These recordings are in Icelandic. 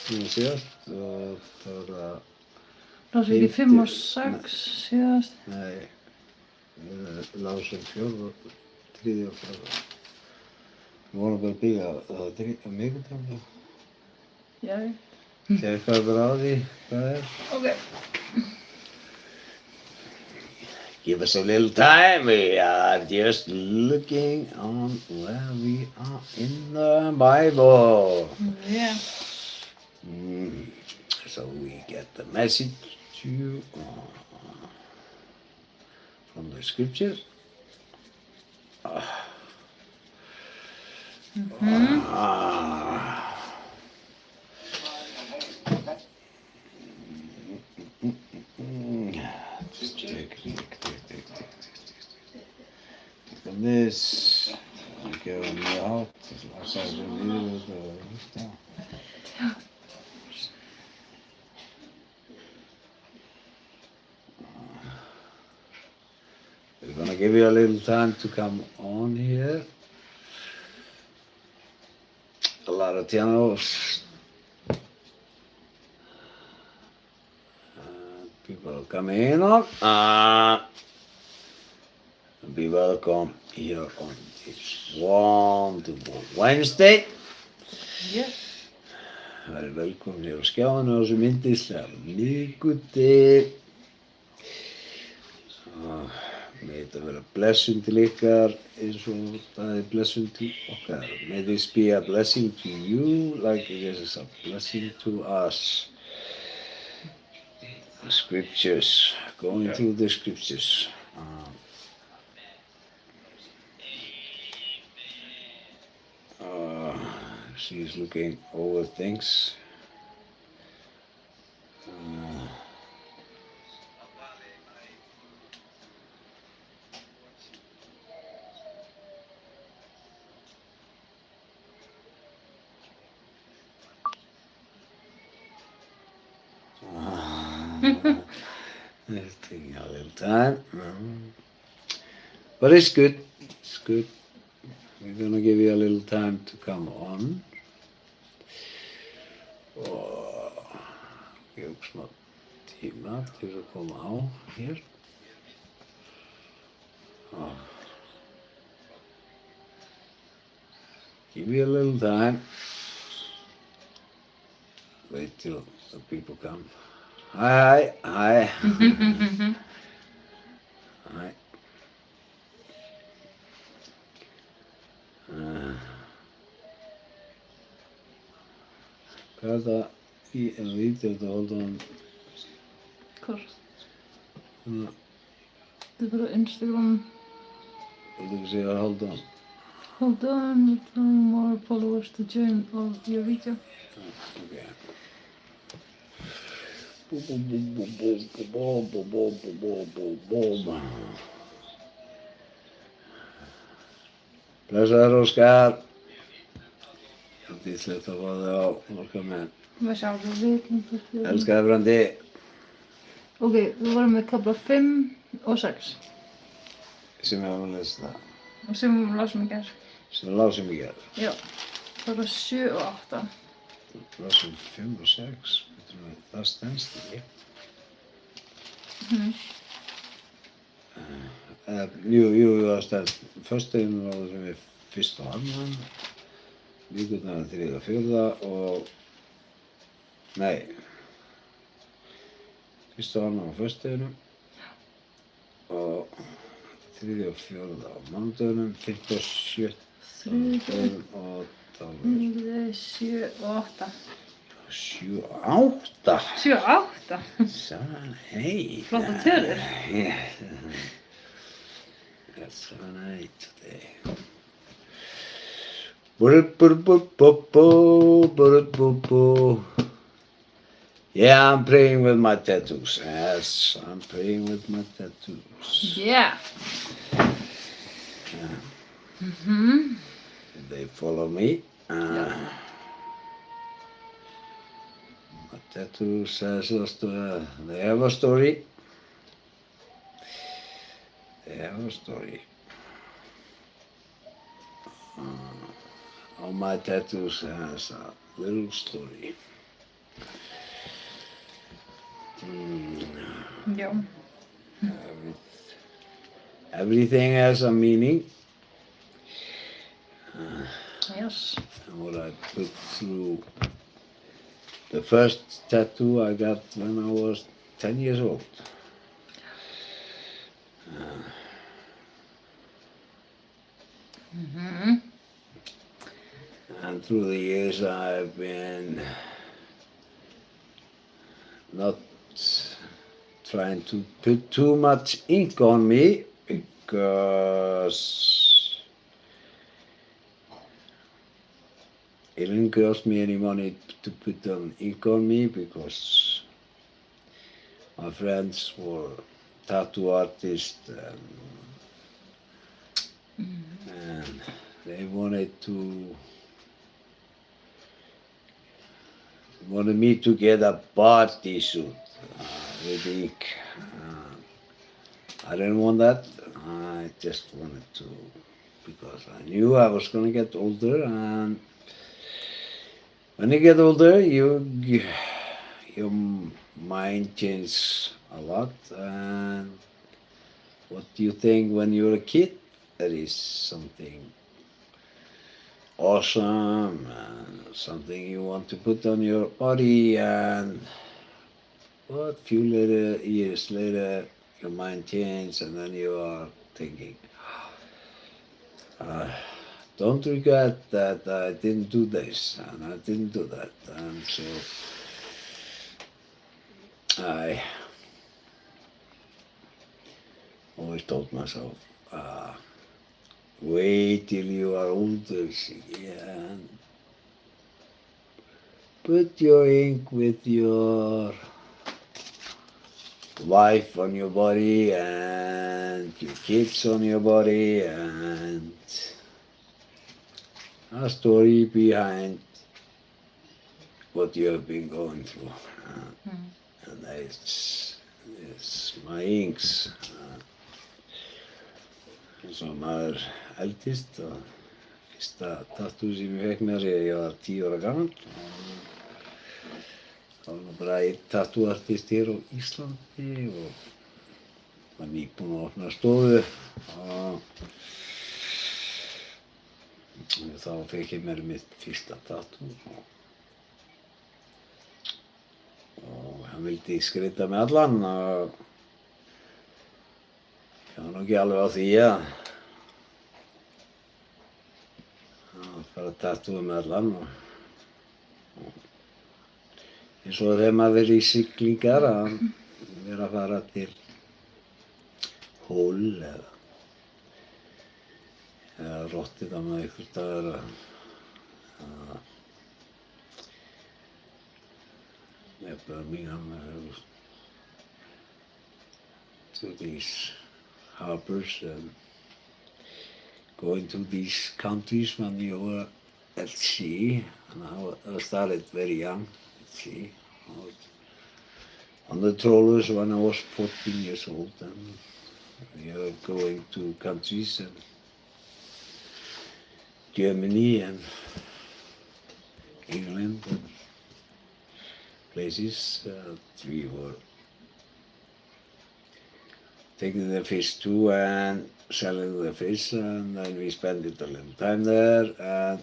núna síðast og það var að Lásum við ekki 5 og 6 síðast? Nei, við lásum 4 og 3 og 4. Við vorum bara að byrja að miðvikudag. Já. Tjekka bara á því hvað er. Ok. Give us a little time. We are just looking on where we are in the Bible. Yeah. So we get the message to you from the scriptures. Just take this. Give them the out. I said the middle of We're gonna give you a little time to come on here. A lot of channels. People come in on. Be welcome here on this wonderful Wednesday. Yes. Verið velkomin hér á skjáinu á þessu myndislega miðvikudag. May þetta vera blessing til ykkar eins og það er blessing til okkar. May this be a blessing to you like it is a blessing to us. The scriptures, going through the scriptures. She's looking over things. It's taking a little time. But it's good. It's good. We're gonna give you a little time to come on. Ég hef smá tíma til að koma á hér. Give you a little time. Wait till the people come. Hi. Hi. Hvað er það í vídeo þetta hold on? Hvort? Þetta er bara Instagram. Viltu ekki segja hold on? Hold on, more followers to join of your video. Okay. Blessaður Óskar. Það er slett að fá þig á orka með. Við sjáum það við. Elskar þig Brandi. Ok, við vorum með kafla 5 og 6. Sem við höfum að lesa það. Og sem við lásum í gær. Sem við lásum í gær. Já. Það var 7 og 8. Lásum 5 og 6. Það stendst ekki. Jú, það stendst. Föstudaginn var það sem við 1. og 2. Vikudagur 3. og 4. og nei 1. og 2. á föstudeginum og 3. og 4. á mánudeginum, 5. og 7. og þá er 7 og 8. 7 og 8? 7 og 8? Hey. Flotta tölur. Yeah. That's 7 and 8 today. Yeah, I'm praying with my tattoos. Yes, I'm praying with my tattoos. Yeah. They follow me. Yeah. My tattoo says they have a story. They have a story. All my tattoos has a little story. Yeah. Everything has a meaning. Yes. And what I put through the first tattoo I got when I was 10 years old. And through the years I've been not trying to put too much ink on me because it didn't cost me any money to put ink on me because my friends were tattoo artists and they wanted me to get a party suit with ink. I didn't want that. I just wanted to because I knew I was gonna get older, and when you get older, your mind changes a lot, and what you think when you're a kid, that is something awesome and something you want to put on your body, and what few years later your mind changes and then you are thinking, don't regret that I didn't do this and I didn't do that, and so I always told myself, wait till you are older, and put your ink with your wife on your body and your kids on your body and a story behind what you have been going through. And it's my inks. Eins og maður eldist og fyrsta tattoo sem ég fekk mér þegar ég var 10 ára gamall. Það var nú bara einn tattoo-artist hér á Íslandi og var nýbúinn að opna stofu og þá fekk ég mér mitt fyrsta tattoo og hann vildi skreyta mig allan og ég var nú ekki alveg á því að fara að tattúa mig allan og eins og þegar maður verið í siglingar að vera að fara til Hull eða Rotterdam eða einhvers staðar með Birmingham to these harbors and going to these countries when you were at sea. And I started very young at sea. I was on the trawlers when I was 14 years old, and we were going to countries and Germany and England and places we were taking the fish to and selling the fish, and then we spent a little time there, and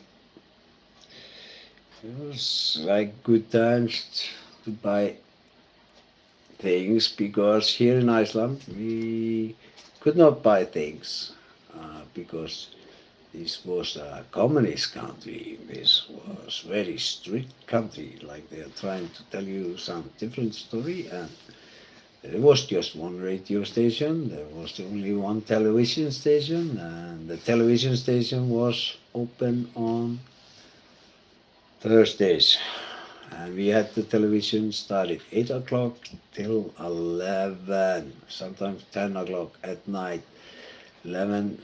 it was like good times to buy things because here in Iceland we could not buy things because this was a communist country. This was a very strict country, like they are trying to tell you some different story, and there was just one radio station, there was only one television station, and the television station was open on Thursdays. And we had the television started 8 o'clock till 11, sometimes 10 o'clock at night. 11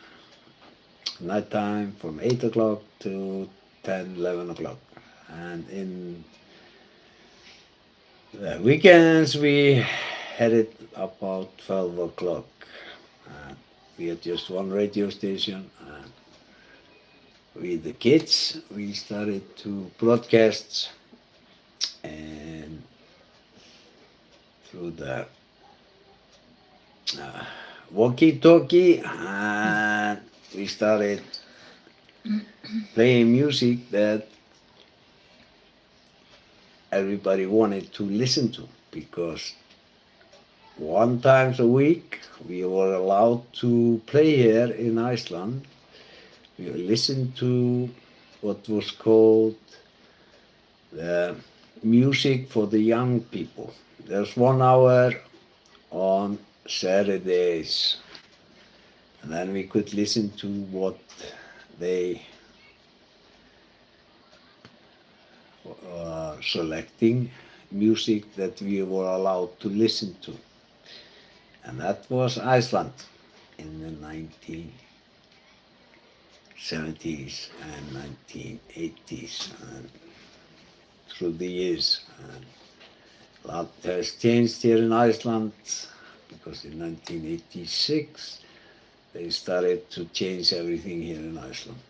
night time from 8 o'clock to 10, 11 o'clock. And in the weekends we had it about 12 o'clock. We had just one radio station, and with the kids we started to broadcast and through the walkie-talkie, and we started playing music that everybody wanted to listen to, because one time a week we were allowed to play here in Iceland. We listened to what was called the music for the young people. There's 1 hour on Saturdays, and then we could listen to what they selecting music that we were allowed to listen to, and that was Iceland in the 1970s and 1980s, and through the years. And a lot has changed here in Iceland, because in 1986 they started to change everything here in Iceland.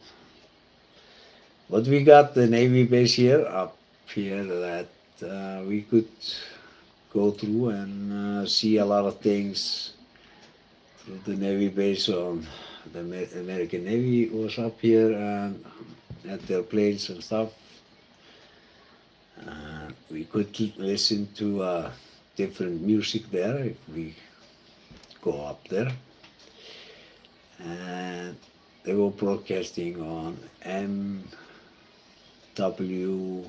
But we got the Navy base here, up here, that we could go through and see a lot of things through the Navy base. The American Navy was up here and had their planes and stuff. We could listen to different music there if we go up there. And they were broadcasting on MW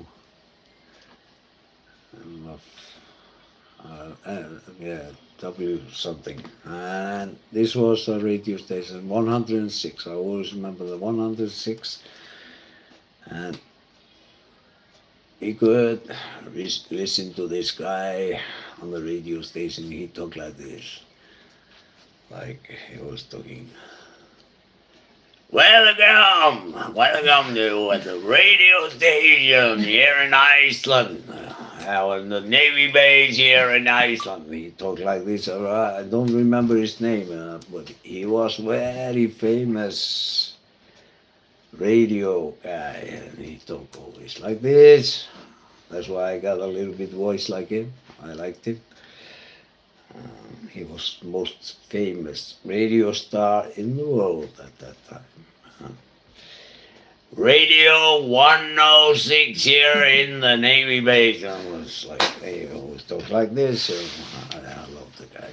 W something, and this was a radio station 106. I always remember the 106, and we could listen to this guy on the radio station. He talked like this, like he was talking. Welcome to the radio station here in Iceland. On the Navy base here in Iceland. He talked like this. I don't remember his name, but he was very famous radio guy, and he talked always like this. That's why I got a little bit voice like him. I liked him. He was the most famous radio star in the world at that time. Radio 106 here in the Navy base. And it was like, they always talk like this. So I love the guy.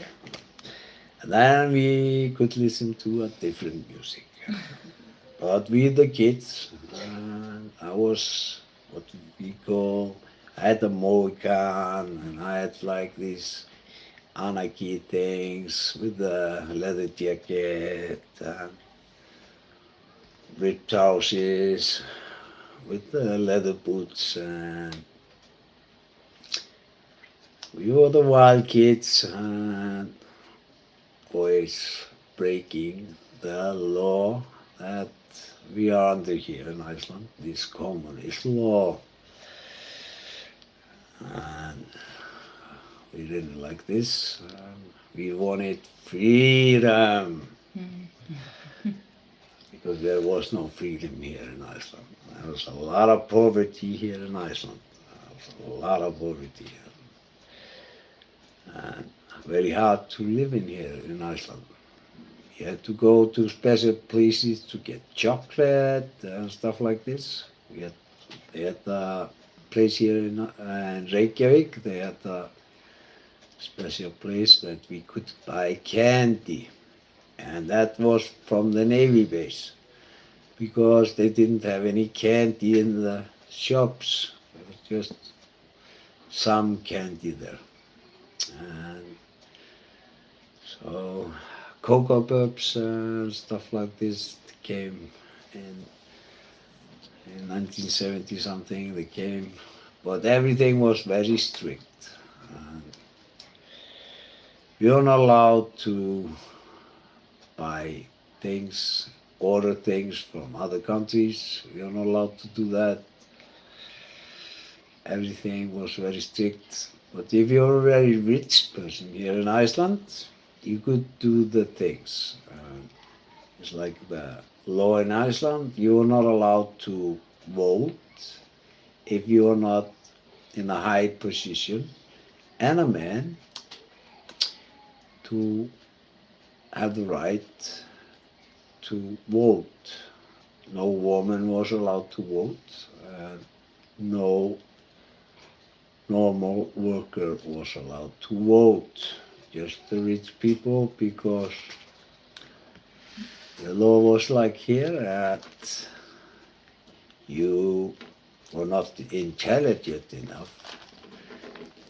And then we could listen to a different music. But we the kids, I was what we call, I had a Mohican, and I had like these Anarchy things with the leather jacket, ripped trousers, with the leather boots, and we were the wild kids, and always breaking the law that we are under here in Iceland, this communist law. And we didn't like this. We wanted freedom. Because there was no freedom here in Iceland. There was a lot of poverty here in Iceland. A lot of poverty here. And very hard to live in here in Iceland. You had to go to special places to get chocolate and stuff like this. They had a place here in Reykjavik. They had a special place that we could buy candy. And that was from the Navy base, because they didn't have any candy in the shops. There was just some candy there. And so Cocoa Puffs and stuff like this came in 1970 something. They came, but everything was very strict. We were not allowed to buy things, order things from other countries. We are not allowed to do that. Everything was very strict. But if you're a very rich person here in Iceland, you could do the things. It's like the law in Iceland. You are not allowed to vote if you are not in a high position and a man, to have the right to vote. No woman was allowed to vote, and no normal worker was allowed to vote. Just the rich people, because the law was like here that you were not intelligent enough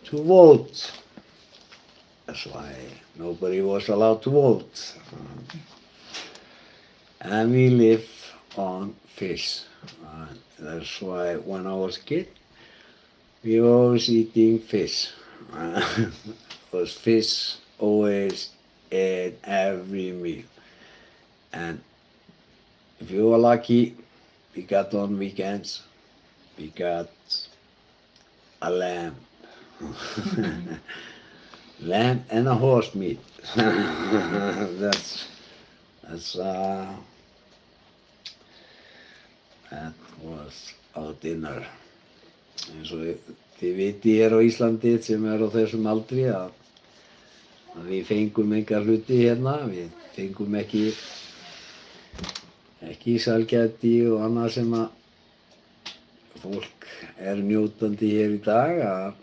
to vote. That's why nobody was allowed to vote. And we live on fish. That's why when I was a kid, we were always eating fish. Was fish always in every meal. And if you were lucky, we got on weekends, we got a lamb. Lamb and a horse meat. That's that was our dinner. Eins og þið vitið hér á Íslandi sem er á þessum aldri að við fengum enga hluti hérna, við fengum ekki sælgæti og annað sem að fólk er njótandi hér í dag, að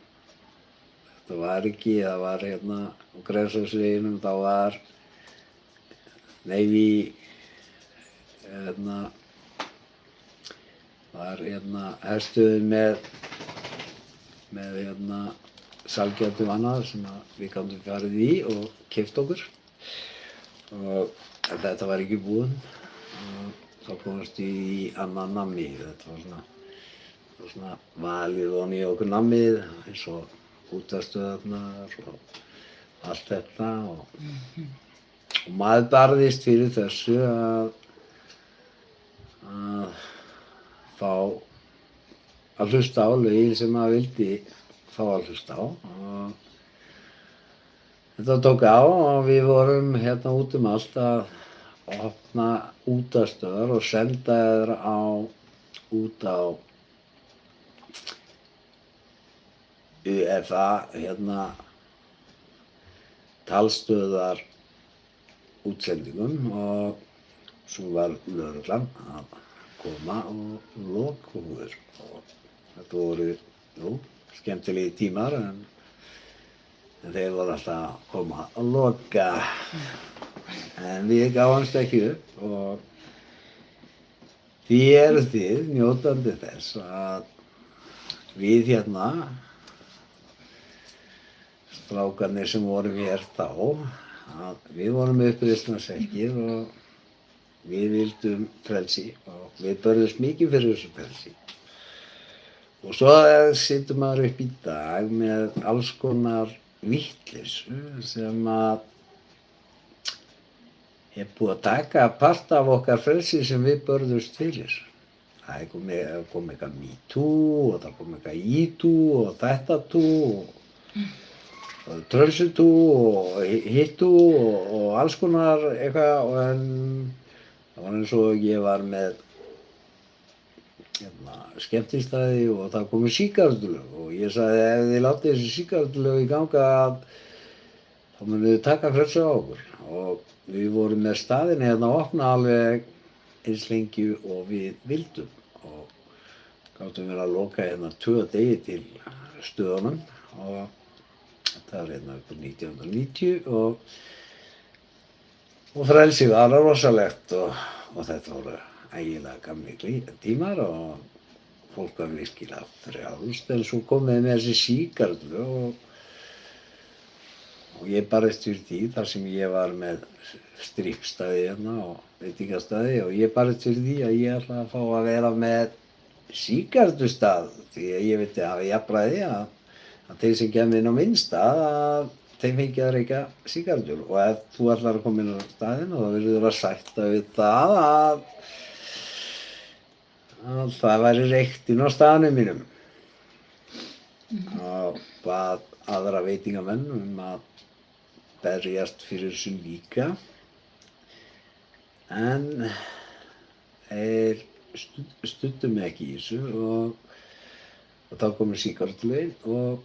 þetta var ekki, það var hérna á Grensásveginum, þá var Navy var herstöðin með sælgætum annað sem að við gátum farið í og keypt okkur, og þetta var ekki búinn og þá komast við í annað nammi. Þetta var svona valið oní okkur nammið eins og útvarpsstöðvarnar og allt þetta, og maður barðist fyrir þessu að fá að hlusta á lögin sem maður vildi fá að hlusta á, og þetta tók á og við vorum hérna út allt að opna útvarpsstöðvar og senda þær út á UFA, talstöðvar útsendingum, og svo var lögreglan að koma og loka okkur, og þetta voru skemmtilegi tímar, en þeir voru alltaf að koma að loka, en við gáfumst ekki upp, og því eruð þið njótandi þess að við hérna, strákarnir sem vorum hér þá, að við vorum uppreisnarsekkir og við vildum frelsi og við börðumst mikið fyrir þessu frelsi. Og svo situr maður upp í dag með alls konar vitleysu sem að er búið að taka part af okkar frelsi sem við börðumst fyrir. Það kom eitthvað MeToo og það kom eitthvað YToo og þetta-too og trölsutoo og hittoo og alls konar eitthvað, en það var eins og ég var með skemmtistaði og það komu sígarettulög, og ég sagði ef þið látið þessi sígarettulög í ganga þá munum þið taka frelsi á okkur, og við vorum með staðinn hérna að opna alveg eins lengi og við vildum, og gátum við að loka hérna 2 degi til stöðunum, og þetta var hérna upp á 1990 og frelsið var rosalegt, og þetta voru ægilega gamli tímar og fólk var virkilega frjálst, en svo komið með þessi sígarettulög og ég barðist fyrir því þar sem ég var með strippstaði hérna og veitingastæði, og ég barðist fyrir því að ég ætlaði að fá að vera með sígarettustað, því að ég vildi hafa jafnræði að þeir sem kemur inn á minn stað að þeim fengi að reykja sígarettur, og ef þú ætlar að koma inn á staðinn þá verður að sætta við það að það væri reykt inn á staðnum mínum, og bað aðra veitingamenn að berjast fyrir þessu líka, en þeir studdu mig ekki í þessu, og þá komu sígarettulögin, og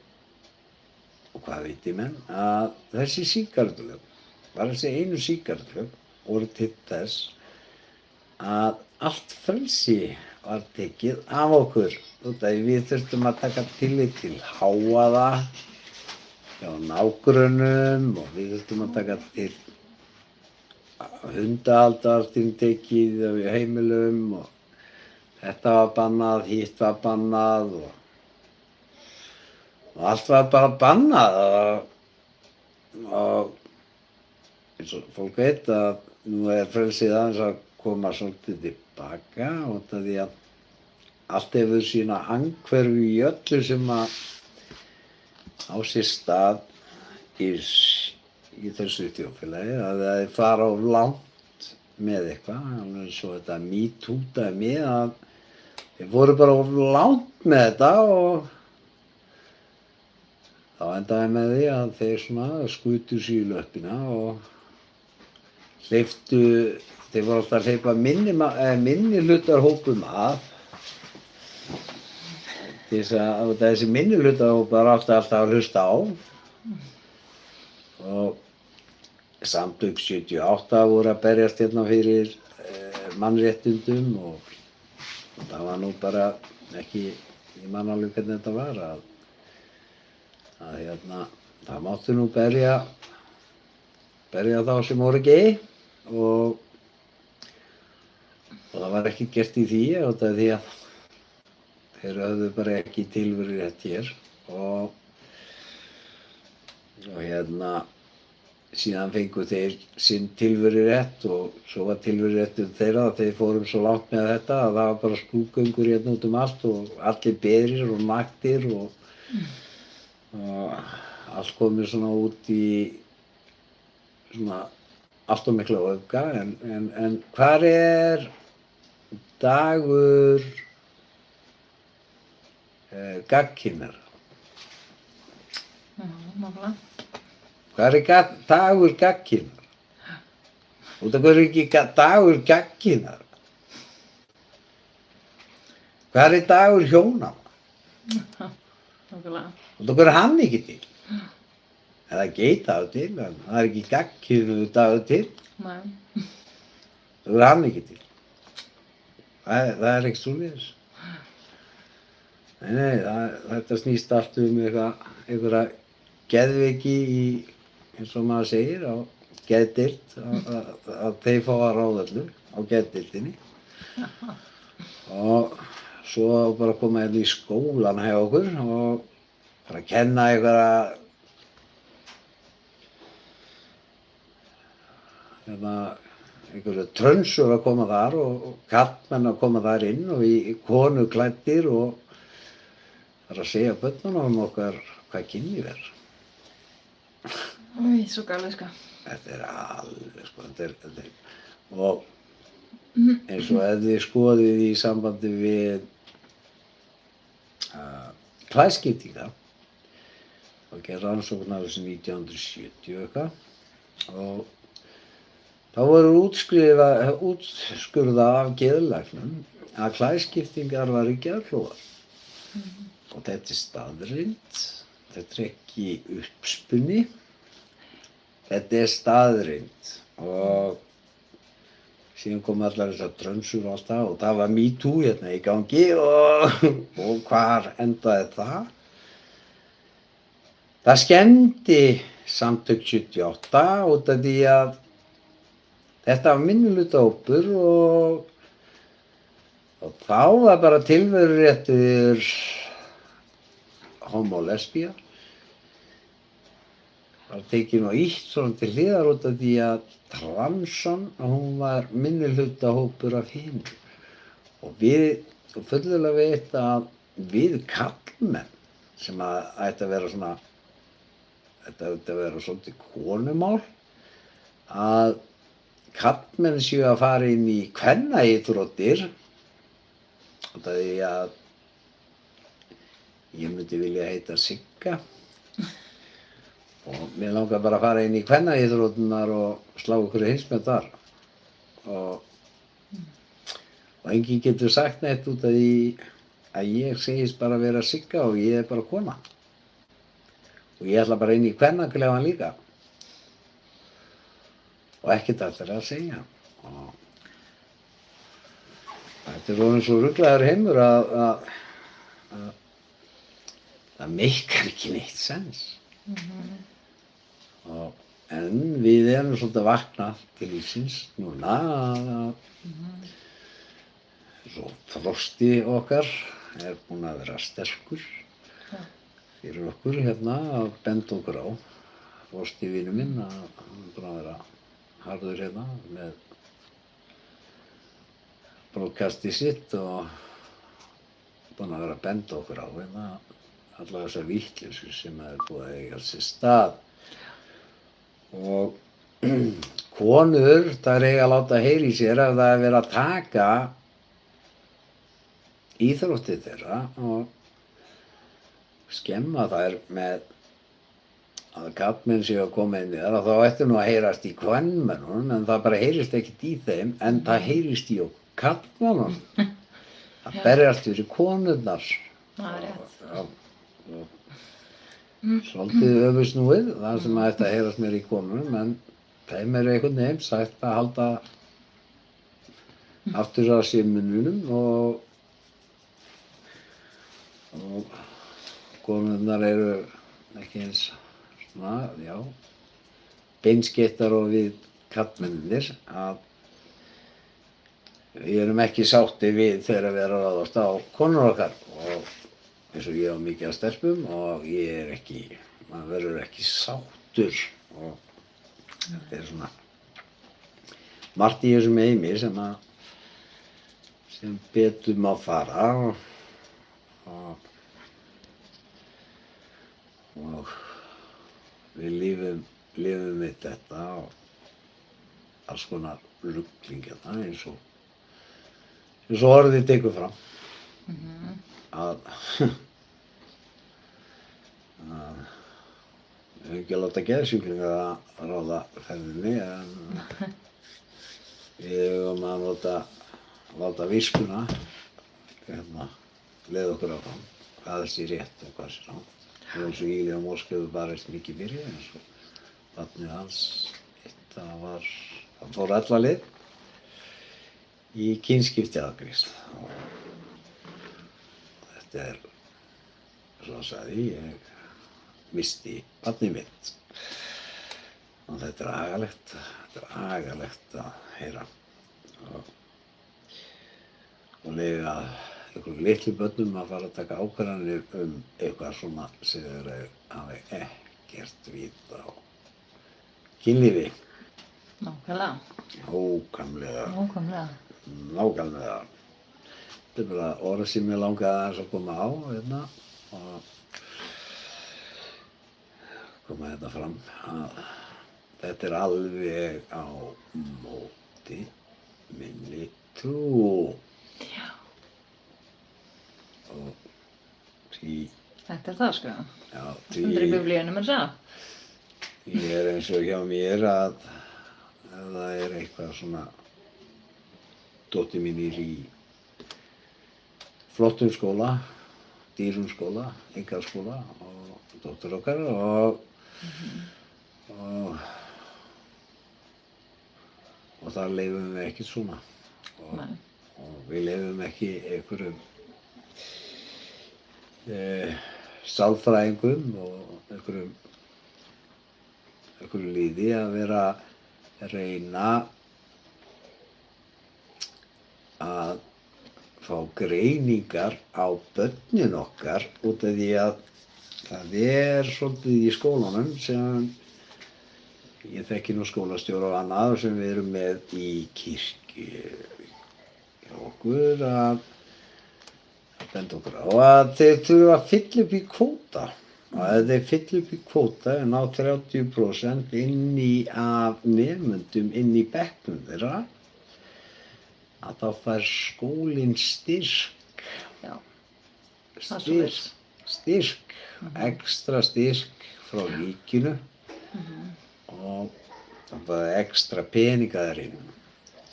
hvað veit ég menn, að þessi sígarettulög bara þessi einu sígarettu voru til þess að allt frelsi var tekið af okkur. Við þurftum að taka tillit til hávaða hjá nágrönnum og við þurftum að taka til hundahaldar tekið á heimilum og þetta var bannað, hitt var bannað og allt var bara bannað og eins og fólk veit að nú frelsið aðeins að koma svolítið tilbaka út af því að allt hefur sína andhverfu í öllu sem að á sér stað í þessu þjóðfélagi, að það fara of langt með eitthvað, alveg eins og þetta MeToo dæmi að þeir voru bara of langt með þetta og þá endaði með því að þeir svona skutu sig í löppina og hleyptu, þeir voru alltaf að hleypa minni hlutarhópum af til þess að þessi minni hlutarhópar áttu alltaf að hlusta á og Samtök 78 voru að berjast hérna fyrir mannréttindum og það var nú bara ekki, ég man alveg hvernig þetta var að hérna, það mátti nú berja þá sem voru gay og það var ekki gert í því út af því að þeir höfðu bara ekki tilveru rétt hér og hérna síðan fengu þeir sinn tilveru rétt og svo var tilveru réttur þeirra að þeir fórum svo langt með þetta að það var bara skrúðgöngur hérna út allt og allir berir og naktir og allt komið svona út í svona allt of mikla öfga en hvar er dagur gagnkynhneigðra? Nákvæmlega. Hvar er dagur gagnkynhneigðra? Út af hverju ekki dagur gagnkynhneigðra? Hvar er dagur hjónanna? Nákvæmlega. Út af hverju er hann ekki til? Það er gay dagur til, en það er ekki gagnkynhneigður dagur til. Nei. Það er hann ekki til. Það er ekki svoleiðis. Nei, þetta snýst allt einhverja geðveiki í, eins og maður segir, á geðdeild, að þeir fá að ráða öllu á geðdeildinni. Og svo bara koma hérna í skólan hjá okkur og fara að kenna einhverju trönsur að koma þar og karlmenn að koma þar inn og í konu klæddir og fara að segja börnunum okkar hvað kynlíf er. Új, svo galið sko. Þetta er alveg sko, þetta er og eins og ef þið skoðið í sambandi við klæðskiptinga og gerði rannsókn af þessu 1970 eitthvað og þá voru útskurða af geðlæknum að klæðskiptingar væru geðklofa. Og þetta er staðreynd, þetta er ekki uppspunni, þetta er staðreynd og síðan kom allar þessar trönsur og allt það og það var MeToo hérna í gangi og hvar endaði það? Það skemmdi Samtök 78 út af því að þetta var minnihlutahópur og þá var bara tilveruréttur homo og lesbía var tekin og ýtt svona til hliðar út af því að transan, hún var minnihlutahópur af hinu og við fullulega veit að við karlmenn sem að ætti að vera svona þetta ætti að vera svolítið konumál að karlmenn séu að fara inn í kvennaíþróttir út af því að ég myndi vilja heita Sigga og mér langar bara að fara inn í kvennaíþróttirnar og slá okkur heimsmet þar og enginn getur sagt neitt út af því að ég segist bara vera Sigga og ég er bara kona og ég ætla bara inn í kvennaklefann líka og ekkert allir að segja. Og þetta orðinn svo ruglaður heimur að það meikar ekki neitt sens. En við erum svolítið að vakna til lífsins núna. Svo Frosti okkar er búinn að vera sterkur fyrir okkur hérna að benda okkur á. Frosti vinur minn, hann er búinn að vera harður hérna með broadcastið sitt og búinn að vera að benda okkur á hérna alla þessar vitleysu sem er búið að eiga sér stað. Og konur, þær eiga að láta heyra í sér ef það er verið að taka íþróttið þeirra og skemma þær með að karlmenn séu að koma inn í þar og þá ætti nú að heyrast í kvenmönnunum en það bara heyrist ekkert í þeim en það heyrist í okkur karlmönnunum. Það berjast fyrir konurnar. Það er rétt. Svolítið öfusnúið, það sem ætti að heyrast mér í konunum en þeim er einhvern veginn sagt að halda aftur að sér mununum og konurnar eru ekki eins svona, já, beinskeyttar og við karlmennirnir að við erum ekki sáttir við þegar við erum að ráðast á konur okkar og eins og ég á mikið af stelpum og ég er ekki, maður verður ekki sáttur og þetta er svona margt í þessum heimi sem betur má fara og við lifum við þetta og alls konar rugling hérna eins og orðið tekur fram að við höfum ekki að láta geðsjúklinga að ráða ferðinni en við höfum að láta viskuna hérna leiða okkur áfram hvað sé rétt og hvað sé rangt. Og eins og Ílíam Ósk hefur barist mikið fyrir eins og barnið hans það fór alla leið í kynskiptiaðgreiðslu og þetta er svo að sagði ég missti barnið mitt og þetta er agalegt að heyra og lega einhverjum litlu börnum að fara að taka ákvarðanir eitthvað svona sem þeir hafi ekkert vit á kynlífi. Nákvæmlega. Nákvæmlega. Þetta er bara orð sem ég langaði aðeins að koma á hérna og koma þetta fram að þetta er alveg á móti minni trú. Já. Og því Þetta er það sko. já, Stendur í biblíunum það. Ég er eins og hjá mér að ef það er eitthvað svona dóttir mín í flottum skóla, dýrum skóla, einkaskóla og dóttir okkar og þar leyfum við ekki svona og við leyfum ekki einhverjum sálfræðingum og einhverjum liði að vera að reyna að fá greiningar á börnin okkar út af því að það er svolítið í skólanum sem ég þekki nú skólastjóra og annað sem við erum með í kirkju hjá okkur að benda okkur á að þeir þurfa að fylla upp í kvóta og ef þeir fylla upp í kvóta en ná 30% af nemendum inn í bekknum þeirra að þá fær skólinn styrk, ekstra styrk frá ríkinu og það fær ekstra peninga þar inn.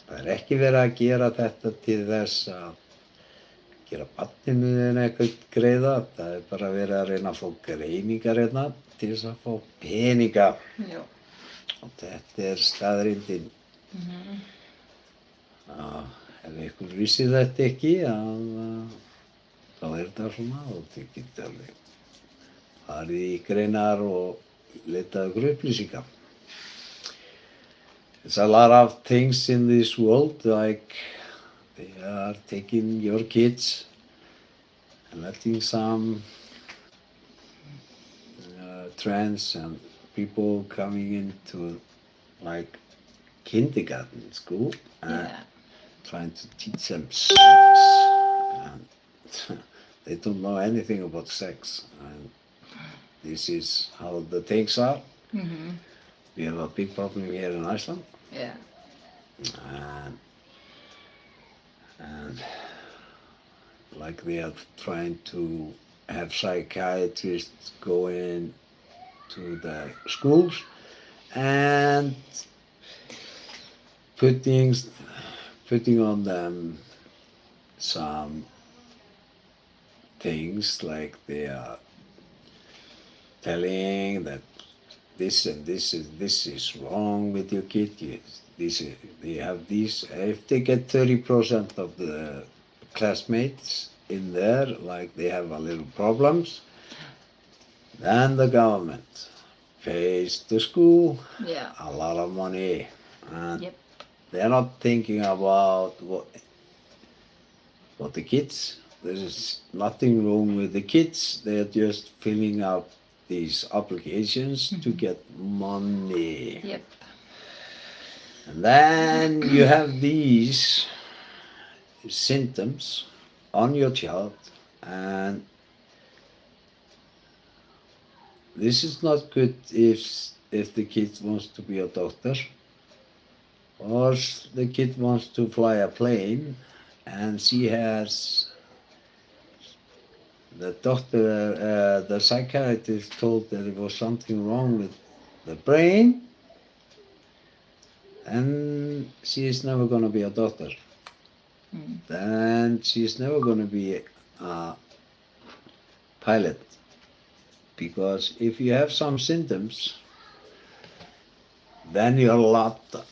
Það er ekki verið að gera þetta til þess að gera barninu þinn eitthvað greiða, það er bara verið að reyna að fá greiningar hérna til þess að fá peninga. Já. Og þetta staðreyndin. Mhm. Ef ykkur vissi þetta ekki, þá þetta svona og þið getið alveg farið í greinar og leitað ykkur upplýsingar. There's a lot of things in this world, like they are taking your kids and letting some trends and people coming into like kindergarten school and Yeah. trying to teach them sex. And they don't know anything about sex. And this is how the things are. Mhm. We have a big problem here in Iceland. Yeah. And like they are trying to have psychiatrists go in to the schools and putting on them some things like they are telling that this and this is wrong with your kid. They have these. If they get 30% of the classmates in there, like they have a little problems, then the government pays the school Yeah. a lot of money, and Yep. they're not thinking about what the kids. There is nothing wrong with the kids. They're just filling out these applications to get money. Yep. And then you have these symptoms on your child, and this is not good if the kid wants to be a doctor or the kid wants to fly a plane and she has the doctor, the psychiatrist told that there was something wrong with the brain, and she is never going to be a doctor. Mm. Then she is never going to be a pilot, because if you have some symptoms, then you're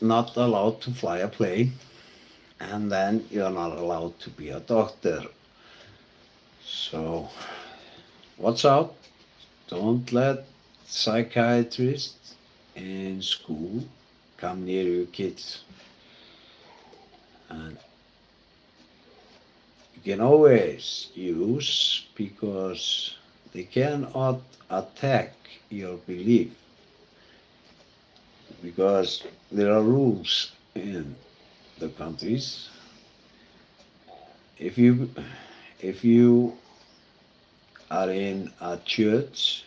not allowed to fly a plane, and then you're not allowed to be a doctor. So watch out. Don't let psychiatrists in school come near your kids. And you can always use, because they cannot attack your belief, because there are rules in the countries. If you are in a church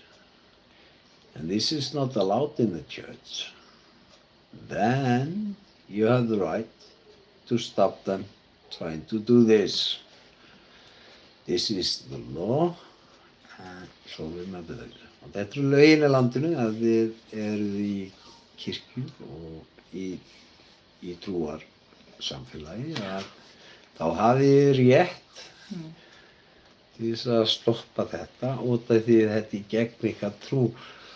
and this is not allowed in the church, then you have the right to stop them trying to do this. This is the law, and so remember that. Og þetta eru lögin í landinu, að þið eruð í kirkju og í trúar samfélagi, að þá hafið þið rétt til þess að stoppa þetta út af því að þetta er gegn ykkar trú.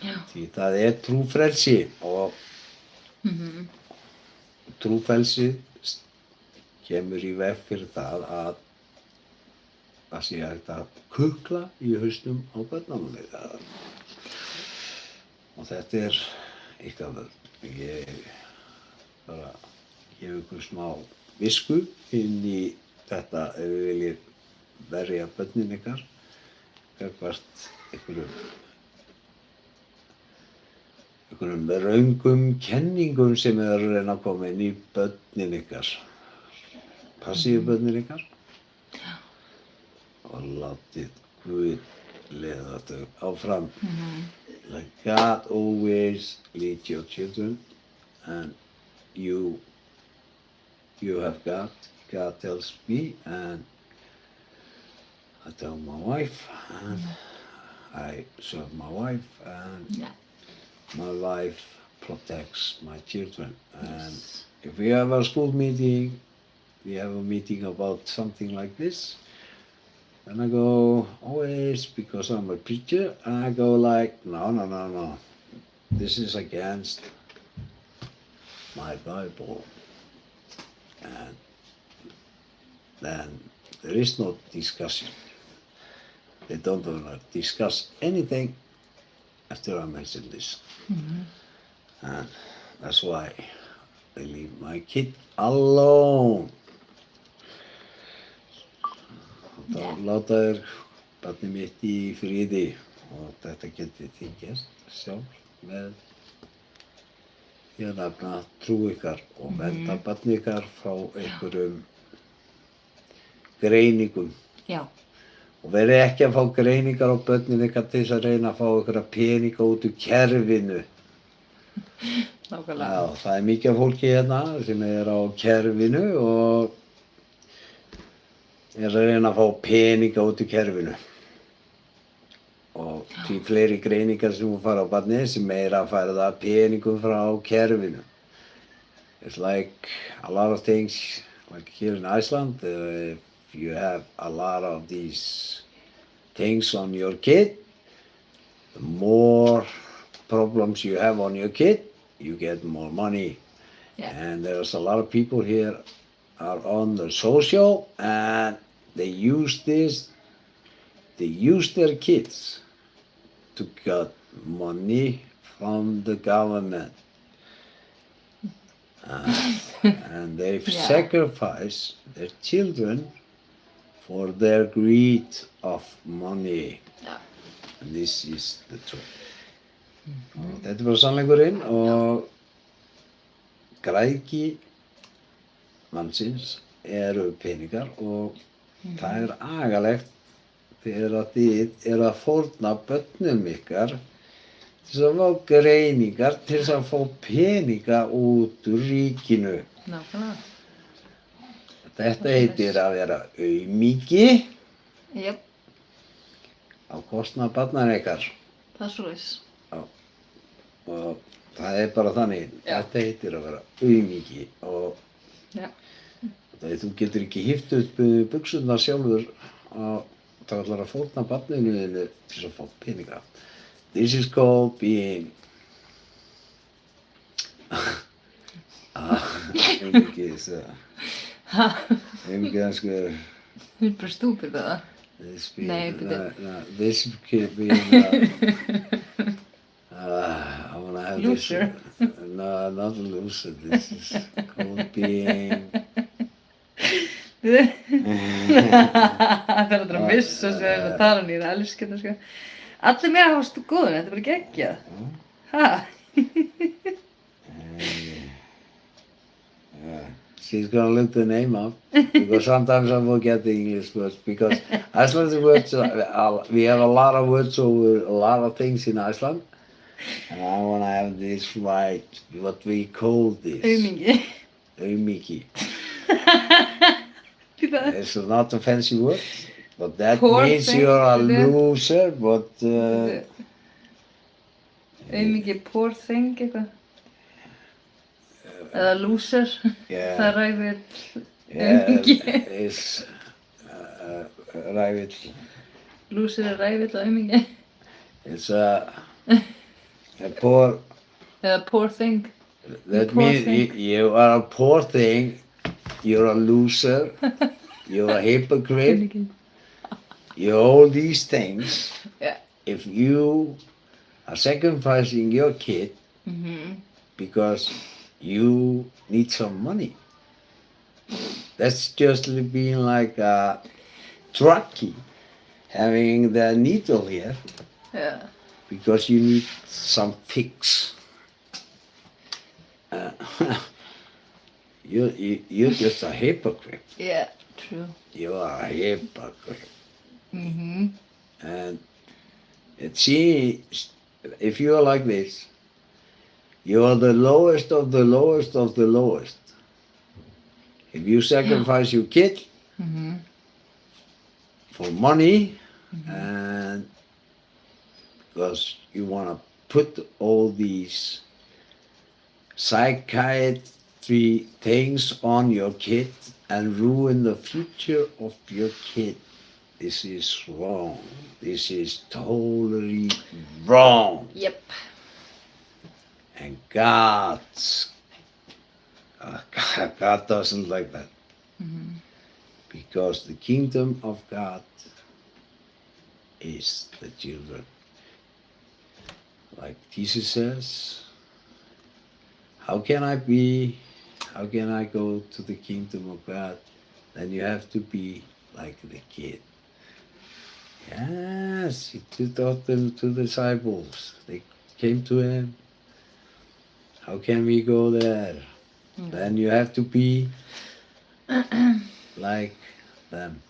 Já. Því það er trúfrelsi og trúfrelsi kemur í veg fyrir það að sé hægt að kukla í hausnum á börnunum. Og þetta er eitthvað, ég bara gef ykkur smá visku inn í þetta ef við viljið verja börnin ykkar gagnvart einhverjum röngum kenningum sem eru að reyna að koma inn í börnin ykkar. Passíðu börnin ykkar og látið Guð leiða þau áfram. Like God always leads your children, and you have God. God tells me, and I tell my wife, and I serve my wife, and my wife protects my children. And if we have a school meeting, we have a meeting about something like this, and I go always, because I'm a preacher, I go like, no. This is against my Bible. And then there is no discussion. They don't want to discuss anything after I mention this. And that's why I leave my kid alone. Þá láta þér barnið mitt í friði og þetta getið þið gert sjálf með því að nefna trú ykkar og vernda barnið ykkar frá einhverjum greiningum. Já. Og verið ekki að fá greiningar á börnin ykkar til þess að reyna að fá einhverja peninga út úr kerfinu. Nákvæmlega. Já, það er mikið af fólki hérna sem er á kerfinu og er að reyna að fá peninga út úr kerfinu. Og því fleiri greiningar sem hún fara á barnið, sem meira fær það peningum frá kerfinu. It's like a lot of things, like here in Iceland, if you have a lot of these things on your kid, the more problems you have on your kid, you get more money. Yeah. And there's a lot of people here are on the social and they use this, they use their kids to get money from the government. And they sacrifice their children for their greed of money. Já. And this is the truth. Og þetta er bara sannleikurinn og græðgi mannsins eru peningar og það er agalegt þegar að þið eru að fórna börnum ykkar til þess að fá greiningar, til þess að fá peninga út úr ríkinu. Nákvæmlega. Þetta heitir að vera aumingi Jöp. á kostnað barnanna ykkar. Það er svoleiðis. Og það er bara þannig, Já. þetta heitir að vera aumingi og Já. þú getur ekki hift upp buxurnar sjálfur og það ætlar að fórna barninu þínu til þess að fá peninga. This is called being aumingi is aumingi er sko Þú er bara stúpid eða? this being, Nei, bíddu. this could be I wanna have Loser. this no, not a loser, this is called being Það er að missa sig að tala hann í það elskir þetta sko. Allir mér hafa stu góðun, þetta er bara geggjað. Ha? She's gonna look the name up because sometimes I forget the English words because Icelandic words we have a lot of words over a lot of things in Iceland and I wanna have this right, what we call this. Aumingi. Aumingi. Það er It's not a fancy word, but that Poor means thing, you're a the- loser, but aumingi poor thing eitthvað. Eða loser. Það yeah, er ræfill yeah, aumingi. it's rævill. Loser er ræfill og aumingi. It's a poor, Eða poor thing. that poor means thing. you are a poor thing, you're a loser, you're a hypocrite, Aumingi. you're all these things. Yeah. If you are sacrificing your kid Mhm. because you need some money. That's just being like a truckie having the needle here Já. because you need some fix. Uh, you're just a hypocrite. Yeah, true. You are a hypocrite. Mhm. And see, if you are like this, you are the lowest of the lowest of the lowest. If you sacrifice your kid Mhm. for money and because you want to put all these psychiatry things on your kid and ruin the future of your kid. This is wrong. This is totally wrong. Yep. And God's God doesn't like that. Mhm. Because the kingdom of God is the children. Like Jesus says, how can I go to the kingdom of God? Then you have to be like the kid. Yes, he taught them to the disciples. They came to him. How can we go there? Then you have to be like them.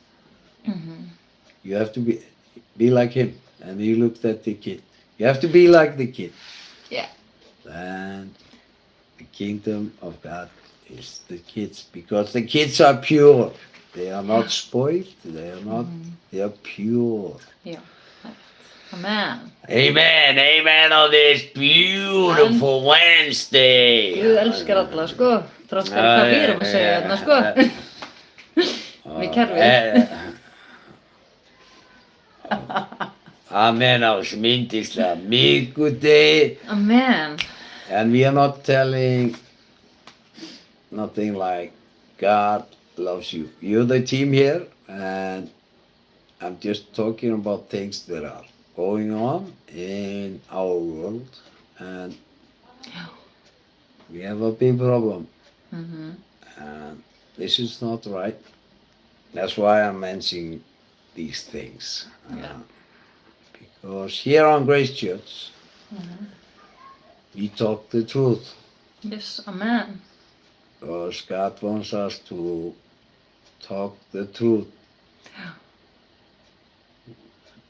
Mhm. You have to be like him. And he looked at the kid. You have to be like the kid. Yeah. Then the kingdom of God is the kids, because the kids are pure. They are not spoiled. They are not. They are pure. Já. Amen. Amen, amen on this beautiful Wednesday. Guð elskar alla, sko. Þróskar hvað við erum að segja þarna, sko. Við kerfið. Amen á þessum yndislega miðvikudegi. Amen. And we are not telling nothing like God loves you. You're the team here, and I'm just talking about things that are going on in our world, and we have a big problem. Mhm. And this is not right. That's why I'm mentioning these things. Yeah. Because here on Grace Church, we talk the truth. Yes, amen. Because God wants us to talk the truth.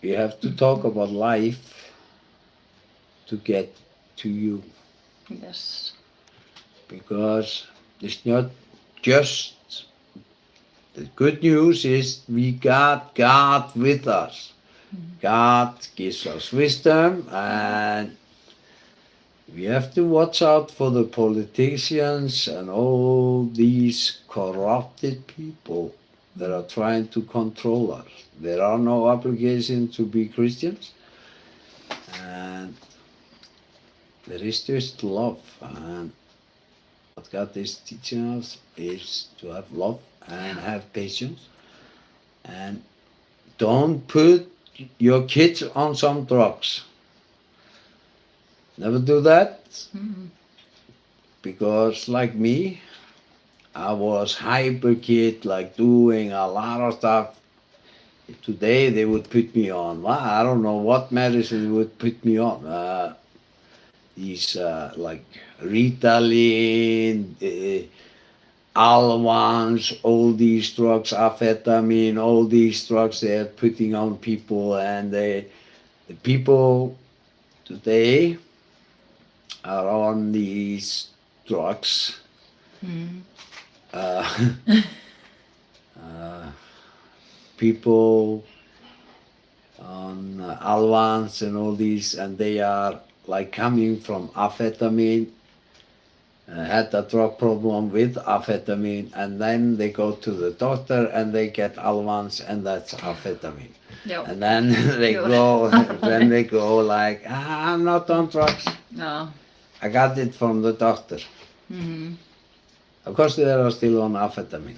We have to talk about life to get to you. Yes. Because it's not just the good news is we got God with us. God gives us wisdom, and we have to watch out for the politicians and all these corrupted people that are trying to control us. There are no obligation to be Christians, and there is just love. And what God is teaching us is to have love and have patience, and don't put your kids on some drugs. Never do that, because like me, I was hyper kid, like doing a lot of stuff. Today they would put me on, well, I don't know what medicine they would put me on. These like Ritalin, Alvans, all these drugs, amphetamine, all these drugs they're putting on people, and the people today are on these drugs. People on Alvans and all these, and they are like coming from amphetamine, had a drug problem with amphetamine, and then they go to the doctor and they get Alvans, and that's amphetamine. Yep. And then they go like, I'm not on drugs. No. I got it from the doctor. Of course, they are still on amphetamine.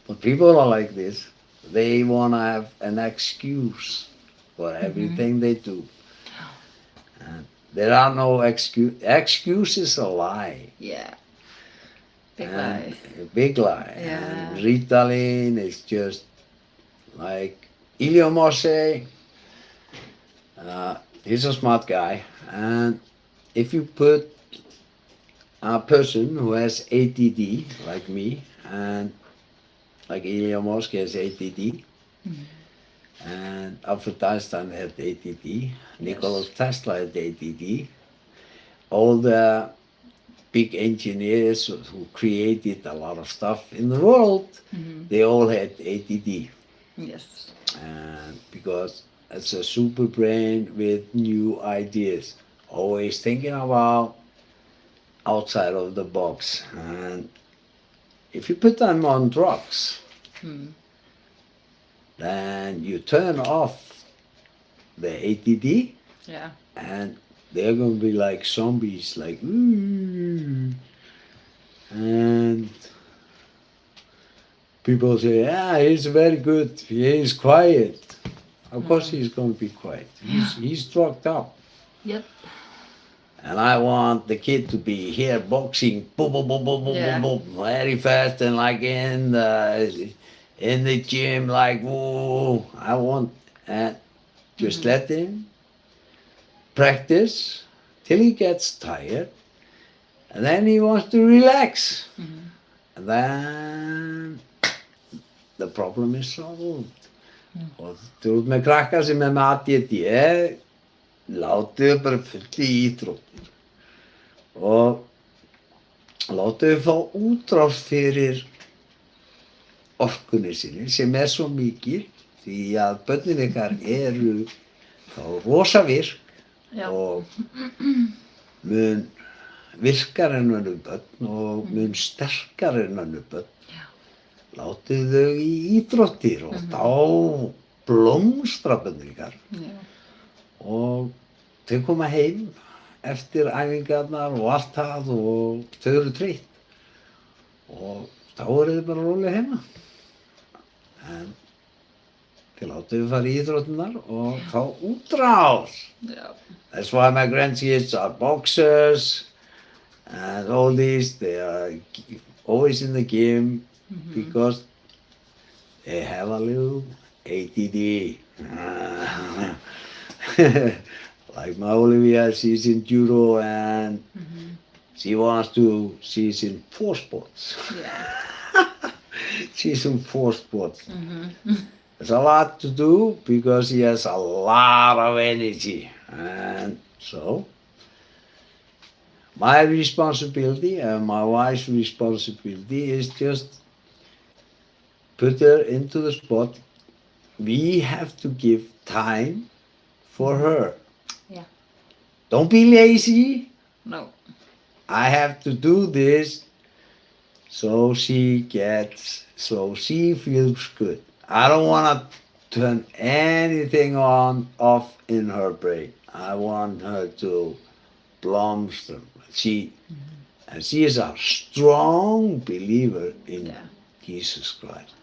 but people are like this. They want to have an excuse for everything they do. And there are no excuses. Excuse is a lie. Yeah. Big And lie. a big lie. Yeah. And Ritalin is just like Ilya Moshe. He's a smart guy. And if you put a person who has ADD, like me, and like Ilya Moshe has ADD, and Albert Einstein had ADD, Nikola Tesla had ADD, all the big engineers who created a lot of stuff in the world, they all had ADD. Yes. And because it's a super brain with new ideas, always thinking about outside of the box. And if you put them on drugs, then you turn off the ADD, Yeah. and they're gonna be like zombies, like "Ooh." And people say, yeah, he's very good, he's quiet. Of course he's gonna be quiet. He's drugged up. Yep. And I want the kid to be here boxing, boom, boom, boom, boom, boom, Yeah. boom, boom, very fast, and like in the gym, like whoa. I want and just let him practice till he gets tired, and then he wants to relax, and then the problem is solved. Og þú ert með krakka sem er með ADD, látið þau bara fullt í íþróttir og látið þau fá útrás fyrir orkunni sinni sem er svo mikil því að börnin ykkar eru þá rosa virk Já. og mun virkar en önnur börn og mun sterkar en önnur börn. Látið þau í íþróttir og þá blómstra börnin ykkar. Já. Og þau koma heim eftir æfingarnar og allt það og þau eru þreytt og þá eru þau bara róleg heima. En þau látið þau fara í íþróttirnar og fá útrás. Já. That's why my grandkids are boxers and all these, they are always in the gym because they have a little ADD. Like my Olivia, she's in judo and she's in 4 sports. Yeah. She's in 4 sports. There's a lot to do because she has a lot of energy. And so, my responsibility and my wife's responsibility is just put her into the spot. We have to give time for her. Yeah. Don't be lazy. No. I have to do this so she feels good. I don't want to turn anything off in her brain. I want her to blossom. And she is a strong believer in Jesus Christ.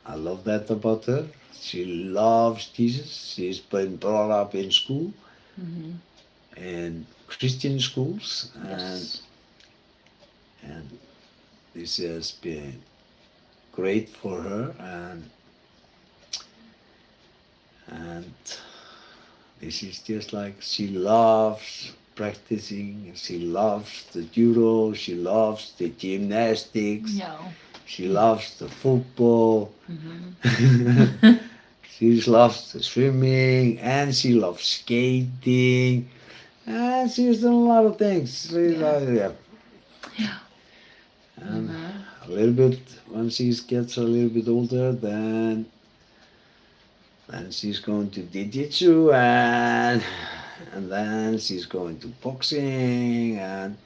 I love that about her. She loves Jesus. She's been brought up in school, in Christian schools, and this has been great for her, and this is just like she loves practicing, she loves the judo, she loves the gymnastics, Já. she loves the football, she loves the swimming, and she loves skating, and she's done a lot of things. And a little bit, when she gets a little bit older, then she's going to jiu-jitsu and then she's going to boxing, and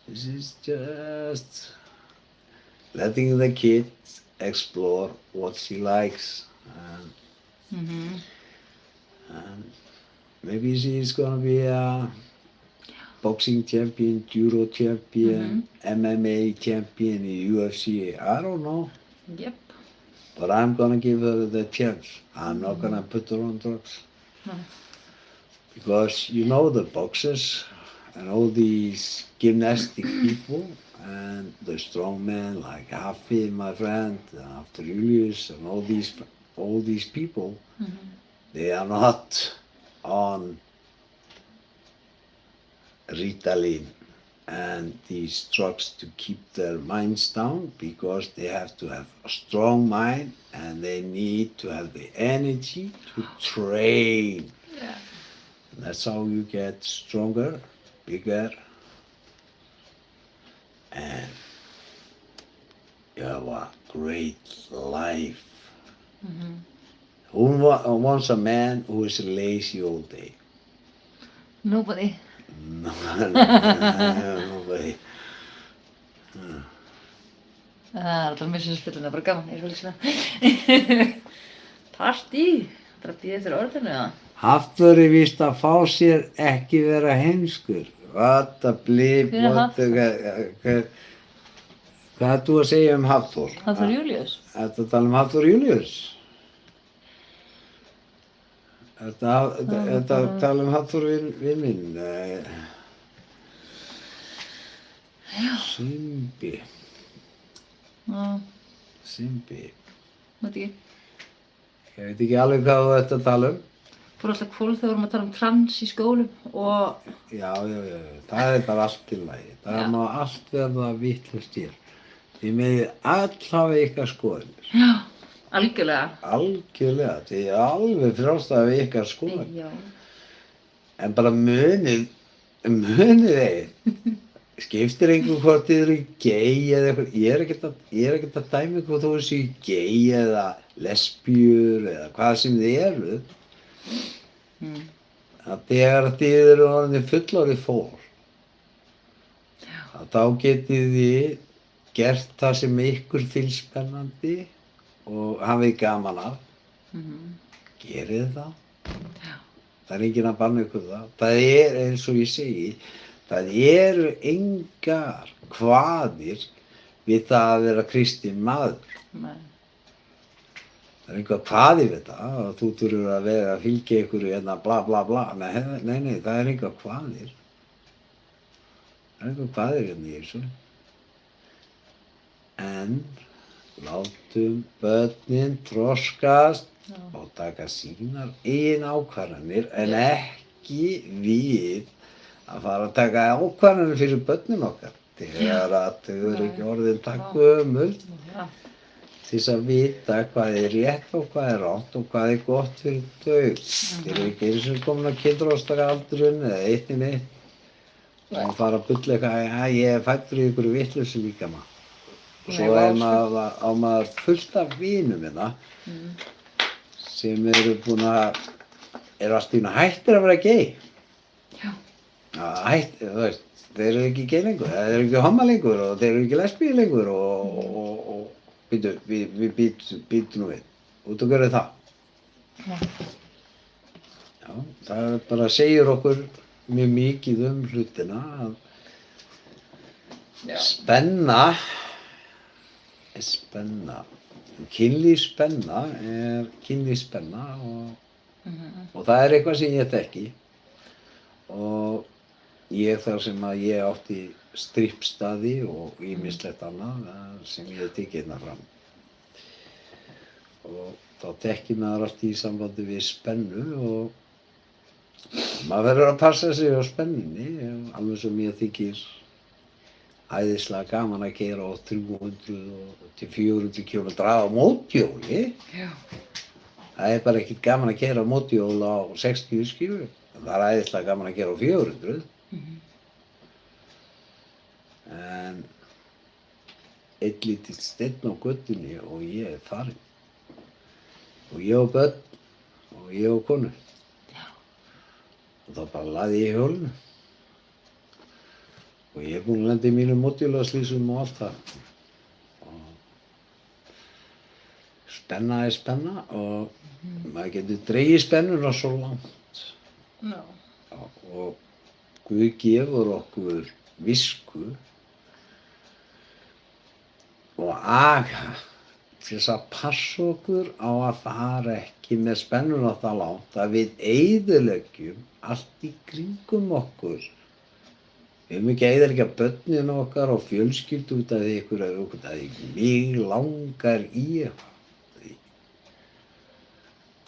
this is just letting the kids explore what she likes, and maybe she's gonna be a boxing champion, judo champion, MMA champion in UFC. I don't know. Yep. But I'm gonna give her the chance. I'm not gonna put her on drugs. No. Because you know the boxers and all these gymnastic people and the strong men like Hafi, my friend, after Julius, and all these people, they are not on Ritalin and these drugs to keep their minds down, because they have to have a strong mind and they need to have the energy to train. Yeah. And that's how you get stronger, bigger, and you have a great life. Who wants a man who is lazy all day? Nobody. No, nobody. Það er alltaf missunnsfyllin, það er bara gaman, ég vil svona. Partí, það er að býða eftir orðinu eða? Hafþór er víst að fá sér ekki vera heimskur. What a blip, Hver er what a... Hvað er þú að segja um Hafþór? Hafþór Júlíus? Ertu að tala um Hafþór Júlíus? Ertu að tala um Hafþór vin minn? Simbi. Já, Simbi. veit ekki. Ég veit ekki alveg hvað þú ert að tala um. Fór alltaf kvöld þegar vorum að tala um trans í skólum og... Já, það er bara allt í lagi. Það Já. má allt verða vitlaust hér. Þið megið öll hafa ykkar skoðanir. Já, algjörlega. Algjörlega, þið er alveg frjálst að hafa ykkar skoðanir. Já. En bara munið eigið. Skiptir einhver hvort þið eru gay eða eitthvað. Ég er ekkert að dæmi hvort þú séu gay eða lesbíur eða hvað sem þið eru. Að þegar þið eru orðin fullorðið fólk, að þá getið þið gert það sem ykkur finnst spennandi og hafið gaman af. Gerið það. Það er enginn að banna ykkur það. Það er eins og ég segi, það eru engar kvaðir við það að vera kristinn maður. Nei. Það er einhver kvaði við það og þú þurfur að vera að fylgja ykkur hérna bla bla bla. Nei, það er einhver kvaðir. Það er einhver kvaðir hérna í þessu. En látum börnin þroskast og taka sínar eigin ákvarðanir en ekki við að fara að taka ákvarðanir fyrir börnin okkar. Þegar að þau eru ekki orðin takk gömul. Til þess að vita hvað er rétt og hvað er rátt og hvað er gott fyrir þau. Þeir eru ekki eins og komin að kynþroska aldurinn eða eitt í neitt og fara að bulla eitthvað að ég er fæddur í ykkur vitlausu líkama. Og svo á maður fullt af vinum hérna sem eru allt í einu hættir að vera gay. Já. Þú veist, þeir eru ekki gay lengur, þeir eru ekki homma lengur og þeir eru ekki lesbíu lengur og við býtum nú við, út og görðu það. Já, það bara segir okkur mjög mikið hlutina að spenna er spenna. Kynlífsspenna er kynlífsspenna og það er eitthvað sem ég þekki og ég þar sem að ég átti strippstaði og ýmislegt annað sem ég tekið hérna fram. Og þá þekkir maður allt í sambandi við spennu og maður verður að passa sig á spennunni, alveg sem ég þykir æðislega gaman að keyra á 300-400 km á mótjóli. Já. Það er bara ekkert gaman að keyra á mótjól á 60 skífu. Það er æðislega gaman að keyra á 400. En einn lítill steinn á göttunni og ég er farinn. Og ég og börn og ég og konu. Og þá bara laði ég hjólinu. Og ég er búinn að lenda í mínum mótjólaslýsum og allt það. Og spenna er spenna og maður getur dregið spennuna svo langt. Já. Og Guð gefur okkur visku og aga til þess að passa okkur á að fara ekki með spennuna það langt að við eyðileggjum allt í kringum okkur. Við höfum ekki að eyðileggja börnin okkar og fjölskyldu út af því að mig langar í eitthvað.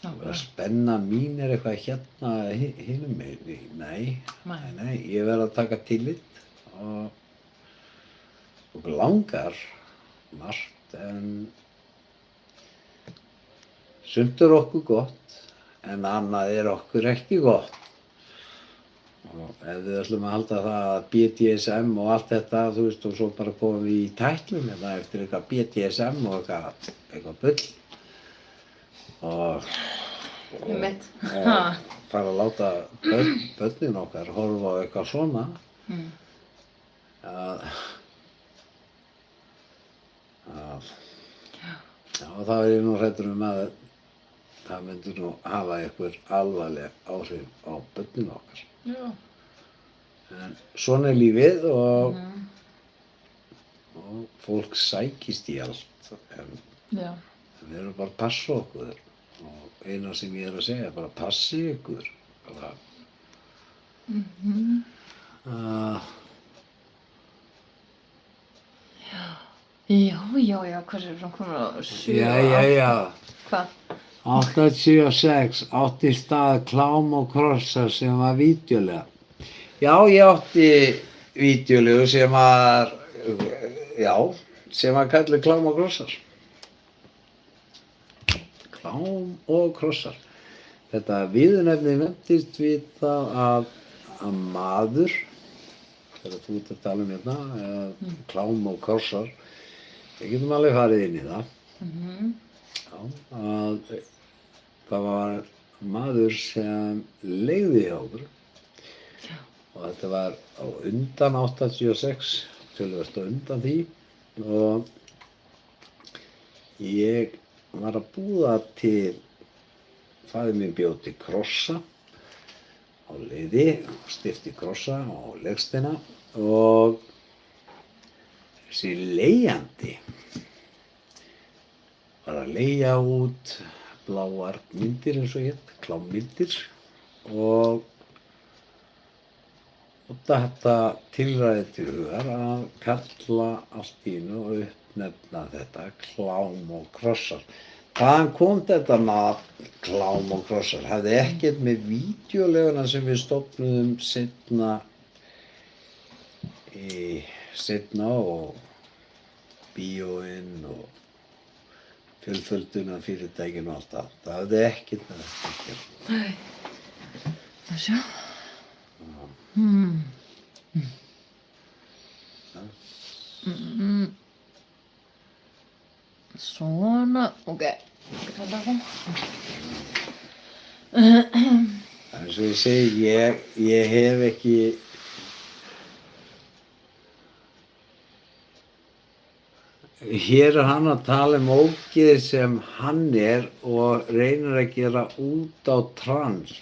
Að spenna mín er eitthvað hérna hinum megin. Nei, ég verð að taka tillit og langar margt en sumt er okkur gott en annað er okkur ekki gott. Og ef við ætlum að halda það að BDSM og allt þetta, þú veist, og svo bara komum við í tætlum eða eftir eitthvað BDSM og eitthvað bull og fara að láta börnin okkar horfa á eitthvað svona já, þá er ég nú hræddur að það myndi nú hafa einhver alvarleg áhrif á börnin okkar. Já. En svona er lífið og Mhm. fólk sækist í allt. En Já. við erum bara að passa okkur. Og eina sem ég er að segja er bara passi ykkur. Bara, Mhm. Já, hvað er það komin á 7? já. Hvað? 86 átti í stað Klám og krossar sem var vídeólega. Já, ég átti vídeólegu sem var, sem var kallið Klám og krossar. Klám og krossar. Þetta viðurnefni nefndist við það að maður, þegar þú ert að tala hérna, klám og krossar, við getum alveg farið inn í það. Mhm. Já, að það var maður sem leigði hjá okkur og þetta var á undan 86, töluvert á undan því og ég var að búa til, faðir minn bjó til krossa á leiði, stifti krossa á legsteina og þessi leigjandi var að leigja út bláar myndir eins og hér, klámmyndir og þetta tilræði til hugar að kalla allt í einu og uppnefna þetta klám og krossar. Hvaðan kom þetta nafn klám og krossar? Hafði ekkert með vídeóleguna sem við stofnuðum seinna og bíóinn og fjölfölduna fyrirtækinu og allt það. Það hafði ekkert með þetta að gera. Nei. Það sjá. Svona, ok. Þetta kom. Eins og ég segi, ég hef ekki hér er hann að tala ógeð sem hann er og reynir að gera út á trans.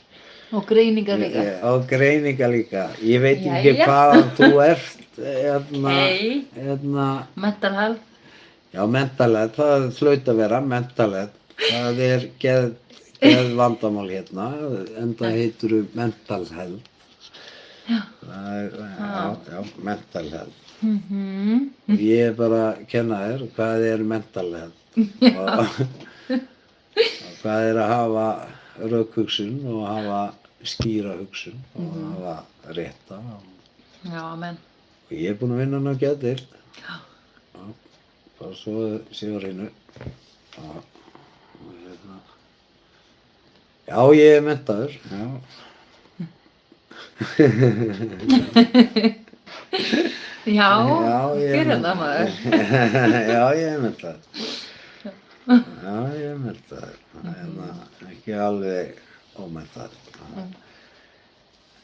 Og greiningar líka. Á greiningar líka. Ég veit ekki Jæja. hvaðan þú ert. Hey. Mental health. Já, mental health, það hlaut að vera mental health. Það er geð vandamál hérna, enda heitir mental health. Já. Já, mental health. Mhm. Og ég er bara að kenna þér hvað er mental health og hvað er að hafa rökhugsun og hafa skýra hugsun og hafa rétta. Já, amen. Og ég er búinn að vinna hann á geðdeild. Já. Bara svo séu á hreinu. Já, ég er menntaður. Já. Já, ég er fyrir það maður. Já, ég er menntaður. Já, ég er menntaður. Ekki alveg ómenntaður.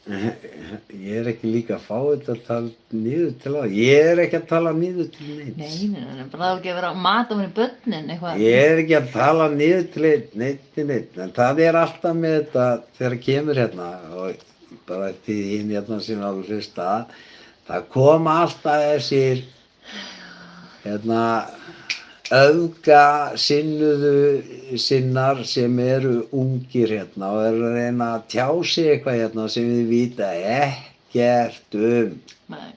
Ég er ekki líka að fá þetta að tala niður til það. Ég er ekki að tala niður til neins. Nei, bara það ekki að vera að mata mér í börnin eitthvað. Ég er ekki að tala niður til neitt. En það er alltaf með þetta þegar kemur hérna og bara til hinn hérna sem alveg hlusta að það koma alltaf þessir öfgasinnuðu sinnar sem eru ungir hérna og eru að reyna að tjá sig eitthvað hérna sem við vita ekkert Nei,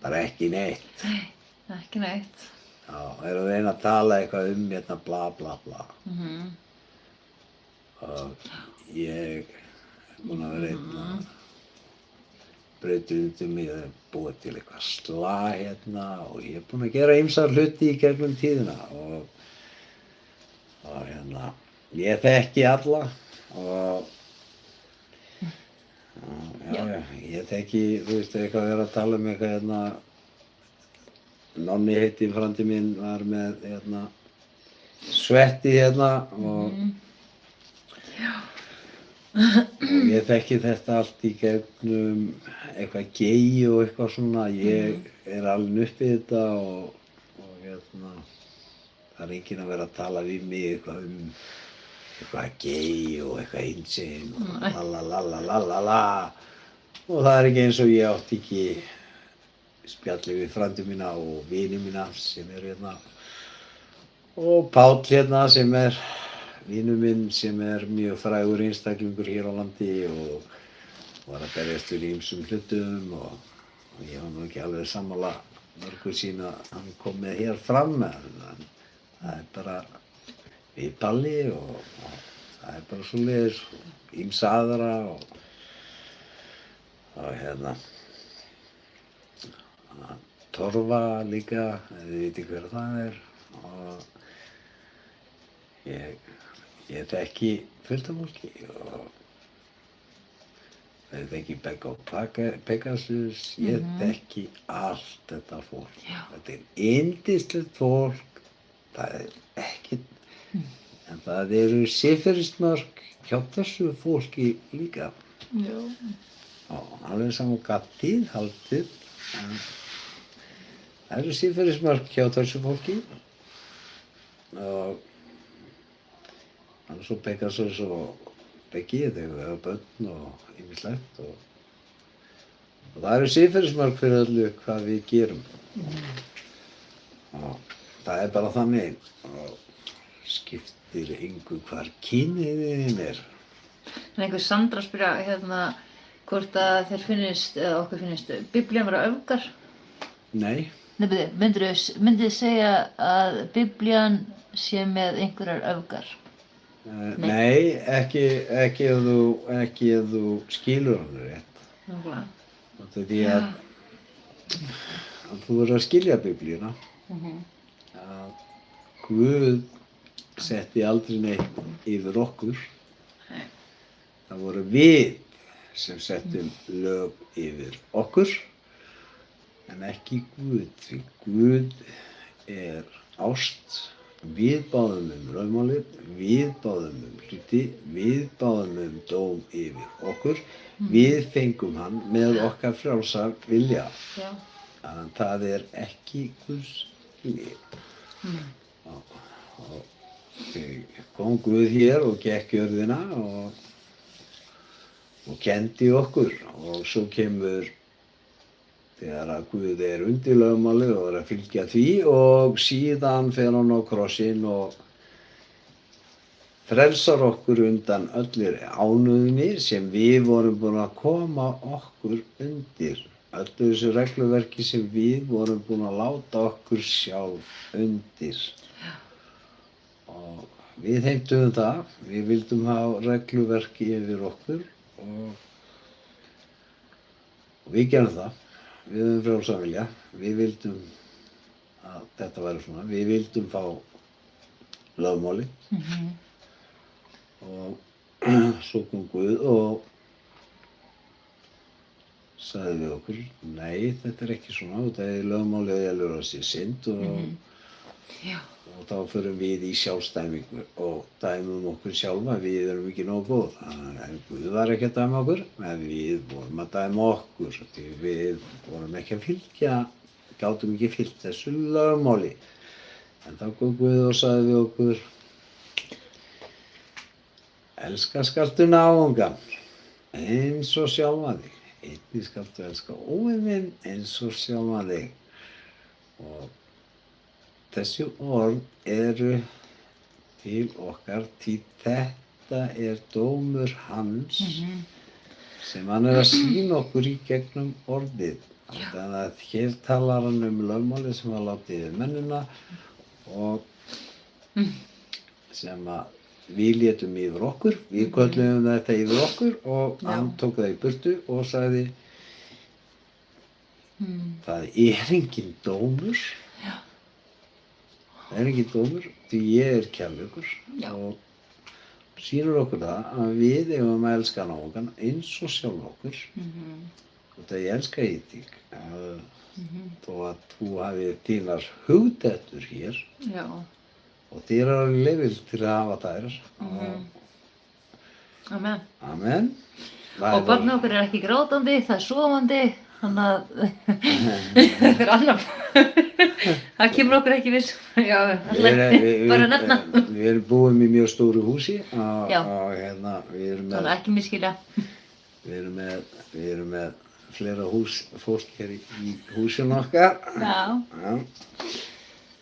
bara ekki neitt. ekki neitt. Já, eru að reyna að tala eitthvað hérna bla bla bla. Og ég er búinn að vera einn að breyta undir mig að búa til eitthvað slag hérna og ég er búinn að gera ýmsar hluti í gegnum tíðina og hérna, ég þekki alla og ég þekki, þú veist, eitthvað að vera að tala um eitthvað hérna, Nonni heiti frandi minn var með hérna svetti hérna og ég þekki þetta allt í gegnum eitthvað gei og eitthvað svona. Ég er alveg upp við þetta og hérna, það er enginn að vera að tala við mig eitthvað eitthvað gay og eitthvað einsinn og lalalalalalala og það er ekki eins og ég átti ekki spjalli við frændu mína og vini mína sem eru hérna og Páll hérna sem er vinur minn sem er mjög frægur einstaklingur hér á landi og var að berjast fyrir ýmsum hlutum og ég var nú ekki alveg sammála mörgu sín að hann kom með hér fram en það er bara við Palli og það er bara svoleiðis ýmsa aðra og hérna Torfa líka, þið viti hver það er og ég þekki fullt af fólki og ég þekki Begga og Pegasus, ég þekki allt þetta fólk. Þetta er yndislegt fólk, það er ekkert, en það eru siðferðismörk hjá þessu fólki líka. Já. Og alveg saman gattið, haldið, en það eru siðferðismörk hjá þessu fólki og annars svo Pegasus og Beggi, þau hafa börn og ýmislegt og það eru siðferðismörk fyrir öllu hvað við gerum og það er bara þannig og skiptir engu hvar kynhneigðin er. En einhver Sandra spyrja hérna hvort að þér finnist, eða okkur finnist, Biblían vera öfgar? Nei. Nei, myndirðu segja að Biblían sé með einhverjar öfgar? Nei, ekki ef þú skilur hann rétt. Nákvæmlega. Því að þú verður að skilja Biblíuna. Að Guð setti aldrei neitt yfir okkur. Nei. Það voru við sem settum lög yfir okkur, en ekki Guð, því Guð er ást. Við báðum lögmálið, við báðum hluti, við báðum dóm yfir okkur, við fengum hann með okkar frjálsa vilja. Já. En það er ekki Guðs vilji. Og kom Guð hér og gekk jörðina og kenndi okkur og svo kemur þegar að Guð er undir lögmálið og er að fylgja því og síðan fer hann á krossinn og frelsar okkur undan öllir ánauðinni sem við vorum búin að koma okkur undir. Öllu þessu regluverki sem við vorum búin að láta okkur sjálf undir. Og við heimtuðum það, við vildum hafa regluverki yfir okkur og við gerum það. Við höfum frjálsa vilja, við vildum að þetta væri svona, við vildum fá lögmáli og svo kom Guð og sagði við okkur, nei þetta er ekki svona, þetta er lögmáli og elur að sé synd og þá förum við í sjálfsdæmingu og dæmum okkur sjálfa, við erum ekki nógu góð. En Guð var ekki að dæma okkur, en við vorum að dæma okkur. Því við vorum ekki að fylgja, gátum ekki fylgt þessu lögmáli. En þá kom Guð og sagði við okkur, elska skaltu náungan eins og sjálfan þig. Einnig skaltu elska óvin þinn eins og sjálfan þig. Og þessi orð eru til okkar því þetta er dómur hans sem hann er að sýna okkur í gegnum orðið. Þannig að hér talar hann lögmálið sem var látið yfir mennina og sem að við létum yfir okkur, við kölluðum þetta yfir okkur og hann tók það í burtu og sagði það er engin dómur. Það er ekki dómur, því ég er kærleikur og sýnir okkur það að við eigum að elska náungan eins og sjálf okkur og það ég elska í þig þó að þú hafið þínar hugdettur hér og þér er alveg leyfil til að hafa þær. Amen. Amen. Og barnið okkar er ekki grátandi, það er sofandi, þannig að þetta er annar Það kemur okkur ekki viss. Já, bara nefna. Við erum búin í mjög stóru húsi Já. og hérna, við erum Þannig með, ekki miskilja. við erum með flera fólk hér í húsinu okkar. Já. Já.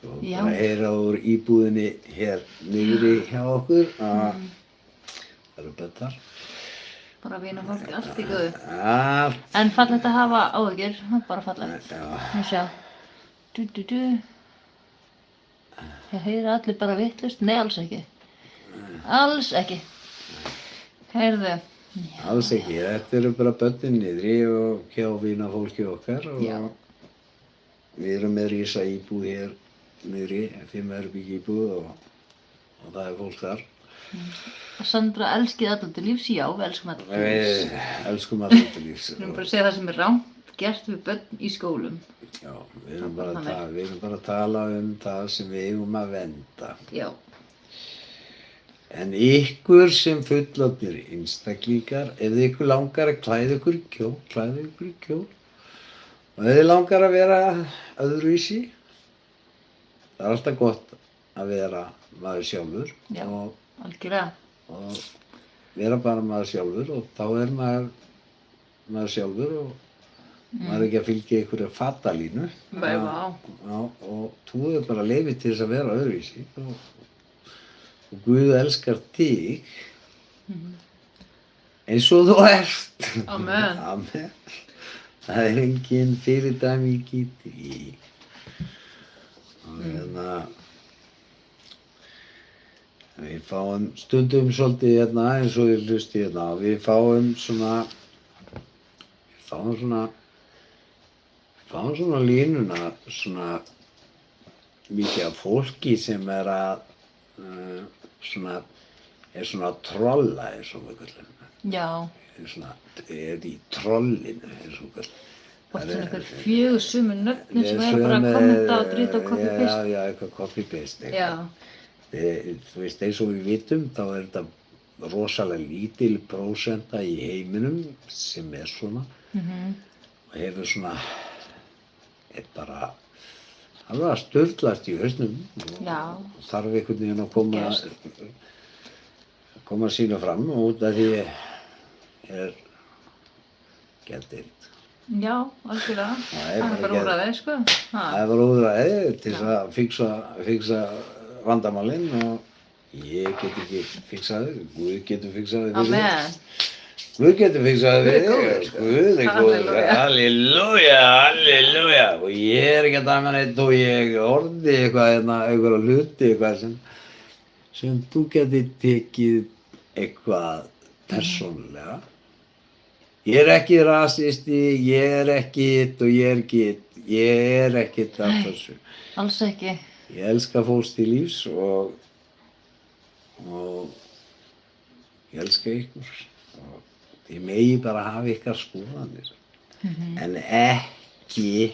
Og Já. bara heyra úr íbúðinni hér niðri hjá okkur að það eru böndar. Bara vina fólk, allt í góðu. Allt. En fallegt að hafa áhyggjur, bara fallegt. Já. Nú sjá. Ég heyra allir bara vitlaust. Nei, alls ekki. Alls ekki. Heyrðu. Alls ekki, þetta eru bara böndin niðri og hjá vina fólki okkar og Já. við erum með rísa íbúð hér niðri, 5 herbergja íbúð og það er fólk þar. Sandra, elskið allir til lífs? Já, við elskum allir til lífs. Við elskum allir til lífs. Við erum bara að segja það sem er rangt gert við börn í skólum. Já, við erum bara að tala um það sem við eigum að vernda. Já. En ykkur sem fullorðnir einstaklingar, ef þið ykkur langar að klæða ykkur í kjól, klæða ykkur í kjól. Og ef þið langar að vera öðruvísi, það er alltaf gott að vera maður sjálfur. Já. Og Algjörlega. vera bara maður sjálfur og þá er maður sjálfur og maður er ekki að fylgja einhverju fatalínu. Nei, vá. Já, og þú er bara leyfi til þess að vera öðruvísi og Guð elskar þig eins og þú ert. Amen. Amen. Það er engin fyrirdæming í því. Og hérna við fáum stundum svolítið hérna eins og ég hlusti hérna, við fáum svona línuna svona mikið af fólki sem er að er svona að trolla eins og við kallum. Já. Er í trollinu eins og við kallum. Og þetta er einhver 4 sömu nöfnir sem er bara að kommenta og drita og copy-paste. Já, eitthvað copy-paste. Já. Þú veist, eins og við vitum, þá er þetta rosalega lítil prósenta í heiminum sem er svona og hefur svona, er bara alveg að sturlast í hausnum og þarf einhvern veginn að koma að sína fram út af því er geðdeild. Já, algjörlega. Það er bara úrræði, sko. Það er bara úrræði til þess að fixa vandamálinn og ég get ekki fiksað þau, Guð getur fiksað þau fyrir þig. Amen. Guð getur fiksað þau fyrir þig, Guð er góður, halleluja, halleluja. Og ég er ekki að dæma neitt og ég orði einhverja hluti sem þú getur tekið eitthvað persónulega. Ég er ekki rasisti, ég er ekki hitt og ég er ekkert af þessu. Alls ekki. Ég elska fólks til lífs og ég elska ykkur og þið megi bara hafa ykkar skoðanir en ekki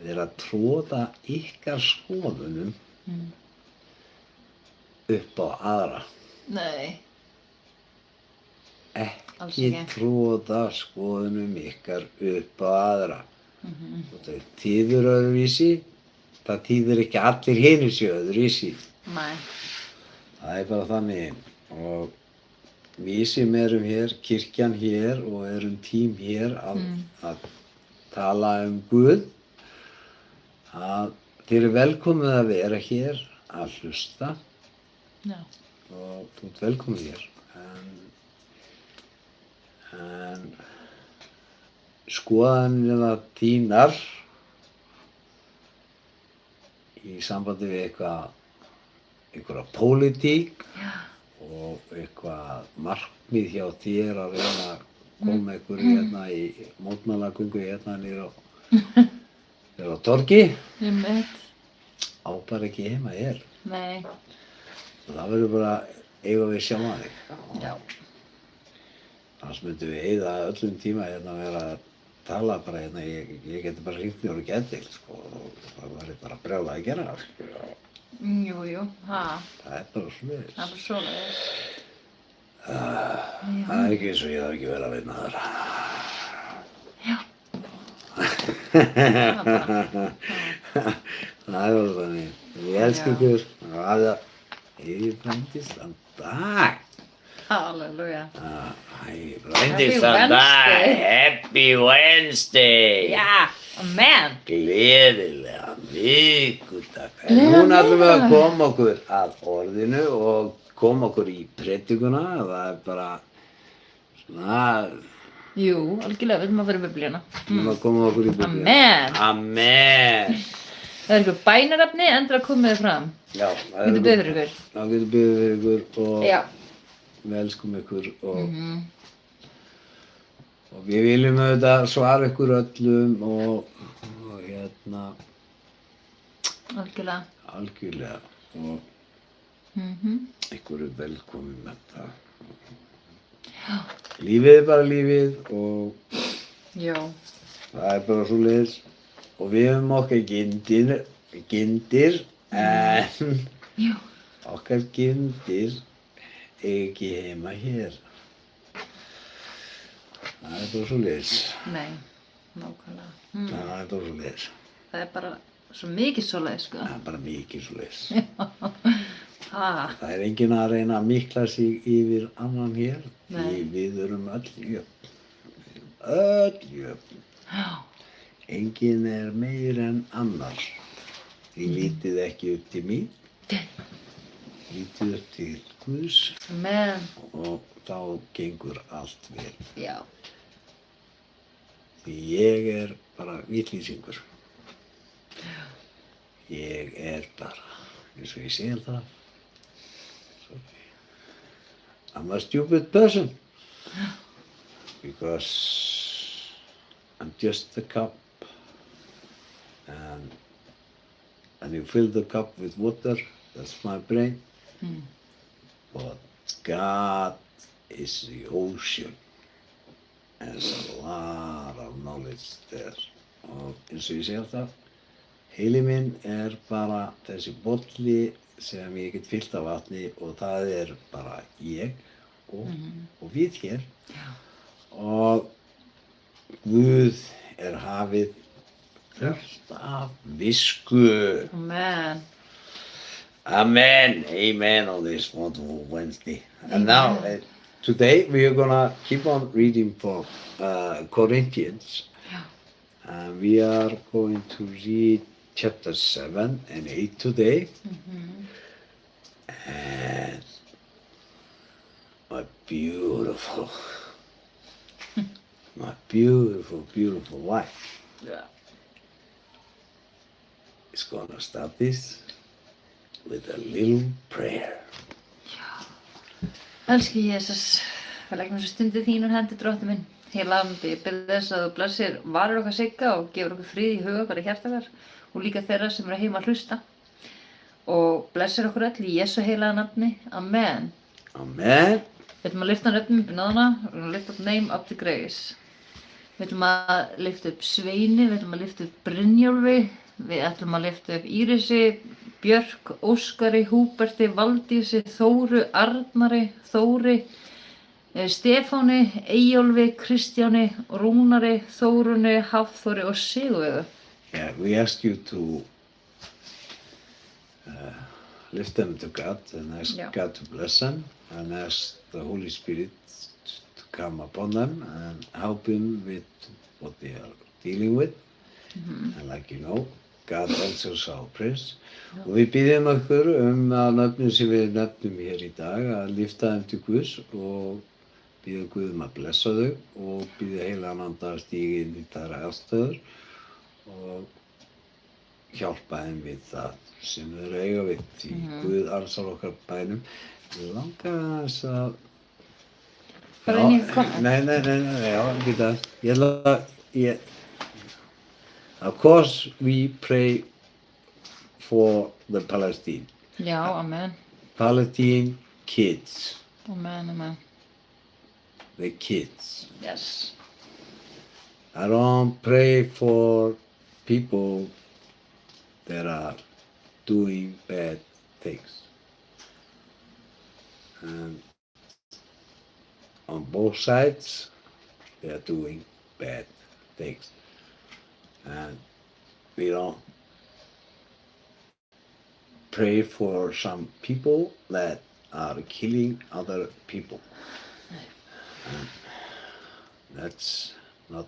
vera að tróða ykkar skoðunum upp á aðra. Nei. Ekki tróða skoðunum ykkar upp á aðra. Og það þýðir öðruvísi, það þýðir ekki allir hinir séu öðruvísi. Nei. Það er bara þannig og við sem erum hér, kirkjan hér og erum tím hér að tala Guð, að þið eru velkomið að vera hér að hlusta og þú ert velkomið hér. En skoðanirna þínar í sambandi við einhverja pólitík og eitthvað markmið hjá þér að reyna að koma einhverju hérna í mótmælagöngu hérna niður á torgi á bara ekki heima hér. Nei. Það verður bara eiga við sjálfan þig. Já. Annars myndum við eyða öllum tíma hérna að vera að tala bara hérna, ég geti bara hringt mér og geðdeild sko og það væri bara brjálað að gera sko. Jú, ha. Það er bara svoleiðis. Það er bara svoleiðis. Það er ekki eins og ég þarf ekki vel að vinna þar. Já. Það var þannig. Ég elska Já. ykkur. Hvaða yfirfrændistan dag. Halleluja. Yfirfrændistan dag. Wednesday. Happy Wednesday. Já, amen. Gleðilega vikudag. En Gleðilega núna ætlum við að vikudag. koma okkur að orðinu og koma okkur í predikuna. Það er bara svona, Jú, algjörlega, við erum að vera í biblíuna. að koma okkur í biblíuna. Amen. Amen. Það er ykkur bænarefni, endur að komið þið fram. Já, Getur beðið fyrir ykkur. Já, getur beðið fyrir ykkur og Já. við elskum ykkur og, Mhm. og við viljum auðvitað svara ykkur öllum og hérna Algjörlega. algjörlega og ykkur er velkomin með það. Lífið er bara lífið og Já. það er bara svoleiðis og við höfum okkar gildir en Já. okkar gildir ekki heima hér. Það er bara svoleiðis. Nei, nákvæmlega. Það er bara svoleiðis. Það er bara svo mikið svoleið, sko. Það er bara mikið svoleiðis. Ah, Það er enginn að reyna að mikla sig yfir annan hér. Því Nei. við erum öll jöfn. Öll jöfn. já. Enginn er meir en annar. Því lítið ekki upp til mín. Lítið upp til Guðs Amen. og þá gengur allt vel. Já. Því ég er bara vitlýsingur. Ég er bara, eins og ég segi það, I'm a stupid person. Because I'm just a cup. And you fill the cup with water, that's my brain. But God is the ocean. There's a lot of knowledge there. Og eins og ég segi alltaf, heili minn er bara þessi bolli sem ég get fyllt af vatni og það er bara ég og við hér. Og Guð er hafið fullt af visku. Amen. Amen, amen on this wonderful Wednesday. And now, today we are gonna keep on reading from Corinthians. And we are going to read chapter 7 and 8 today. And my beautiful wife Já. is gonna start this with a little prayer. Elski Jesús, við leggjum þessu stundi þín úr hendi, Drottinn minn. Heilandi, ég bið þess að þú blessir varir okkar Sigga og gefur okkur frið í huga bara í hjarta okkar og líka þeirra sem eru heima að hlusta. Og blessir okkur öll í Jesú heilaga nafni. Amen. Amen. Við ætlum að lyfta nöfnum upp í náðuna, við ætlum að lyfta upp name up to grace. Við ætlum að lyfta upp Sveini, við ætlum að lyfta upp Brynjólfi, við ætlum að lyfta upp Írisi, Björk, Óskari, Húberti, Valdísi, Þóru, Arnari, Þóri, Stefáni, Eyjólfi, Kristjáni, Rúnari, Þórunni, Hafþóri og Sigurveigu. Yeah, we ask you to lift them to God and ask God to bless them and ask the Holy Spirit to come upon them and help them with what they are dealing with. And like you know, God answers our prayers. Og við biðjum okkur að nöfnum sem við nefnum hér í dag að lyfta þeim til Guðs og biðja Guð að blessa þau og biðja heilagan anda að stíga inn í þær aðstæður og hjálpa þeim við það sem þau eru að eiga við því Guð ansar okkar bænum. Ég langar aðeins að Bara inn í konu? Nei, já, geta Of course we pray for the Palestine. Já, amen. Palestine kids. Amen, amen. The kids. Yes. I don't pray for people that are doing bad things. And on both sides, they are doing bad things. And we don't pray for some people that are killing other people. And that's not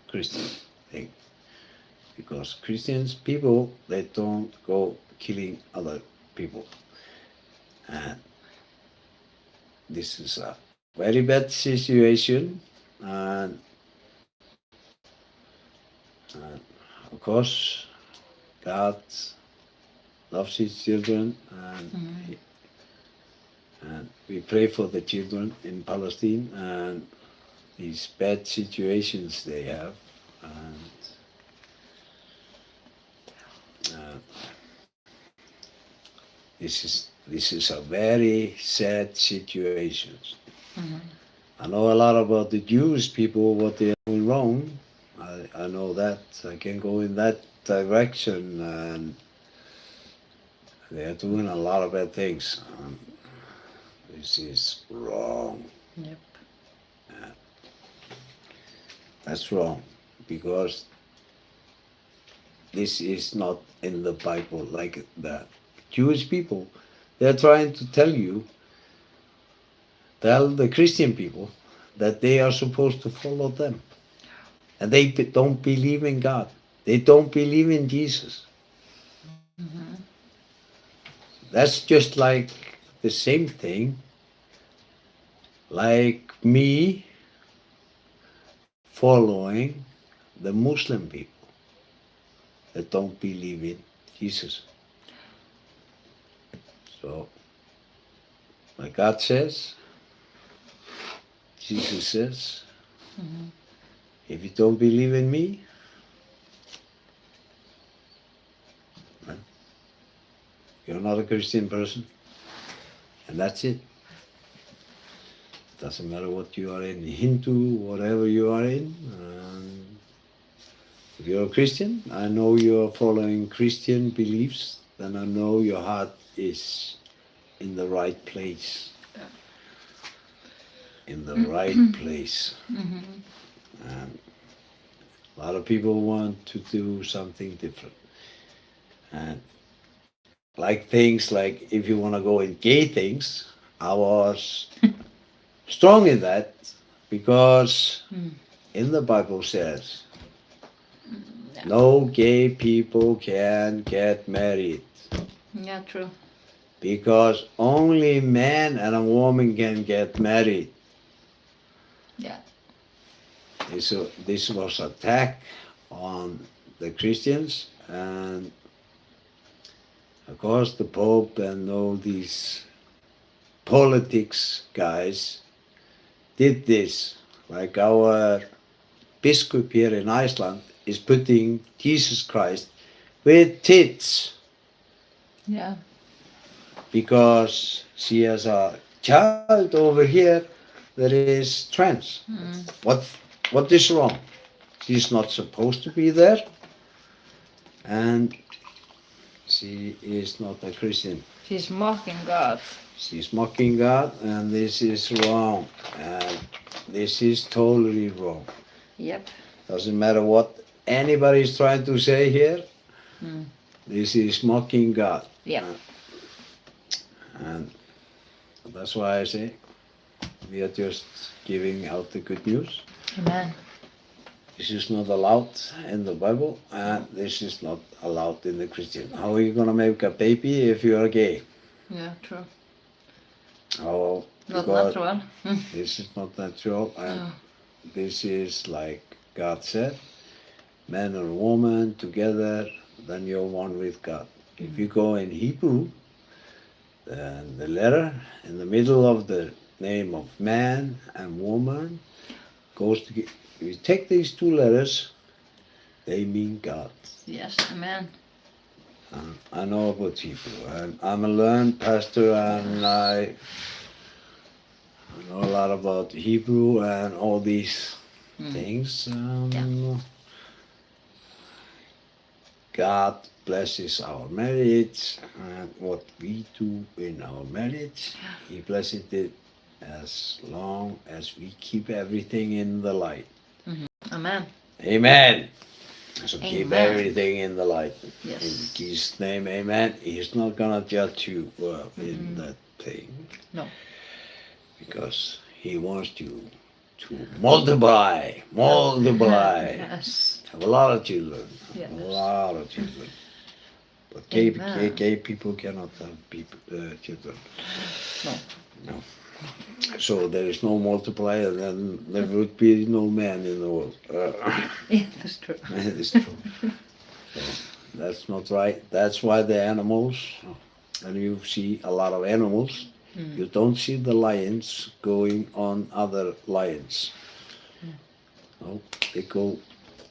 Christian thing. Because Christians people, they don't go killing other people. And this is a very bad situation. And of course, God loves his children, and we pray for the children in Palestine and these bad situations they have. And this is a very sad situation. I know a lot about the Jewish people, what they are doing wrong. I know that. I can go in that direction, and they are doing a lot of bad things. This is wrong. Yep. That's wrong, because this is not in the Bible like that. Jewish people, they're trying to tell the Christian people that they are supposed to follow them. And they don't believe in God. They don't believe in Jesus. That's just like the same thing like me following the Muslim people that don't believe in Jesus. So, like God says, Jesus says, if you don't believe in me, you're not a Christian person. And that's it. Doesn't matter what you are in, Hindu, whatever you are in. If you're a Christian, I know you're following Christian beliefs, then I know your heart is in the right place. In the right place. And a lot of people want to do something different. And like things like if you want to go in gay things, I was strong in that because in the Bible says no gay people can get married. Yeah, true. Because only man and a woman can get married. Yeah. This was attack on the Christians, and of course the Pope and all these politics guys did this. Like our bishop here in Iceland is putting Jesus Christ with tits. Yeah. Because she has a child over here that is trans. What is wrong? She's not supposed to be there, and she is not a Christian. She's mocking God. She's mocking God, and this is wrong. And this is totally wrong. Yep. Doesn't matter what anybody is trying to say here. This is mocking God. Yep. And that's why I say we are just giving out the good news. Amen. This is not allowed in the Bible, and this is not allowed in the Christian. How are you going to make a baby if you are gay? Yeah, true. Oh, Not natural. This is not natural, and this is like God said, man and woman together, then you're one with God. If you go in Hebrew, then the letter in the middle of the name of man and woman goes to. If you take these two letters, they mean God. Yes, amen. I know about Hebrew, and I'm a learned pastor, and I know a lot about Hebrew and all these things. God blesses our marriage, and what we do in our marriage, He blesses it as long as we keep everything in the light. Amen. Amen. So keep Amen. everything in the light. In Yes. Jesus' name, amen. He's not gonna judge you in that thing. No. Because he wants you to multiply. Yes. Have a lot of children. Yes. A lot of children. But gay Amen. people cannot have children. No. No. So there is no multiplier, then there would be no man in the world. Yeah, that's true. That is true. So that's not right. That's why the animals, and you see a lot of animals, you don't see the lions going on other lions. No, they go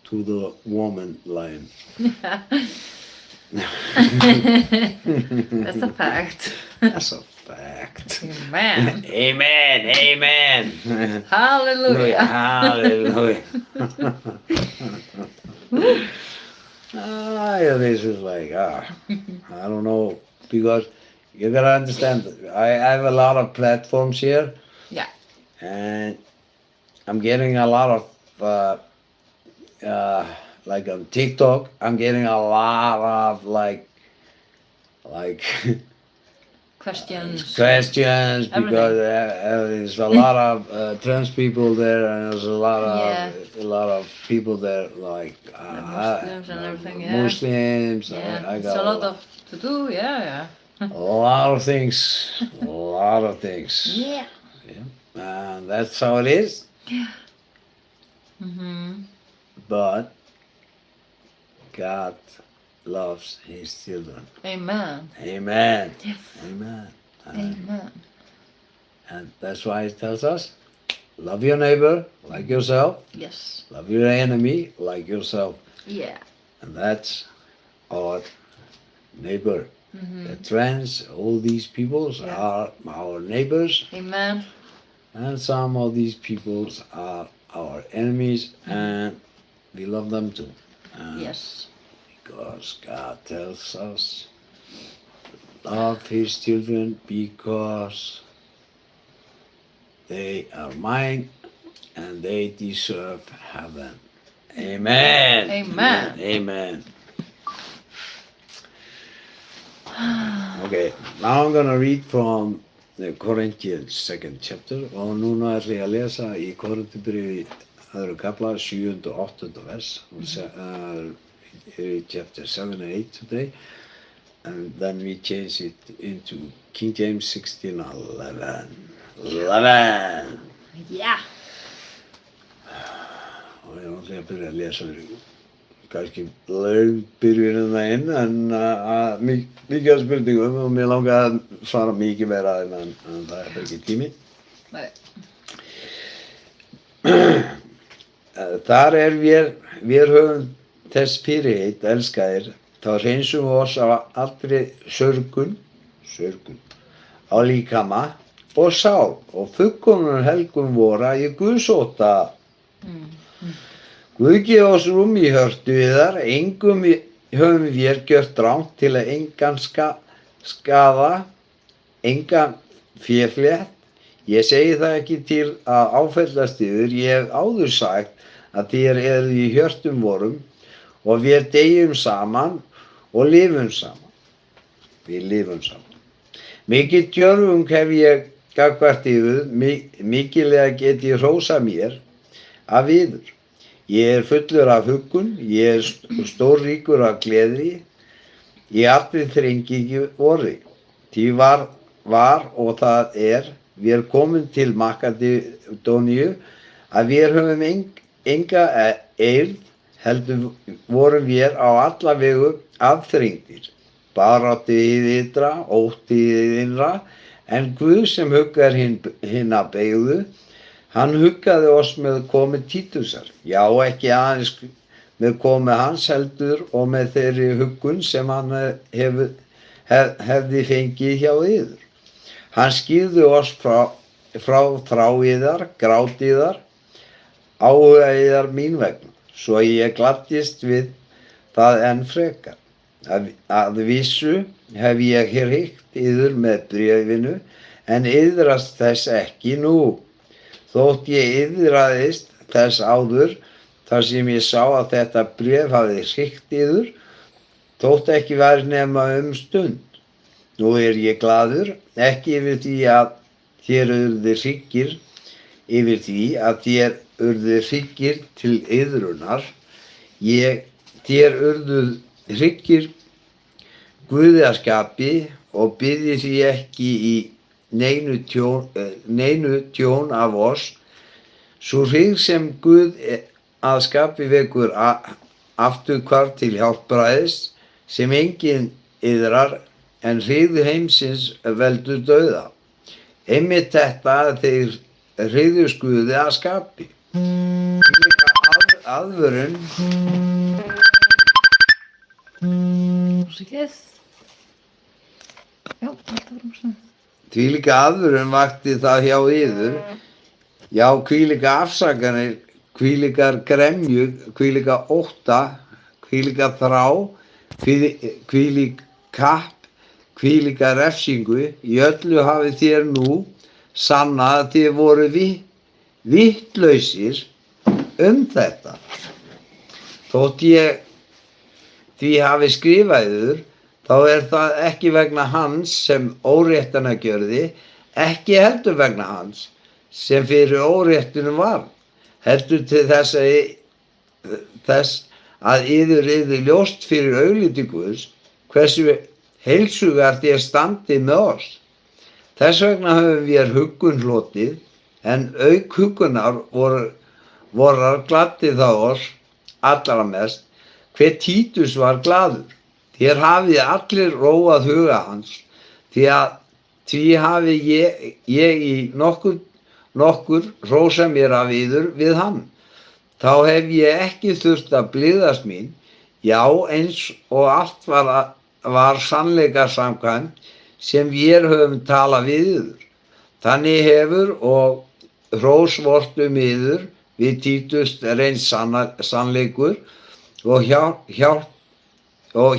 to the woman lion. That's a fact. That's a fact. Amen. Amen. Amen. Hallelujah. Hallelujah. Yeah, this is like, I don't know, because you gotta understand, I have a lot of platforms here, Yeah. and I'm getting a lot of, like on TikTok, I'm getting a lot of like Questions. questions, because Everything. there's a lot of trans people there, and there's a lot Yeah. of people there like Muslims and everything, yeah. Muslims. Yeah. I It's got a lot of to do. Yeah. a lot of things, a lot of things, Yeah. and that's how it is. Mm-hmm. But God loves His children. Amen. Amen. Yes. Amen. Amen. And that's why He tells us, love your neighbor like yourself. Yes. Love your enemy like yourself. Yeah. And that's our neighbor. Mm-hmm. The trans, all these peoples Yeah. are our neighbors, Amen. and some of these peoples are our enemies, and we love them too. Yes. Because God tells us to love His children because they are mine and they deserve heaven. Amen. Amen. Amen. Okay, now I'm gonna read from the Corinthians 2nd chapter, og núna ætla ég að lesa í Korinthubréfi öðru kafla 7. og 8. vers. Chapter 7 and 8 today, and then we change it into King James 16:11. 11. Yeah. Og ég er náttúrulega að byrja að lesa fyrir kannski laung byrjunina inn, en mikið af spurningum og mér langar að svara mikið meira en það er bara ekki tími. Nei. Þar vér höfum þess fyrirheit, elskaðir, þá hreinsum við oss af allri sörgun á líkama og sál og fullkomnum helgum vora í Guðsótta. Guð gefi oss rúm í hjörtu yðar, engum höfum vér gjört rangt til að engan skaða, engan féflétt. Ég segi það ekki til að áfellast yður, ég hef áður sagt að þér eruð í hjörtum vorum og við deyjum saman og lifum saman. Við lifum saman. Mikið djörfung hef ég gagnvart yður, mikillega get ég hrósað mér af yður. Ég fullur af huggun, ég stórríkur af gleði, ég allri þrengingi orði. Því var og það við komin til Makedóníu að við höfum enga eirð, heldur vorum við á alla vegu afþrengdir. Baráttu hið ytra, ótti hið innra, en Guð sem huggar hinna beygðu, hann huggaði oss með komu Títusar, já ekki aðeins með komu hans heldur og með þeirri huggun sem hann hefði fengið hjá yður. Hann skýrði oss frá þrá yðar, grát yðar, áhuga yðar mín vegna, svo ég gladdist við það enn frekar. Að vísu hef ég hér hyggt yður með bréfinu, en iðrast þess ekki nú. Þótt ég iðraðist þess áður, þar sem ég sá að þetta bréf hafði hrygt yður, þótt ekki væri nema stund. Nú ég glaður, ekki yfir því að þér urðu hryggir, yfir því að þér urðu hryggir til iðrunar. Þér urðu hryggir Guði að skapi og byrði því ekki í neinu tjón af oss. Sú hrygg sem Guð að skapi vekur afturhvarf til hjálpræðis sem enginn iðrar en hryggð heimsins veldur dauða. Einmitt þetta að þeir hryggðust Guði að skapi. Aðvörun Þvílíka aðvörun vakti það hjá yður, já, hvílíka afsakanir, hvílíkar gremju, hvílíka ótta, hvílíka þrá, hvílík kapp, hvílíka refsingu. Í öllu hafið þér nú sannað að þið voru vittlausir þetta. Þótt ég því hafi skrifað yður, þá það ekki vegna hans sem óréttana gjörði, ekki heldur vegna hans sem fyrir óréttunum var, heldur til þess að yður ljóst fyrir augliti Guðs, hversu heilsugar þér standið með oss. Þess vegna höfum við huggun hlotið, en auk huggunar vorar gladdi þá oss allra mest, hver Títus var glaður. Þér hafið allir róað huga hans, því hafi ég í nokkur hrósa mér af yður við hann. Þá hef ég ekki þurft að blíðast mín, já, eins og allt var sannleika samkvæmt sem við höfum talað við yður. Þannig hefur og hrós vort yður við Títus reynst sannleikur og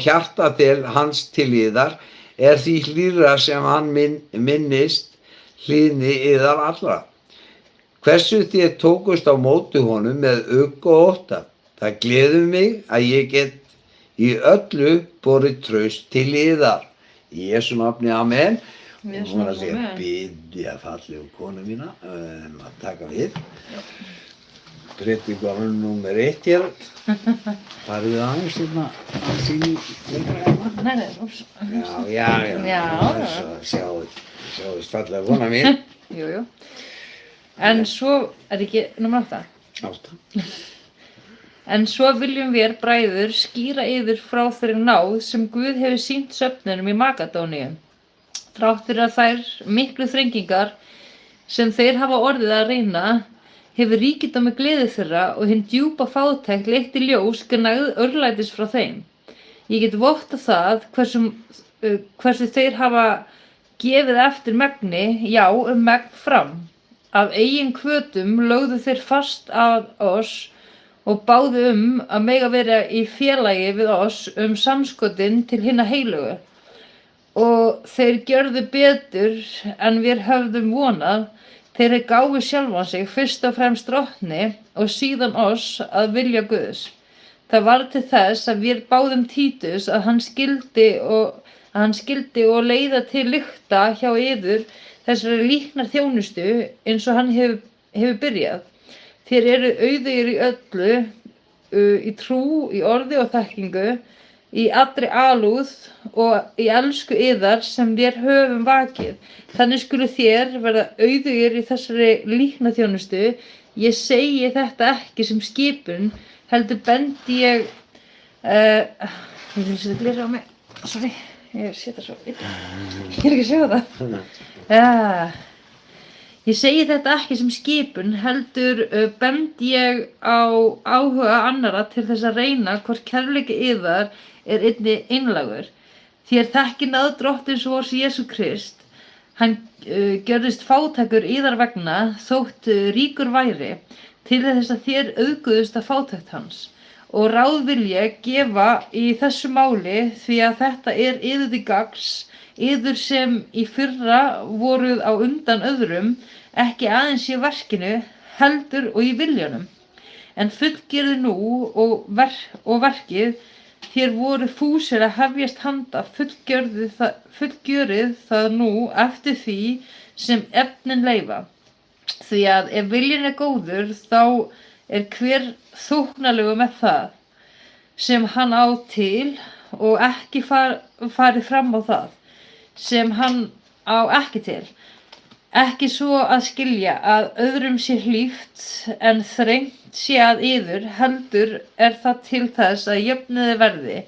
hjarta til hans til yðar því hlýra sem hann minnist hlýðni yðar allra. Hversu þér tókust á móti honum með ugg og ótta. Það gleður mig að ég get í öllu borið traust til yðar. Í Jesú nafni, amen. Og hún að segja, biðja fallegu konu mína að taka við. Predikun númer 1 hér. Farið þið aðeins hérna að síni lengra hérna? Nei, Já. Sjáðist fallega kona mín. Jú. En svo, ekki númer 8? 8. En svo viljum við bræður skýra yður frá þeirri náð sem Guð hefur sýnt söfnunum í Makedóníu. Þrátt fyrir að þær miklu þrengingar sem þeir hafa orðið að reyna, hefur ríkidómi gleði þeirra og hinn djúpa fátækt leitt í ljós gnægð örlætis frá þeim. Ég get vottað það hversu þeir hafa gefið eftir megni, já, megn fram. Af eigin hvötum lögðu þeir fast að oss og báðu að mega vera í félagi við oss samskotin til hinna heilugu. Og þeir gjörðu betur en við höfðum vonað. Þeir gáfu sjálfan sig fyrst og fremst drottni og síðan oss að vilja Guðs. Það var til þess að við báðum Títus að hann skyldi og leiða til lykta hjá yður þessari líknar þjónustu eins og hann hefur byrjað. Þér eru auðugir í öllu, í trú, í orði og þekkingu, í allri alúð og í elsku yðar sem þér höfum vakið. Þannig skulu þér verða auðugir í þessari líknaþjónustu. Ég segi þetta ekki sem skipun, heldur bendi ég vil setja gleraugu á mig. Sorry, ég setja svo illa. Ég ekki að sjá það. Ég segi þetta ekki sem skipun, heldur bendi ég á áhuga annarra til þess að reyna hvort kærleiki yðar einnig einlægur. Þér þekkið náð drottins vors Jesú Krist. Hann gjörðist fátækur yðar vegna þótt ríkur væri, til þess að þér auðguðust að fátækt hans. Og ráð vil ég gefa í þessu máli því að þetta yður til gagns, yður sem í fyrra voruð á undan öðrum, ekki aðeins í verkinu, heldur og í viljanum. En fullgerðu nú og verkið, þér voru fúsir að hefjast handa, fullgjörið það nú eftir því sem efnin leyfa. Því að ef viljinn er góður, þá er hver þóknanlegur með það sem hann á til og ekki farið fram á það sem hann á ekki til. Ekki svo að skilja að öðrum sé hlíft en þrengt sé að yður, heldur er það til þess að jöfnuði verði.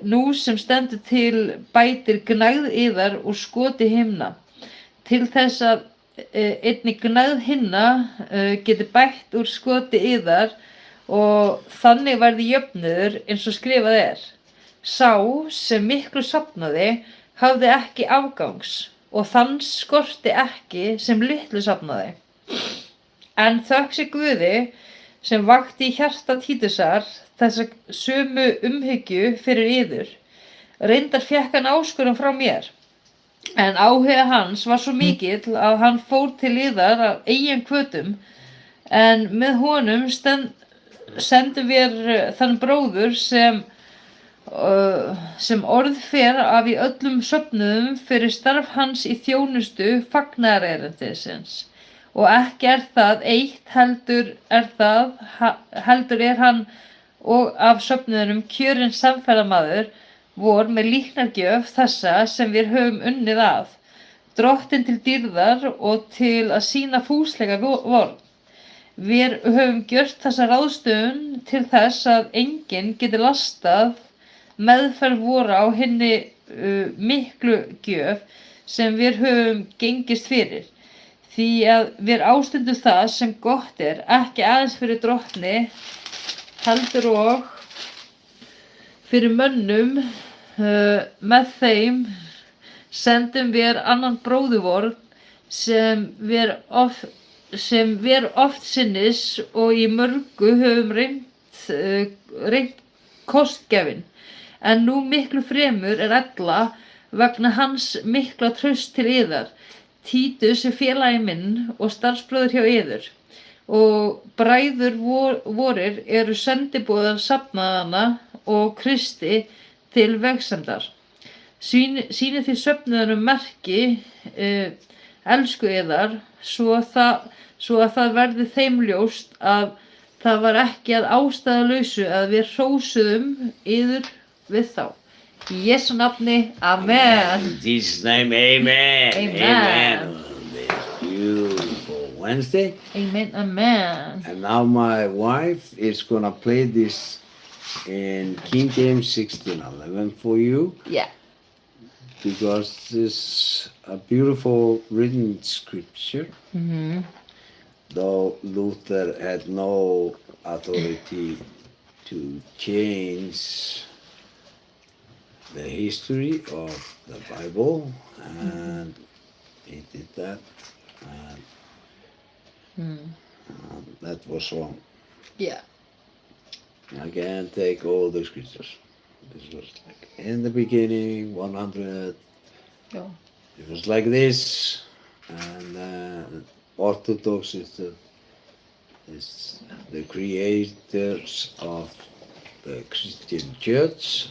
Nú sem stendur til bætir gnægð yðar úr skoti himna, til þess að einnig gnægð hinna geti bætt úr skoti yðar og þannig verði jöfnuður eins og skrifað er. Sá sem miklu safnaði hafði ekki afgangs og þann skorti ekki sem litlu safnaði. En þökk sé Guði sem vakti í hjarta Títusar þessa sömu umhyggju fyrir yður. Reyndar fékk hann áskorun frá mér, en áhuga hans var svo mikill að hann fór til yðar af eigin hvötum, en með honum sendum við þann bróður sem orð fer af í öllum söfnuðum fyrir starf hans í þjónustu fagnaðarerindisins. Og ekki er það eitt, heldur er hann og af söfnuðunum kjörinn samferðamaður vor með líknargjöf þessa sem við höfum unnið að, Drottinn til dýrðar og til að sýna fúslega vorn. Við höfum gjört þessa ráðstöfun til þess að enginn geti lastað meðferð vora á hinni miklu gjöf sem við höfum gengist fyrir. Því að við ástundum það sem gott er, ekki aðeins fyrir Drottni, heldur og fyrir mönnum. Með þeim sendum við annan bróðurvorn sem við oft sinnis og í mörgu höfum reynt kostgefin. En nú miklu fremur er ella vegna hans mikla traust til yðar. Títus er félagi minn og starfsbróðir hjá yður, og bræður vorir eru sendiboðar safnaðanna og Kristi til vegsemdar. Sýnið því söfnuðunum merki, elsku yðar, svo að það verði þeim ljóst að það var ekki að ástæðulausu að við hrósuðum yður við þá. Í Jesú nafni, amen. In Jesus' name, amen. Amen. On this beautiful Wednesday. Amen, amen. And now my wife is gonna play this in King James 16:11 for you, Yeah. because this is a beautiful written scripture. Though Luther had no authority to change the history of the Bible, and he did that, and that was wrong. Yeah. I can't take all the scriptures. This was like in the beginning, 100. Yeah. It was like this, and Orthodox is the creators of the Christian Church,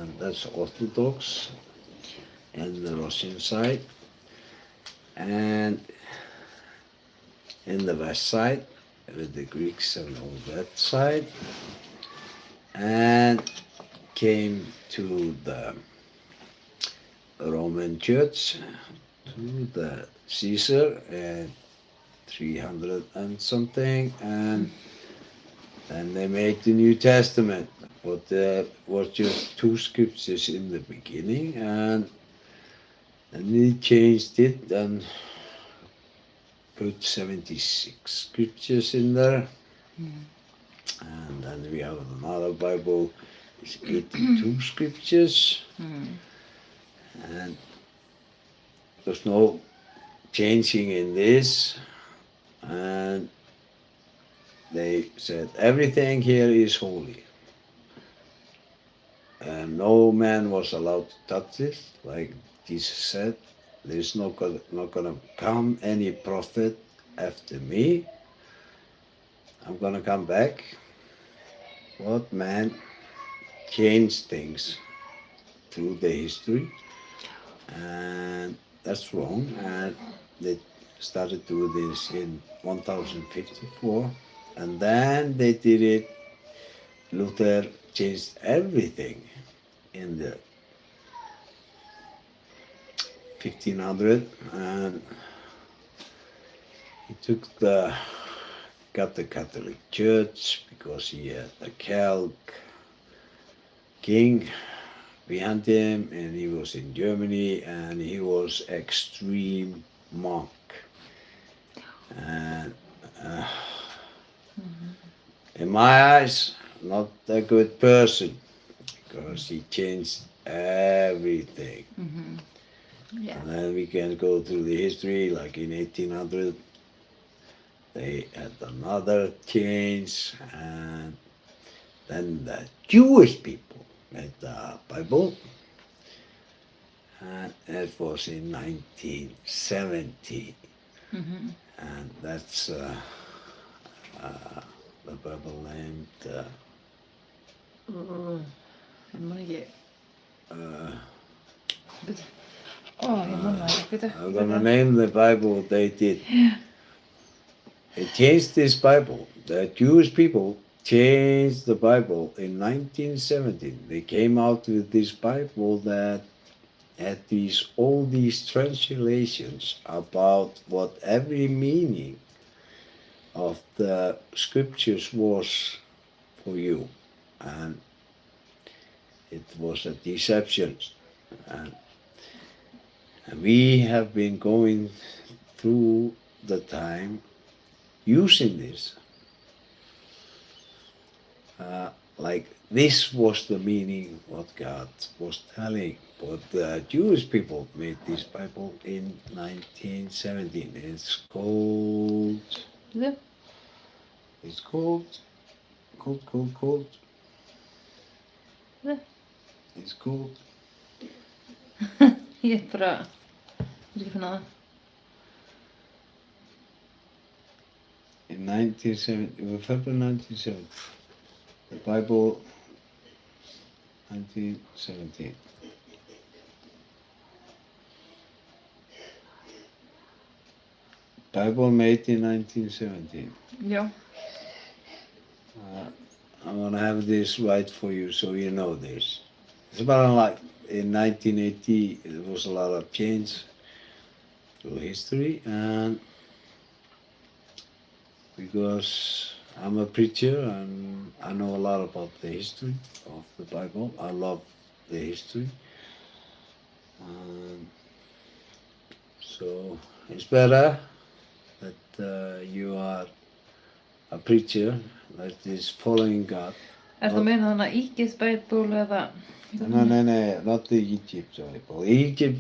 and that's Orthodox, and the Russian side, and in the west side with the Greeks and all that side, and came to the Roman Church, to the Caesar, and 300 and something, and then they made the New Testament, but there was just 2 scriptures in the beginning, and then they changed it and put 76 scriptures in there, and then we have another Bible, it's 82 scriptures, and there's no changing in this, and they said everything here is holy, and no man was allowed to touch this, like Jesus said, there's not gonna come any prophet after me, I'm gonna come back. What man changed things through the history, and that's wrong. And they started to do this in 1054, and then they did it. Luther changed everything in the 1500, and he got the Catholic Church because he had a Celtic king behind him, and he was in Germany, and he was extreme monk, and in my eyes, not a good person because he changed everything. Yeah. And then we can go through the history, like in 1800, they had another change, and then the Jewish people made the Bible, and it was in 1970, and that's the Bible named Ég man ekki. uh, Bíddu. Ég man það ekki. Bíddu. I'm gonna name the Bible they did. They changed this Bible. The Jewish people changed the Bible in 1917. They came out with this Bible that had all these translations about what every meaning of the scriptures was for you, and it was a deception. And we have been going through the time using this. Like this was the meaning what God was telling, but the Jewish people made this Bible in 1917. It's called. Bíddu. It's called. Bíddu. It's called. Ég bara. Ég er ekki að finna það. In 1970, February 1970, the Bible, 1917. Bible made in 1917. Já. I'm gonna have this right for you so you know this. It's about like in 1980, there was a lot of change through history, and because I'm a preacher and I know a lot about the history of the Bible. I love the history. So it's better that you are a preacher that is following God. Það að meina þannig Egypt Bible eða... No, not the Egypt Bible. Egypt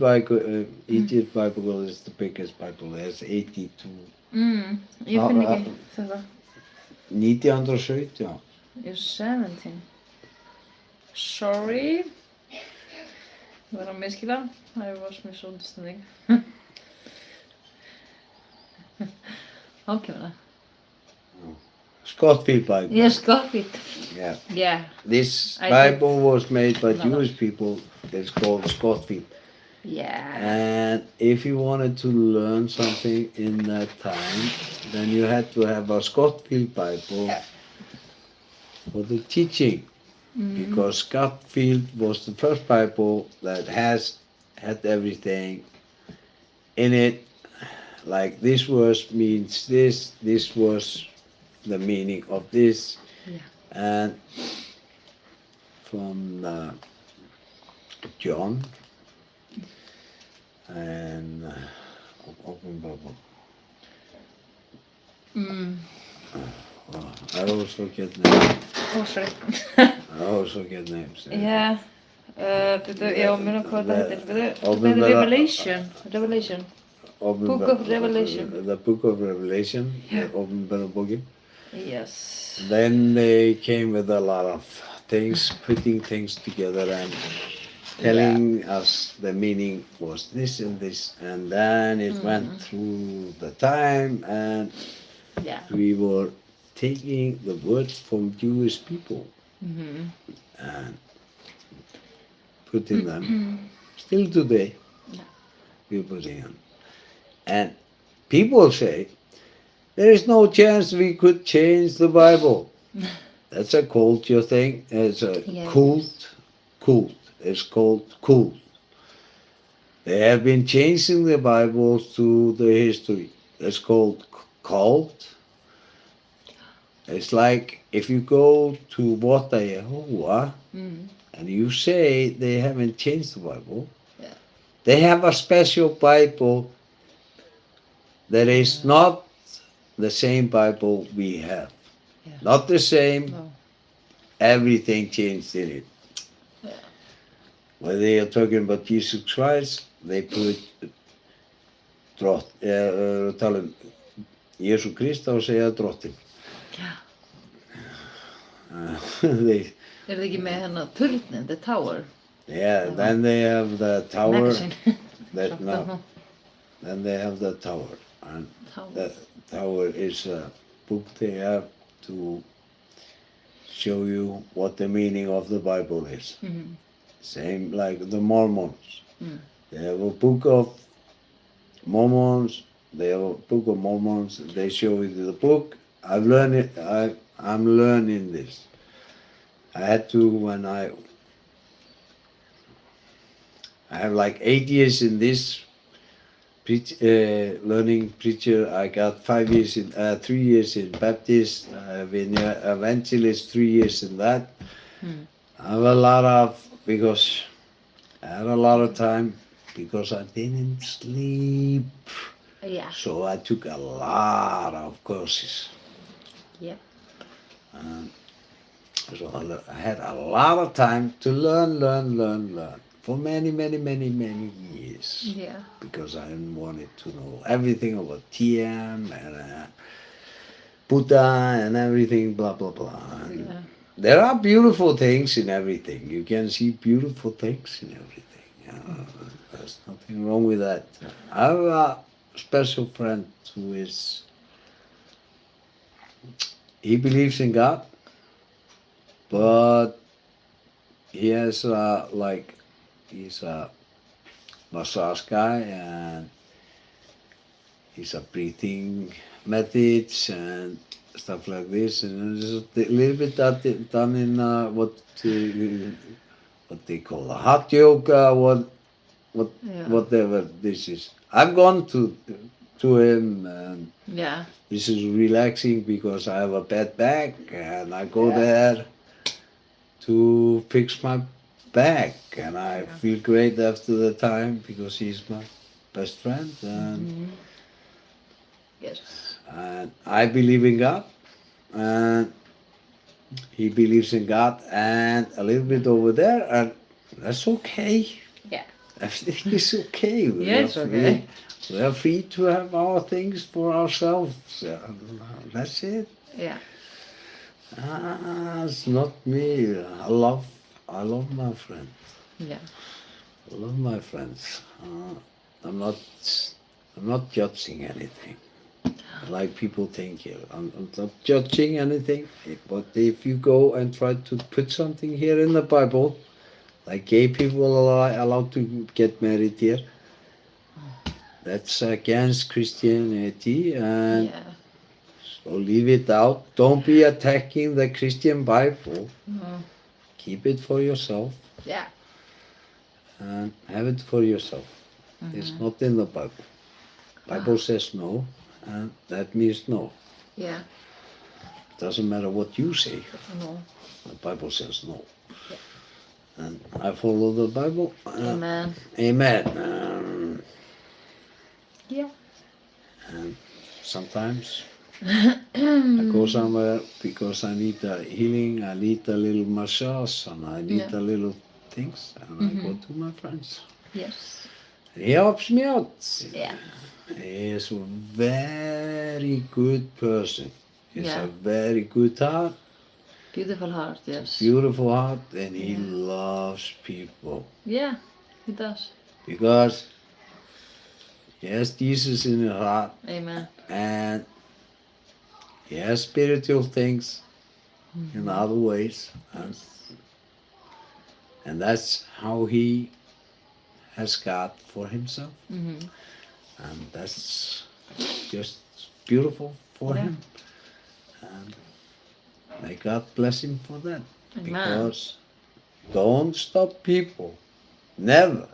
Bible is the biggest Bible. There's 82. Ég finn ekki þetta. 1917. You're 17. Sorry. Ég var að miskila. I was misunderstanding. Þá kemur það. Scottfield Bible. Yes, Scottfield. Yeah. Yeah. This I Bible was made by No. Jewish people. It's called Scottfield. Yeah. And if you wanted to learn something in that time, then you had to have a Scottfield Bible for the teaching. Because Scottfield was the first Bible that had everything in it. Like this verse means this was the meaning of this. Yeah. And from John and Open Bible. I always forget names. Oh, sorry. I always forget names. Yeah. Byrju, já, muna hvað það heitir. Byrju, Open byrju, Bible. Revelation. Open Book Bi- of Revelation. The Book of Revelation. Yeah. Open Bible. Yes. Then they came with a lot of things, putting things together and telling us the meaning was this and this, and then it went through the time, and Yeah. we were taking the words from Jewish people Mhm. and putting them. Still today, Yeah. we're putting them. And people say, there is no chance we could change the Bible. That's a culture thing. It's a Yes. cult. It's called cult. They have been changing the Bibles through the history. It's called cult. It's like if you go to Wata Yehovah Mm. and you say they haven't changed the Bible, Yeah. they have a special Bible that is not the same Bible we have. Yeah. Not the same. No. Everything changed in it. Yeah. When they are talking about Jesus Christ, they put tala um Jésu Krist og segja drottin. Já. They, Er þið ekki með hennar turnin, the tower? yeah, then they have the tower. Magazine. That, no, then they have the tower. And the tower is a book they have to show you what the meaning of the Bible is. Mhm. Same like the Mormons. Mm. They have a book of Mormons. They have a book of Mormons. They show you the book. I've learned it. I'm learning this. I had to when I have like 8 years in this learning preacher. I got 5 years in 3 years in Baptist. I've been evangelist 3 years in that. Mm. I have a lot of because I had a lot of time because I didn't sleep. Yeah. So I took a lot of courses. Yep. So I had a lot of time to learn for many years. Yeah. Because I wanted to know everything about TM and Buddha and everything, blah blah blah. And Yeah. there are beautiful things in everything. You can see beautiful things in everything. There's nothing wrong with that. I have a special friend who is, he believes in God, but he has he's a massage guy and he's a breathing methods and stuff like this, and it's a little bit done in what they call a hot yoga, Yeah. whatever this is. I've gone to him, and Yeah. this is relaxing because I have a bad back, and I go Yeah. there to fix my back, and I Yeah. feel great after the time because he's my best friend, and Mhm. Yes. and I believe in God, and he believes in God, and a little bit over there, and that's okay. Yeah. Everything is okay. Yeah, it's okay. We are free to have our things for ourselves. That's it. Yeah. It's not me. I love my friends. Yeah. I love my friends. I'm not judging anything. Like people think here. I'm not judging anything. But if you go and try to put something here in the Bible, like gay people are allowed to get married here, that's against Christianity, and Yeah. so leave it out. Don't be attacking the Christian Bible. Mm. Keep it for yourself Yeah. and have it for yourself. It's not in the Bible. Bible says no, and that means no. Yeah. Doesn't matter what you say. No. The Bible says no. Yeah. And I follow the Bible. Amen. Amen. Yeah. And sometimes I go somewhere because I need a healing, I need a little massage, and I need Yeah. a little things, and I go to my friends. Yes. He helps me out. Yeah. He is a very good person. He's Yeah. a very good heart, Beautiful heart. Yes. beautiful heart, and he Yeah. loves people Yeah. He does. because he has Jesus in his heart, Amen. and He has spiritual things in other ways, and that's how he has God for himself, and that's just beautiful for Yeah. him. And may God bless him for that. Amen. Because don't stop people. Never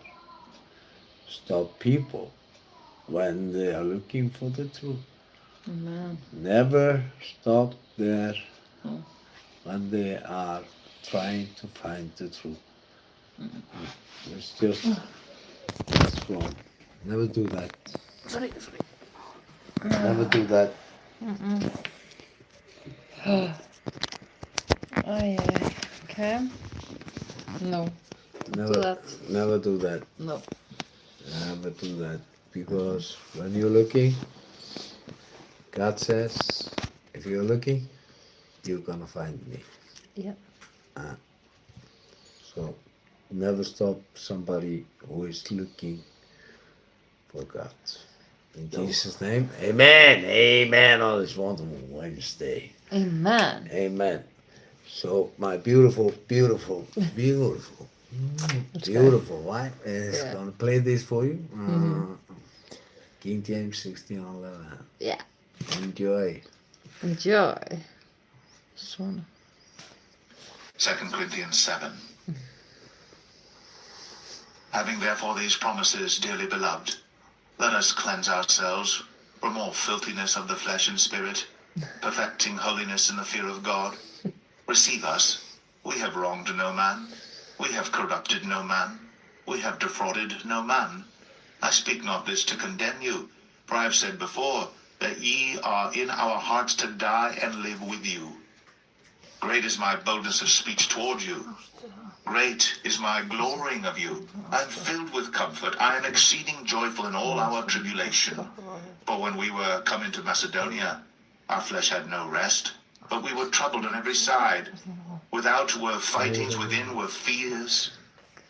stop people when they are looking for the truth. Amen. Never stop there Oh. when they are trying to find the truth. It's just that's wrong. Never do that. Sorry. Never do that. Ay. Okay. No. Never Do that. Never do that. No. Never do that. Because when you're looking, God says, if you're looking, you're gonna find me. Yeah. So never stop somebody who is looking for God. In Jesus' name, amen. Amen on this wonderful Wednesday. Amen. Amen. So my beautiful wife is Yeah. gonna play this for you. King James 16:11. Yeah. Enjoy. Enjoy. Såna. 2 Corinthians 7. Having therefore these promises, dearly beloved, let us cleanse ourselves from all filthiness of the flesh and spirit, perfecting holiness in the fear of God. Receive us. We have wronged no man. We have corrupted no man. We have defrauded no man. I speak not this to condemn you, for I have said before that ye are in our hearts to die and live with you. Great is my boldness of speech toward you. Great is my glorying of you. I am filled with comfort. I am exceeding joyful in all our tribulation. For when we were come into Macedonia, our flesh had no rest, but we were troubled on every side. Without were fightings, within were fears.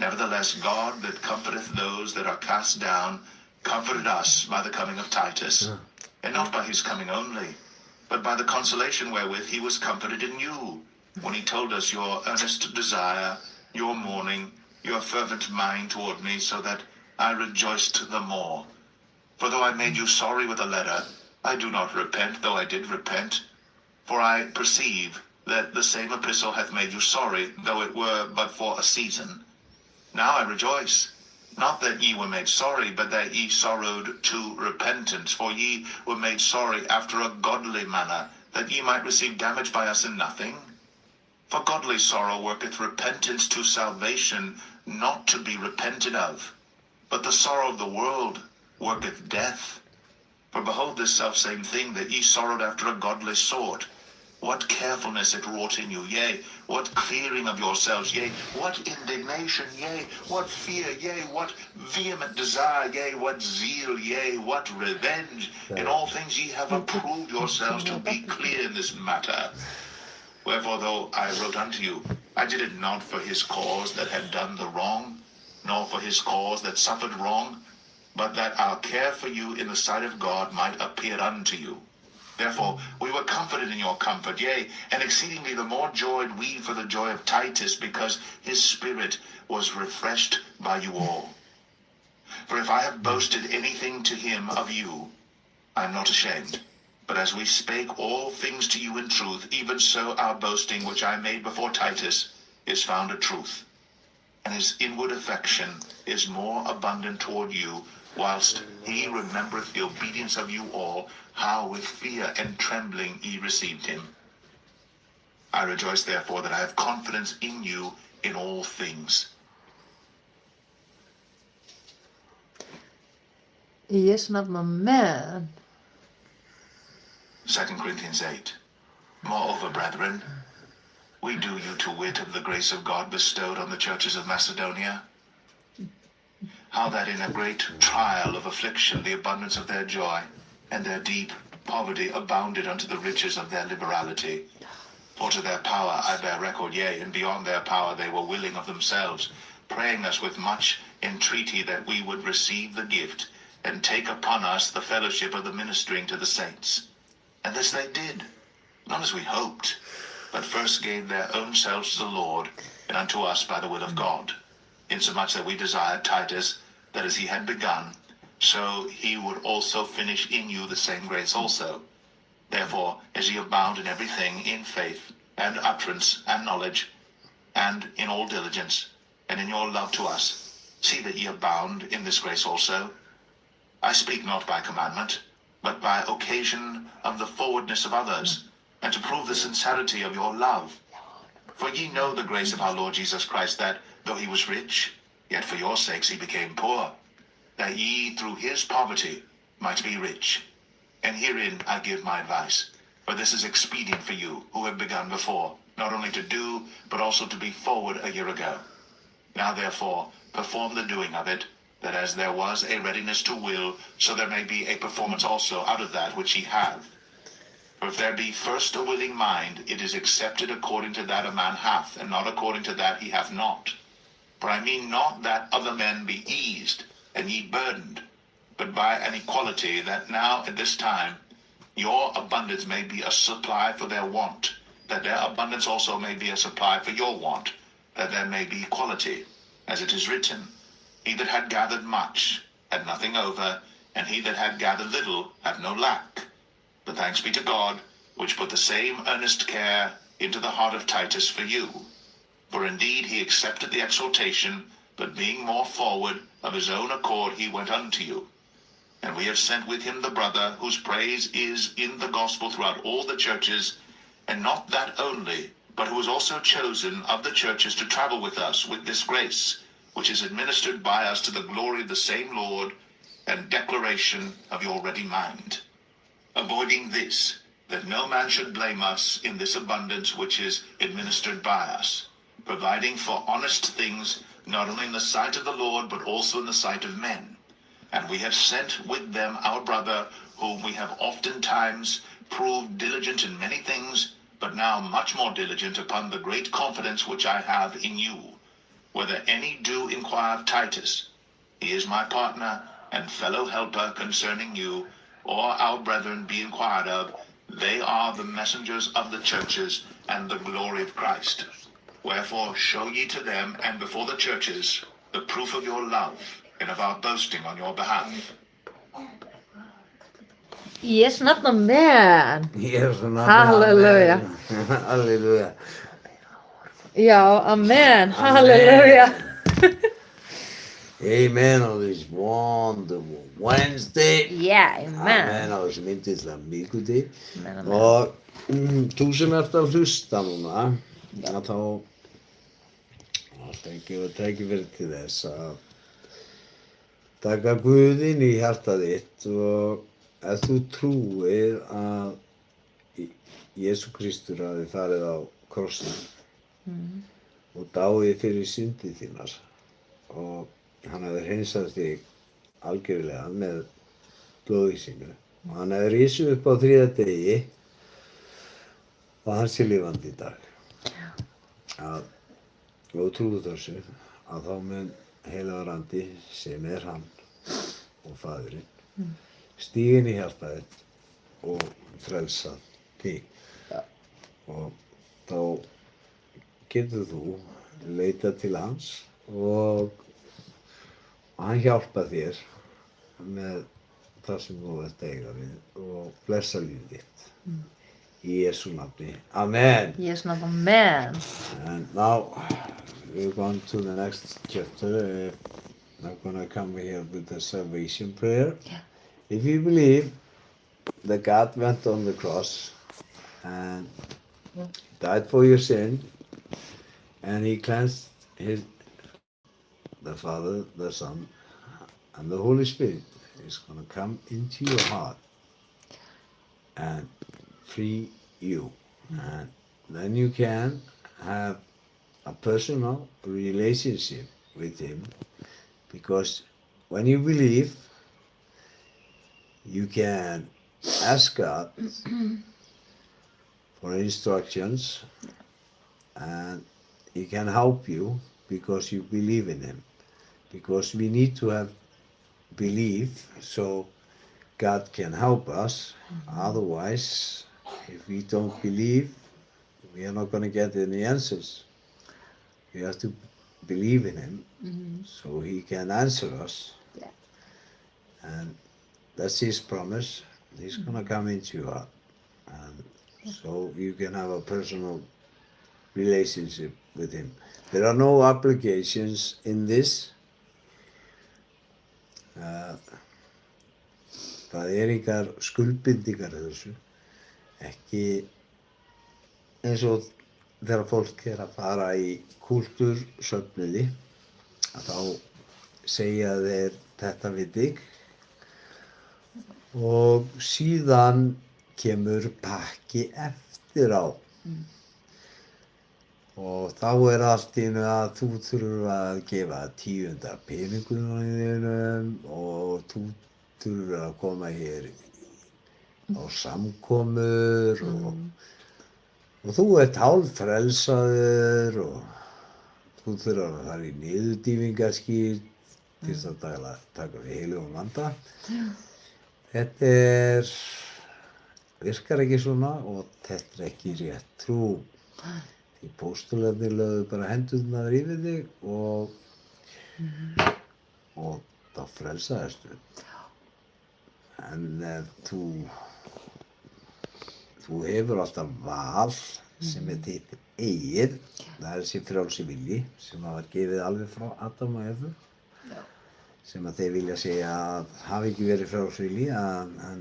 Nevertheless, God that comforteth those that are cast down, comforted us by the coming of Titus, and not by his coming only, but by the consolation wherewith he was comforted in you, when he told us your earnest desire, your mourning, your fervent mind toward me, so that I rejoiced the more. For though I made you sorry with a letter, I do not repent, though I did repent. For I perceive that the same epistle hath made you sorry, though it were but for a season. Now I rejoice, not that ye were made sorry, but that ye sorrowed to repentance. For ye were made sorry after a godly manner, that ye might receive damage by us in nothing. For godly sorrow worketh repentance to salvation, not to be repented of. But the sorrow of the world worketh death. For behold this selfsame thing, that ye sorrowed after a godly sort. What carefulness it wrought in you, yea, what clearing of yourselves, yea, what indignation, yea, what fear, yea, what vehement desire, yea, what zeal, yea, what revenge. In all things ye have approved yourselves to be clear in this matter. Wherefore, though I wrote unto you, I did it not for his cause that had done the wrong, nor for his cause that suffered wrong, but that our care for you in the sight of God might appear unto you. Therefore we were comforted in your comfort, yea, and exceedingly the more joyed we for the joy of Titus, because his spirit was refreshed by you all. For if I have boasted anything to him of you, I am not ashamed. But as we spake all things to you in truth, even so our boasting which I made before Titus is found a truth. And his inward affection is more abundant toward you, whilst he remembereth the obedience of you all, how with fear and trembling ye received him. I rejoice therefore that I have confidence in you in all things. I Jesu navn, amen. 2 Corinthians 8. Moreover, brethren, we do you to wit of the grace of God bestowed on the churches of Macedonia, how that in a great trial of affliction the abundance of their joy and their deep poverty abounded unto the riches of their liberality. For to their power I bear record, yea, and beyond their power they were willing of themselves, praying us with much entreaty that we would receive the gift, and take upon us the fellowship of the ministering to the saints. And this they did, not as we hoped, but first gave their own selves to the Lord and unto us by the will of God, insomuch that we desired Titus, that as he had begun, so he would also finish in you the same grace also. Therefore, as ye abound in everything, in faith, and utterance, and knowledge, and in all diligence, and in your love to us, see that ye abound in this grace also. I speak not by commandment, but by occasion of the forwardness of others, and to prove the sincerity of your love. For ye know the grace of our Lord Jesus Christ, that, though he was rich, yet for your sakes he became poor, that ye through his poverty might be rich. And herein I give my advice, for this is expedient for you, who have begun before, not only to do, but also to be forward a year ago. Now therefore perform the doing of it, that as there was a readiness to will, so there may be a performance also out of that which ye have. For if there be first a willing mind, it is accepted according to that a man hath, and not according to that he hath not. For I mean not that other men be eased, and ye burdened, but by an equality, that now at this time your abundance may be a supply for their want, that their abundance also may be a supply for your want, that there may be equality, as it is written, he that had gathered much had nothing over, and he that had gathered little had no lack. But thanks be to God, which put the same earnest care into the heart of Titus for you. For indeed he accepted the exhortation, but being more forward, of his own accord he went unto you. And we have sent with him the brother, whose praise is in the gospel throughout all the churches, and not that only, but who was also chosen of the churches to travel with us with this grace, which is administered by us to the glory of the same Lord, and declaration of your ready mind. Avoiding this, that no man should blame us in this abundance which is administered by us, providing for honest things, not only in the sight of the Lord, but also in the sight of men. And we have sent with them our brother, whom we have oftentimes proved diligent in many things, but now much more diligent upon the great confidence which I have in you. Whether any do inquire of Titus, he is my partner and fellow helper concerning you, or our brethren be inquired of, they are the messengers of the churches and the glory of Christ. Wherefore show ye to them and before the churches the proof of your love and of our boasting on your behalf. Yes, not a man. Yes, not Halleluja. amen. Halleluja. Ja, amen. Halleluja. Amen on this wonderful Wednesday. Ja, Amen amen. á þessu myndislega miðguti. Amen, amen. Og þú sem ert að hlusta núna, að þá gefa tækifæri til þess að taka Guð inn í hjartað þitt, og ef þú trúir að Jesú Kristur hafi farið á krossinn og dáið fyrir syndir þínar, og hann hefði hreinsað þig algjörlega með blóði sínu, og hann hefði risið upp á þriðja degi og hann sé lifandi í dag. Að og trúðu þessu, að þá mun heilagur andi, sem er hann og Faðirinn, stíga inn í hjartað þitt og frelsa þig. Og þá getur þú leitað til hans og hann hjálpar þér með það sem þú ert að eiga við og blessa lífið þitt. Í Jesú nafni. Amen. Yes, not a man. And now we're going to the next chapter. I'm going to come here with the salvation prayer. Yeah. If you believe that God went on the cross and died for your sin, and he cleansed the Father, the Son, and the Holy Spirit is going to come into your heart and free you, and then you can have a personal relationship with him, because when you believe, you can ask God for instructions, and he can help you because you believe in him, because we need to have belief so God can help us. Otherwise if we don't believe, we are not going to get any answers. We have to believe in him so he can answer us. Yeah. And that's his promise. He's going to come into your heart. And so you can have a personal relationship with him. There are no obligations in this. Það engar skuldbindingar í þessu. Ekki eins og þegar fólk að fara í kúltúrsöfnuði að þá segja þeir þetta við þig og síðan kemur pakki eftir á. Og þá allt í einu að þú þurfur að gefa 10 peningunum þínum og þú þurfur að koma hér á samkomur og þú ert hálffrelsaður og þú þurfur að fara í niðurdýfingarskýr til þess að taka við heilugum anda. Þetta virkar ekki svona og þetta ekki rétt trú. Því póstularnir lögðu bara hendurnar yfir þig og þá frelsaðistu. En þú hefur alltaf val sem þitt eigið. Það þessi frjálsi vilji sem var gefið alveg frá Adam og Evu. Sem að þeir vilja segja að hafi ekki verið frjálsvilji en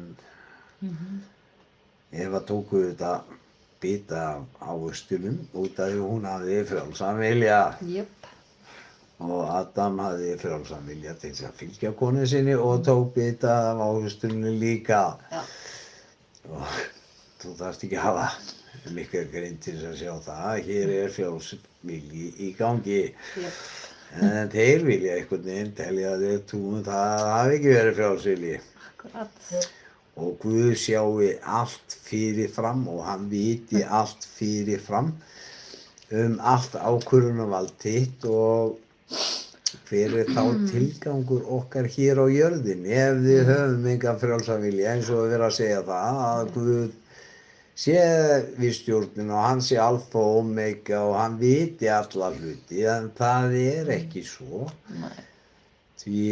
Eva tóku þetta bita af ávöxtunum út af því hún hafði frjálsan vilja. Jöp. Og Adam hafði frjálsan vilja til þess að fylgja konu sinni og tók bita af ávöxtunum líka. Já. Og þú þarft ekki að hafa mikla grind til þess að sjá það. Hér frjálsvilji í gangi. Jöp. En þeir vilja einhvern veginn telja að þeir trúum það hafi ekki verið frjálsvilji. Akkurat. Og Guð sjái allt fyrirfram og hann viti allt fyrirfram allt ákvörðunarvald þitt og hver þá tilgangur okkar hér á jörðinni ef við höfum engan frjálsan vilja eins og vera að segja það að Guð sé við stjórnin og hann sé alfa og omega og hann viti alla hluti en það ekki svo. Nei. Því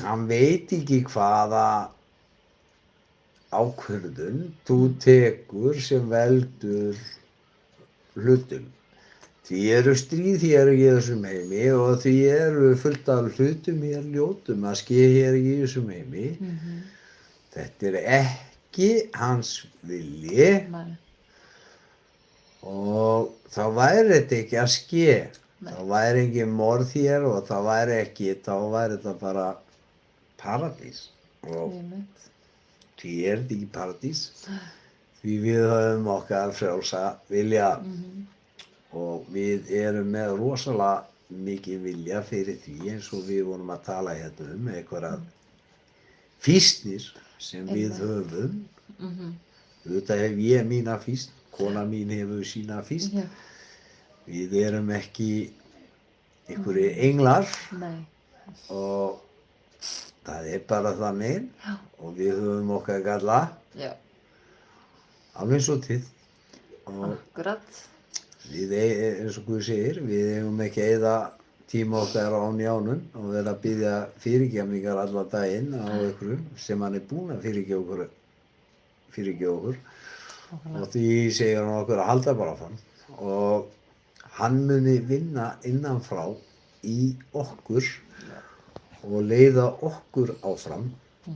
hann veit ekki hvaða ákvörðun þú tekur sem veldur hlutum. Því eru stríð hér í þessum heimi og því eru fullt af hlutum hér ljótum að ske hér í þessum heimi. Þetta ekki hans vilji og þá væri þetta ekki að ske. Þá væri engin morð hér og þá væri þetta bara paradís. Og því þetta ekki paradís, því við höfum okkar frjálsa vilja og við erum með rosalega mikið vilja fyrir því eins og við vorum að tala hérna einhverjar fýsnir sem við höfum. Auðvitað hef ég mína fýsn, kona mín hefur sína fýsn. Við erum ekki einhverjir englar og það bara þannig og við höfum okkar galla, alveg eins og þið. Akkurat. Við eins og Guð segir, við eigum ekki að eyða tíma okkar á njánum og vera að biðja fyrirgefningar allan daginn á einhverjum sem hann búinn að fyrirgefa okkur. Og því segir hann okkur að halda bara áfram og hann muni vinna innanfrá í okkur og leiða okkur áfram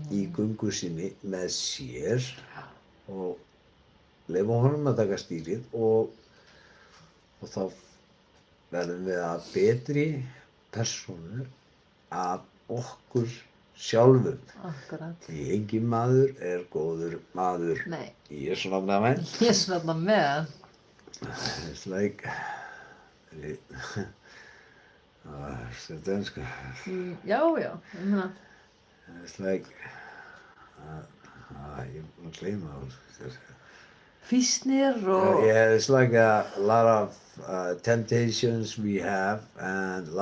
í göngu sinni með sér og leyfa honum að taka stýrið og þá verðum við að betri persónur af okkur sjálfum. Akkurat. Því engin maður góður maður. Nei. Í Jesú nafni, amen. Jesú nafni, amen. It's like þetta enska. Já, ég meina. It's like ég búinn að gleyma það. Fýsnir og... Yeah, it's like a lot of temptations we have and a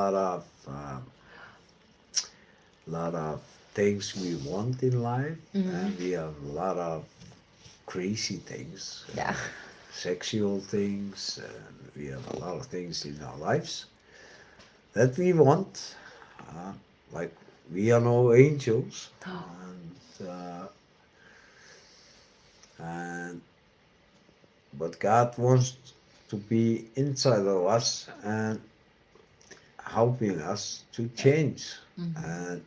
lot of things we want in life and we have a lot of crazy things, Ja. sexual things, and we have a lot of things in our lives that we want. Like we are no angels, and but God wants to be inside of us and helping us to change, and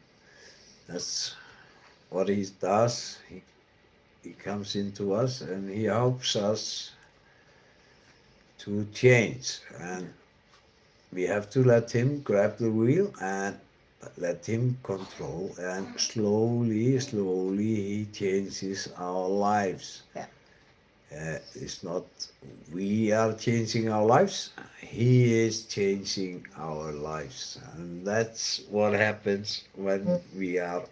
that's what He does. He comes into us and He helps us to change, and we have to let Him grab the wheel and let Him control, and slowly He changes our lives. Ja. It's not we are changing our lives, He is changing our lives, and that's what happens when we are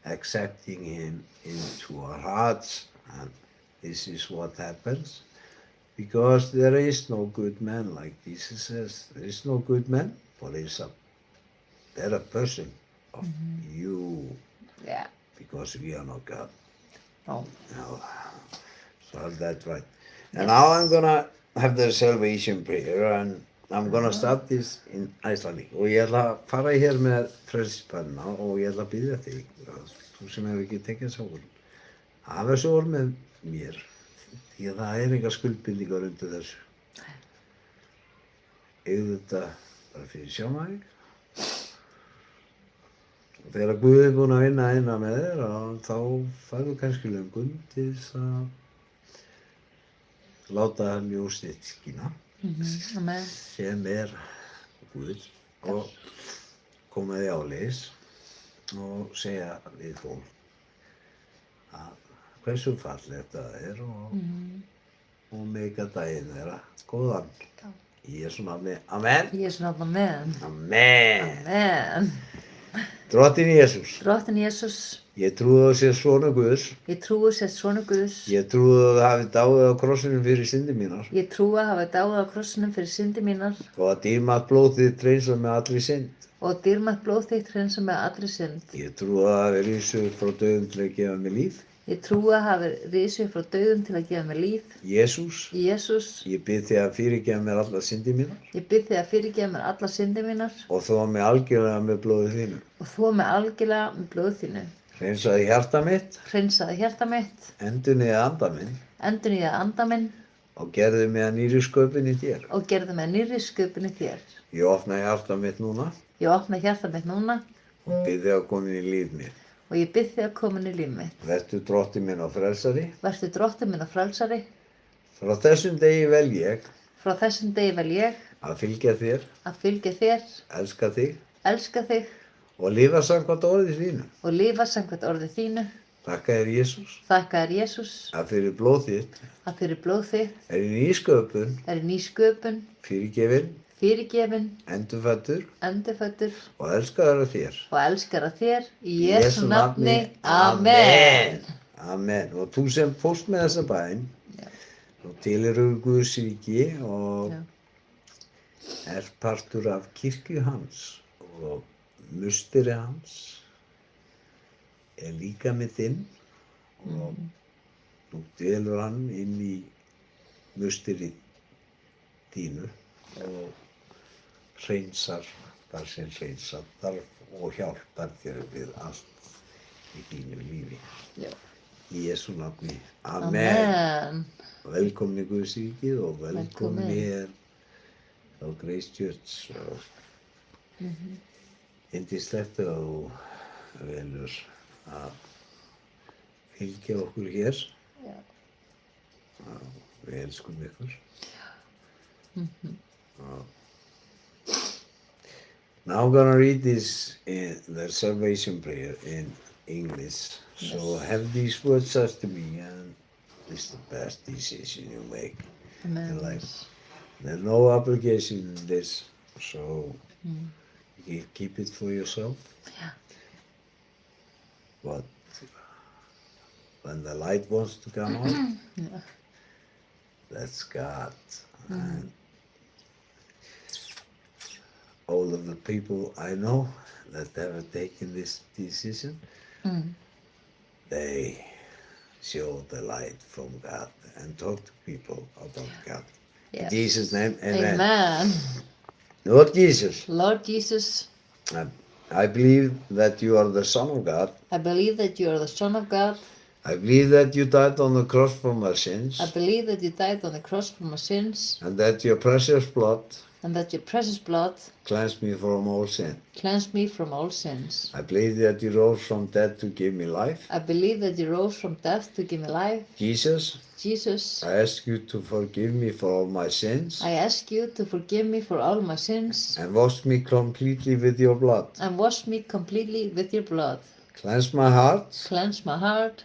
accepting Him into our hearts. And this is what happens, because there is no good man, like Jesus says. There is no good man, but there is a better person of you, Ja. because we are not God. Oh. No. So that's right. And now I'm gonna have the salvation prayer, and I'm gonna start this in Icelandic. Og ég ætla að fara hér með frelsisbænina og ég ætla að biðja þig, þú sem hefur ekki tekið sáur, hafa þessu orð með mér, því að það er engar skuldbindingar undir þessu. Eigðu þetta bara fyrir sjálfan þig. Og þegar Guð er búinn að vinna eina með þér, þá færðu kannski löngun til þess að láta ljós þitt skína, Amen. sem er Guð, og koma því áleiðis og segja við fólk að hversu fallegt það er og meika daginn þeirra góðan. Já. Í Jesú nafni. Amen. Í Jesú nafni. Amen. Amen. Amen. Drottinn Jesús, Drottinn Jesús, ég trúi að þú sért sonur Guðs. ég trúi sért sonur Guðs. Ég trúi að þú hafi dáið á krossinum fyrir syndir mínar, Ég trúi að hafa dáið á krossinum fyrir syndi mínar og að dýrmætt blóð þitt hreinsar með allri synd. og dýrmætt blóð þitt hreinsa með allri synd. Ég trúi að hafi risið upp frá dauðum til að gefa mér líf. Ég trúi að hafa risið upp frá dauðum til að gefa mér líf. Jesús, Jesús, ég bið þig að fyrirgefa mér allar syndir mínar ég bið þig að fyrirgefa mér alla syndi mínar og þó mig algjörlega með blóðið þínu. og þvo mig algjörlega með blóð þínu. Hreinsaði hjarta mitt, Hreinsaði hjarta mitt, endurniði anda minn endurnýjaði anda minn og gerði mig að nýri sköpun í þér. og gerði mig nýrri sköpun í þér. Ég opna hjarta mitt núna Ég opna hjarta mitt núna og bið þig að koma inn í líf mitt. og ég bið þig að koma inn í líf mitt. Vertu drottinn minn og frelsari. Vertu drottinn minn og frelsari. Frá þessum degi vel ég Frá þessum degi vel ég að fylgja þér, að fylgja þér, elska þig elska þig og lifa samkvæmt orði þínu. og lifa samkvæmt orðið þínu. Þakka þér Jesús Þakka þér Jesús að fyrir blóð þitt að fyrir blóð þitt er í nýsköpun, er ný sköpun, fyrirgefin, fyrirgefin, endurfæddur endurfæddur og elskaður af þér. og elskar að þér í Jesú nafni. Amen. Amen. Og þú sem fórst með þessa bæn, þá tilheyrir Guðs ríki og Já. er partur af kirkju hans, og musteri hans er líka með þinn, og nú dvelur hann inn í musteri þínu og hreinsar þar sem hreinsar þarf og hjálpar þér við allt í þínu lífi. Já. Í Jesú nafni. Amen. Amen. Velkomin í Guðs ríkið og velkomin Velkomin. hér á Grace Church. Yndislegt að þú velur að fylgja okkur hér. Já. Við elskum ykkur. Now I'm gonna read this in the salvation prayer in English. So have these words after me, and it's the best decision you make in Amen. life. There's no obligation in this, so you keep it for yourself. Yeah. But when the light wants to come on, Yeah. that's God. And all of the people I know that have taken this decision, they show the light from God and talk to people about God. In Yes. Jesus' name, amen. Amen. Lord Jesus, Lord Jesus, I believe that you are the Son of God. I believe that you are the Son of God. I believe that you died on the cross for my sins, I believe that you died on the cross for my sins, and that your precious blood and that your precious blood cleansed me from all sin. cleansed me from all sins. I believe that you rose from death to give me life. I believe that you rose from death to give me life. Jesus, Jesus, I ask you to forgive me for all my sins I ask you to forgive me for all my sins and wash me completely with your blood. and wash me completely with your blood. Cleanse my heart, Cleanse my heart,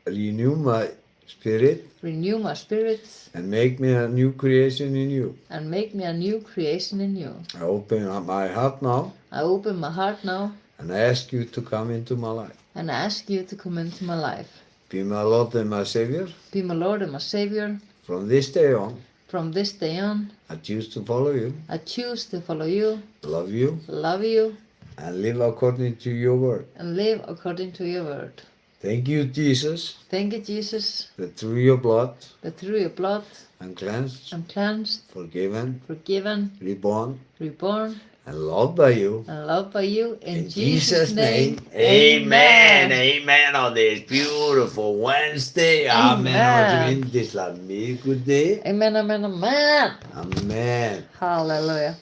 renew my spirit, renew my spirit, and make me a new creation in you. and make me a new creation in you. I open up my heart now I open my heart now and I ask you to come into my life. and I ask you to come into my life. Be my Lord and my Savior. Be my Lord and my Savior. From this day on, From this day on, I choose to follow you, I choose to follow you, love you, love you, and live according to your word. and live according to your word. Thank you, Jesus, Thank you, Jesus, that through your blood that through your blood I'm cleansed, I'm cleansed, forgiven, forgiven, reborn, reborn, and loved by you. and loved by you. In Jesus' name, amen. amen on this beautiful Wednesday. Amen á þessum yndislega miðvikudegi. Amen, amen, amen. Amen. Halleluja.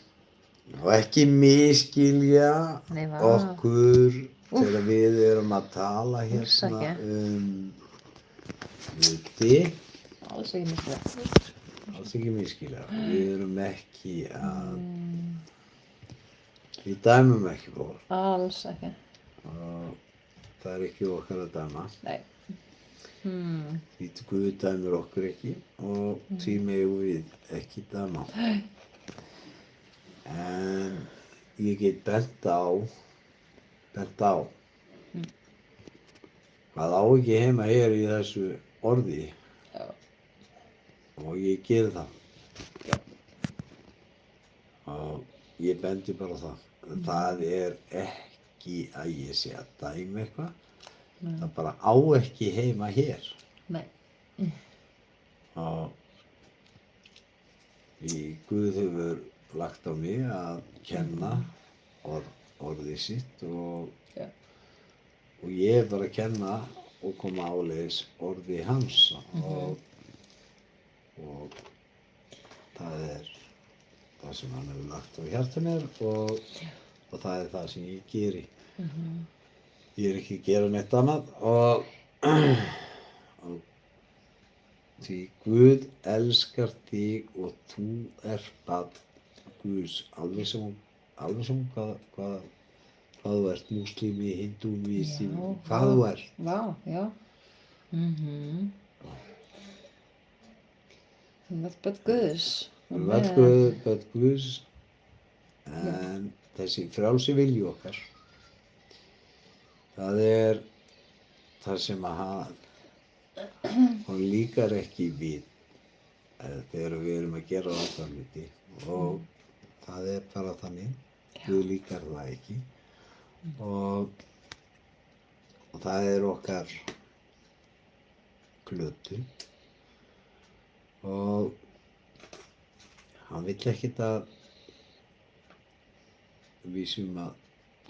Og ekki miskilja Nei, vá. okkur þegar við erum að tala Alls hérna ekki. hluti. Alls ekki miklu. Alls ekki miskilja. Við erum ekki að, við dæmum ekki fólk. Alls ekki. Og það er ekki okkar að dæma. Nei. Því Guð dæmir okkur ekki og því megum við ekki dæma. En ég get bent á hvað á ekki heima hér í þessu orði. Já. Og ég geri það. Já. Og ég bendi bara á það. Það er ekki að ég sé að dæma eitthvað. Það bara á ekki heima hér. Nei. Og Guð hefur lagt á mig að kenna orðið sitt og ég er bara að kenna og koma áleiðis orði hans og það er það sem hann hefur lagt á hjarta mér og það er það sem ég geri. Ég er ekki að gera neitt annað og því Guð elskar þig og þú ert barn Guðs, alveg sem hvað þú ert, múslimi, hindúmi, hvað þú ert. Vá, já. Þú ert börn Guðs. Þú ert börn Guðs, en þessi frjálsi vilji okkar, það er það sem að hann líkar ekki við þegar við erum að gera okkar hluti og það er bara þannig, Guð líkar það ekki og það er okkar glötu og hann vill ekkert að við séum að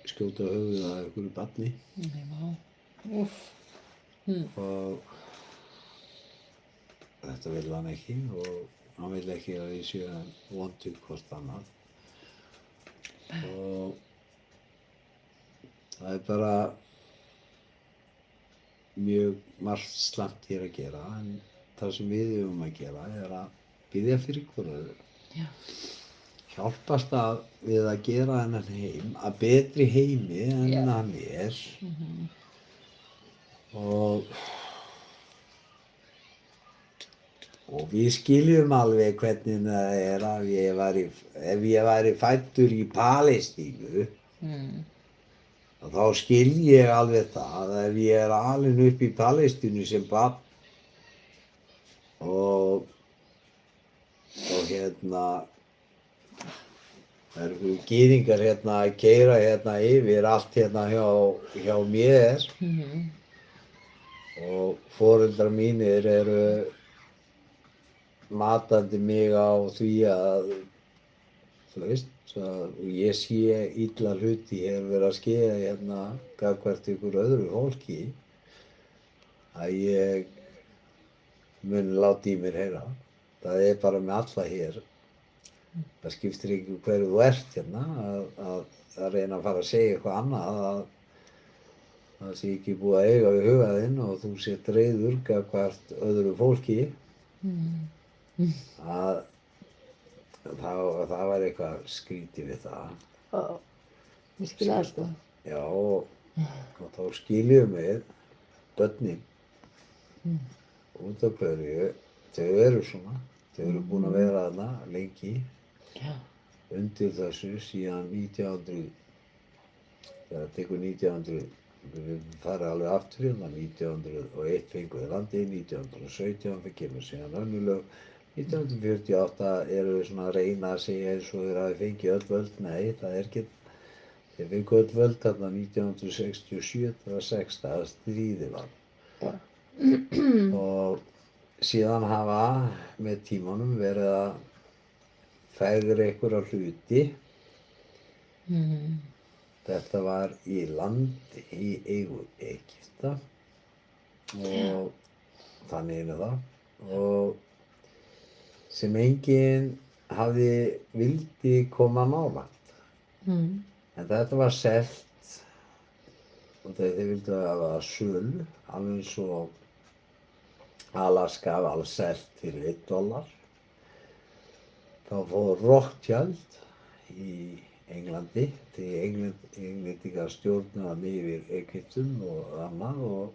skjóta höfuðið að einhverju barni. Nei, vá. Úff. Og þetta vill hann ekki og hann vill ekki að við séum vondu hvort annað. Og það er bara mjög margt slæmt hér að gera en það sem við höfum að gera er að biðja fyrir hvort öðru. Já. Hjálpast að við að gera hennan heim að betri heimi en hann er og við skiljum alveg hvernig það er að ef ég væri fæddur í Palestínu þá skil ég alveg það að ef ég er alinn upp í Palestínu sem barn og hérna það eru einhverjir gyðingar hérna að keyra hérna yfir allt hérna hjá mér og foreldrar mínir eru matandi mig á því að, þú veist, og ég sé illa hluti hér verið að skeða hérna gagnvart ykkur öðru fólki, að ég mun láta í mér heyra. Það er bara með alla hér. Það skiptir ekki hver þú ert hérna, að reyna að fara að segja eitthvað annað, að það sé ekki búið að eiga við huga þinn og þú sé reiður gagnvart öðru fólki, að það var eitthvað skrítið við það. Já, ég skil það sko. Já, og þá skiljum við börnin út af hverju þau eru svona. Þau eru búin að vera þarna lengi Já. undir þessu síðan 1900, þegar það tekur 1900, við fara alveg aftur hérna, 1901 fengu þau landið, 1917 kemur síðan önnur lög, 1948 eru við svona að reyna að segja eins og þeir hafi fengið öll völd. Nei, það er ekki, þeir fengu öll völd þarna 1967, það var 6 daga stríði var. Já. Og síðan hafa með tímanum verið að fegra einhverja hluti. Þetta var í land í eigu Egypta og þannig er það. Og sem enginn vildi koma nálægt. En þetta var selt og þeir vildu hafa sölu, alveg eins og Alaska var alveg selt fyrir $1. Þá fór Rothschild í Englandi, því Englendingar stjórnaði yfir Egyptum og annað, og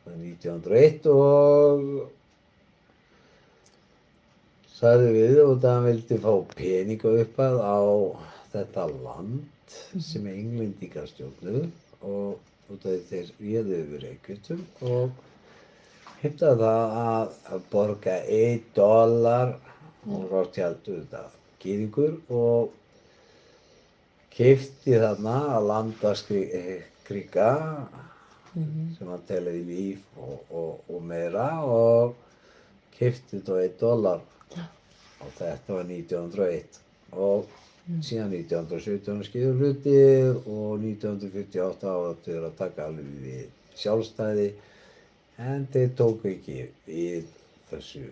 það 1901 og sagði við og það vildi fá peninga uppað á þetta land sem Englendingar stjórnuðu og út af þeir réðu yfir Egyptum og heimtaði það að borga $1 og Rothschild auðvitað gyðingur og keypti þarna að landaskrika sem hann telði líf og meira og keypti þetta $1 og þetta var 1901 og síðan 1917 skeiðu hlutir og 1948 áttu þeir að taka alveg við sjálfstæði. En þeir tóku ekki við þessu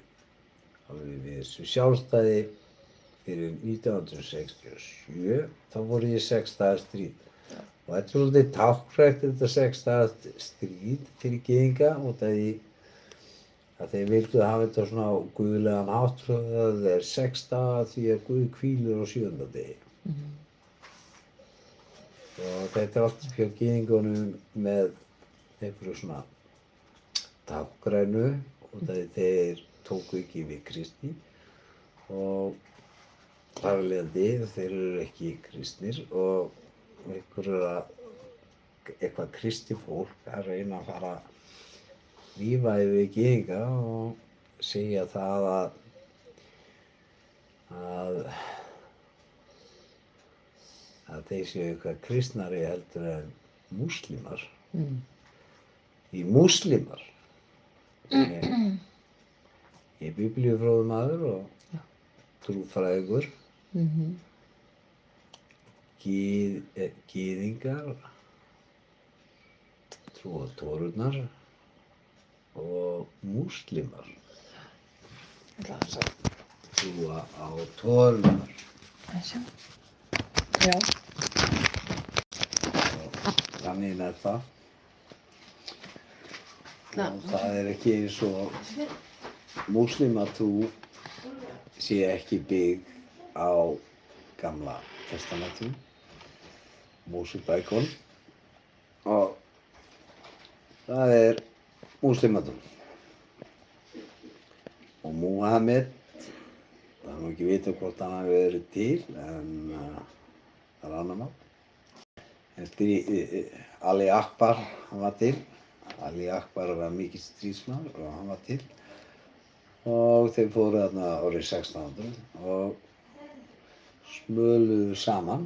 sjálfstæði fyrir 1967, þá voru í 6 daga stríð. Og þetta er svolítið táknrænt þetta 6 daga stríð fyrir gyðinga út af því að þeir vildu hafa þetta svona á guðlegan hátt, svo það er 6 daga því að Guð hvílir á 7. degi. Og þetta er allt fyrir gyðingunum með einhverju svona táknrænu og þeir tóku ekki við kristni og þar af leiðandi þeir eru ekki kristnir og eitthvað kristi fólk að reyna að fara að rífa yfir gyðinga og segja það að þeir séu eitthvað kristnari heldur en múslimar. Í múslimar ég er biblíufróður maður og trúfræðingur. Gyðingar trúa á tórurnar og múslimar trúa á tórurnar. Já. Þannig er það. Og það er ekki eins og múslimatrú sé ekki byggð á Gamla testamentinu, Mósebækur, og það er múslimatrú. Og Múhameð, það er nú ekki vitað hvort hann hafi verið til, en það er annar mál. Ali Akbar, hann var til. Ali Akbar var mikill stríðsmaður og hann var til. Og þeir fóru þarna árið 1600 og smöluðu saman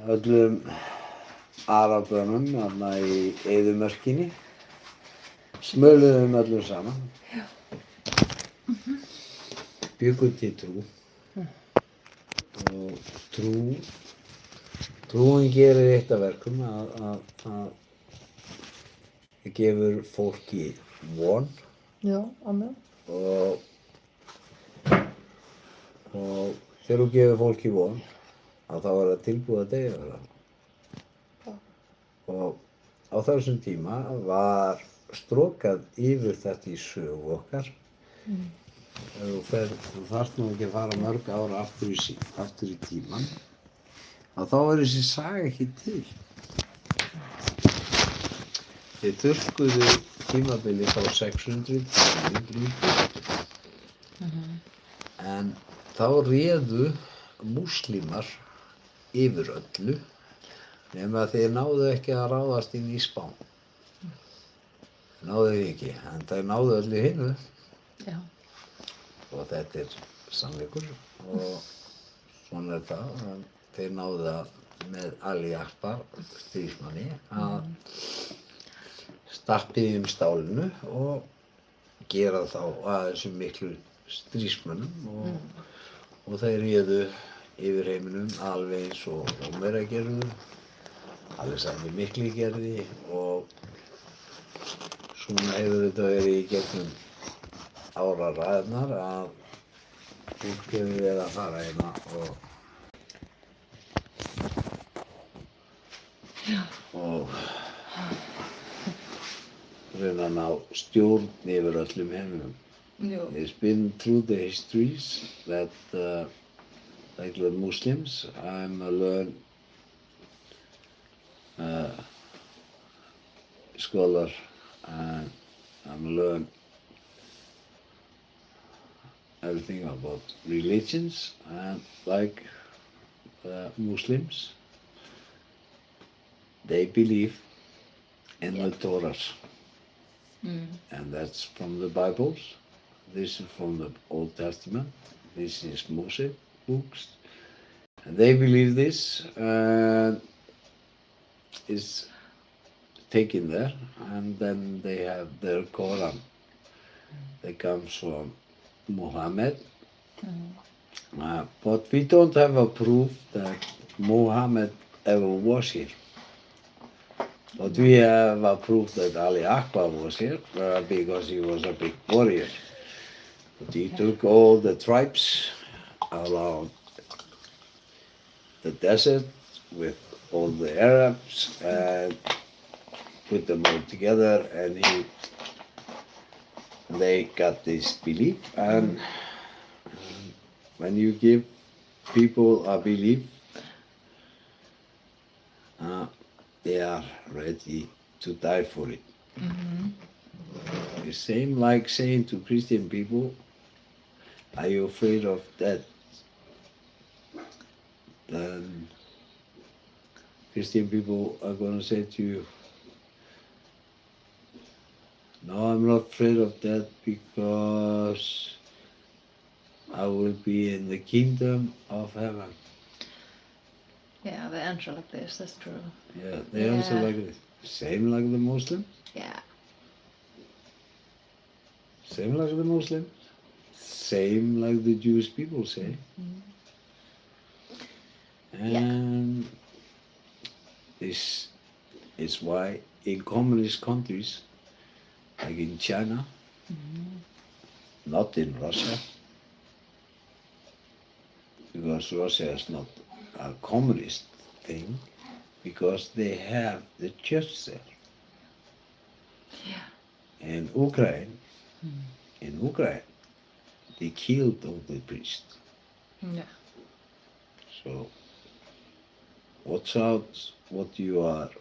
öllum Arabönum þarna í eyðimörkinni. Smöluðum öllum saman. Bjuggum til trú. Og trúin gerir eitt af verkum að það gefur fólki von Já, amen. og þegar þú gefur fólki von að þá er það tilbúið að deyja fyrir það. Og á þessum tíma var strokað yfir þetta í sögu okkar. Ef þú þarft nú ekki að fara mörg ára aftur í tímann, að þá er þessi saga ekki til. Þeir þurrkuðu tímabilið frá 600 til 900, en þá réðu múslímar yfir öllu, nema þeir náðu ekki að ráðast inn í Spán. Þeir náðu því ekki, en þeir náðu öllu hinu. Já. Og þetta er sannleikur og svona er það að þeir náðu að með Ali Akbar stríðsmanni að stappa í stálinu og gera þá að þessum miklu stríðsmönnum og þeir réðu yfir heiminum alveg eins og Rómverjar gerðu, Alexander Mikli gerði og svona hefur þetta verið í gegnum áraraðirnar að fólk hefur verið að fara hérna og reyna að ná stjórn yfir öllum heiminum. Jú. It's been through the histories that like the Muslims, I'm a learned scholar and I'm learned everything about religions, and like Muslims, they believe in the Torahs, and that's from the Bibles. This is from the Old Testament. This is Moses books, and they believe this is taken there, and then they have their Quran. That comes from Muhammad, but we don't have a proof that Muhammad ever was here. But we have a proof that Ali Akbar was here because he was a big warrior. But he took all the tribes around the desert with all the Arabs and put them all together, and they got this belief, and when you give people a belief, they are ready to die for it. The same like saying to Christian people, are you afraid of death? Then Christian people are going to say to you, no, I'm not afraid of that because I will be in the kingdom of heaven. Yeah, they answer like this, that's true. Yeah, they answer Yeah. like this. Same like the Muslim, Yeah. same like the Muslim, same like the Jewish people say. And this is why in communist countries, like in China, not in Russia, because Russia is not a communist thing, because they have the church there. In Ukraine, they killed all the priests. Yeah. So watch out what you are,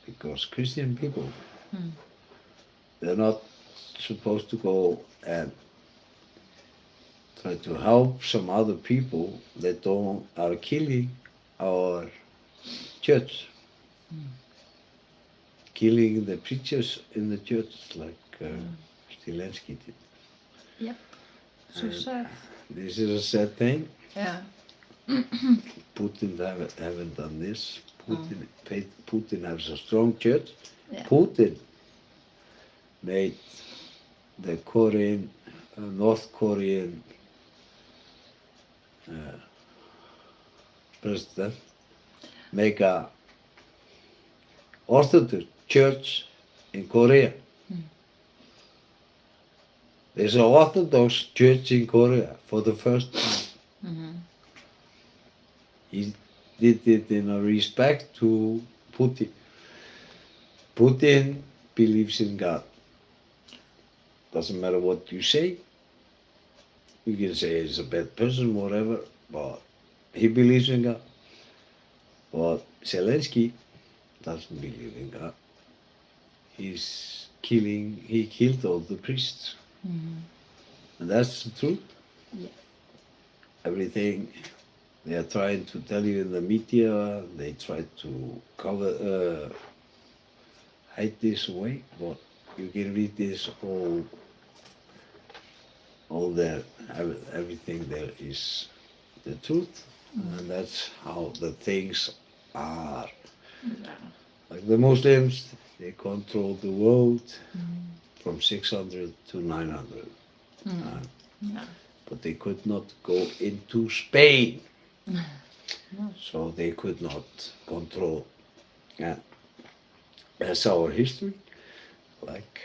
because Christian people, they're not supposed to go and try to help some other people that are killing our church, killing the preachers in the church like Zelensky did. Yep. So sad. This is a sad thing. Yeah. Putin haven't done this. Putin has a strong church. Yeah. Putin made the Korean, North Korean president make a Orthodox church in Korea. There's an Orthodox church in Korea for the first time. He did it in a respect to Putin. Putin believes in God. Doesn't matter what you say. You can say he's a bad person, whatever, but he believes in God. But Zelensky doesn't believe in God. He killed all the priests. And that's the truth. Yeah. Everything they are trying to tell you in the media, they try to cover, hide this away, but you can read this all there, everything there is the truth, and that's how the things are. Like the Muslims, they control the world from 600 to 900. Yeah. But they could not go into Spain. So they could not control. And that's our history. Like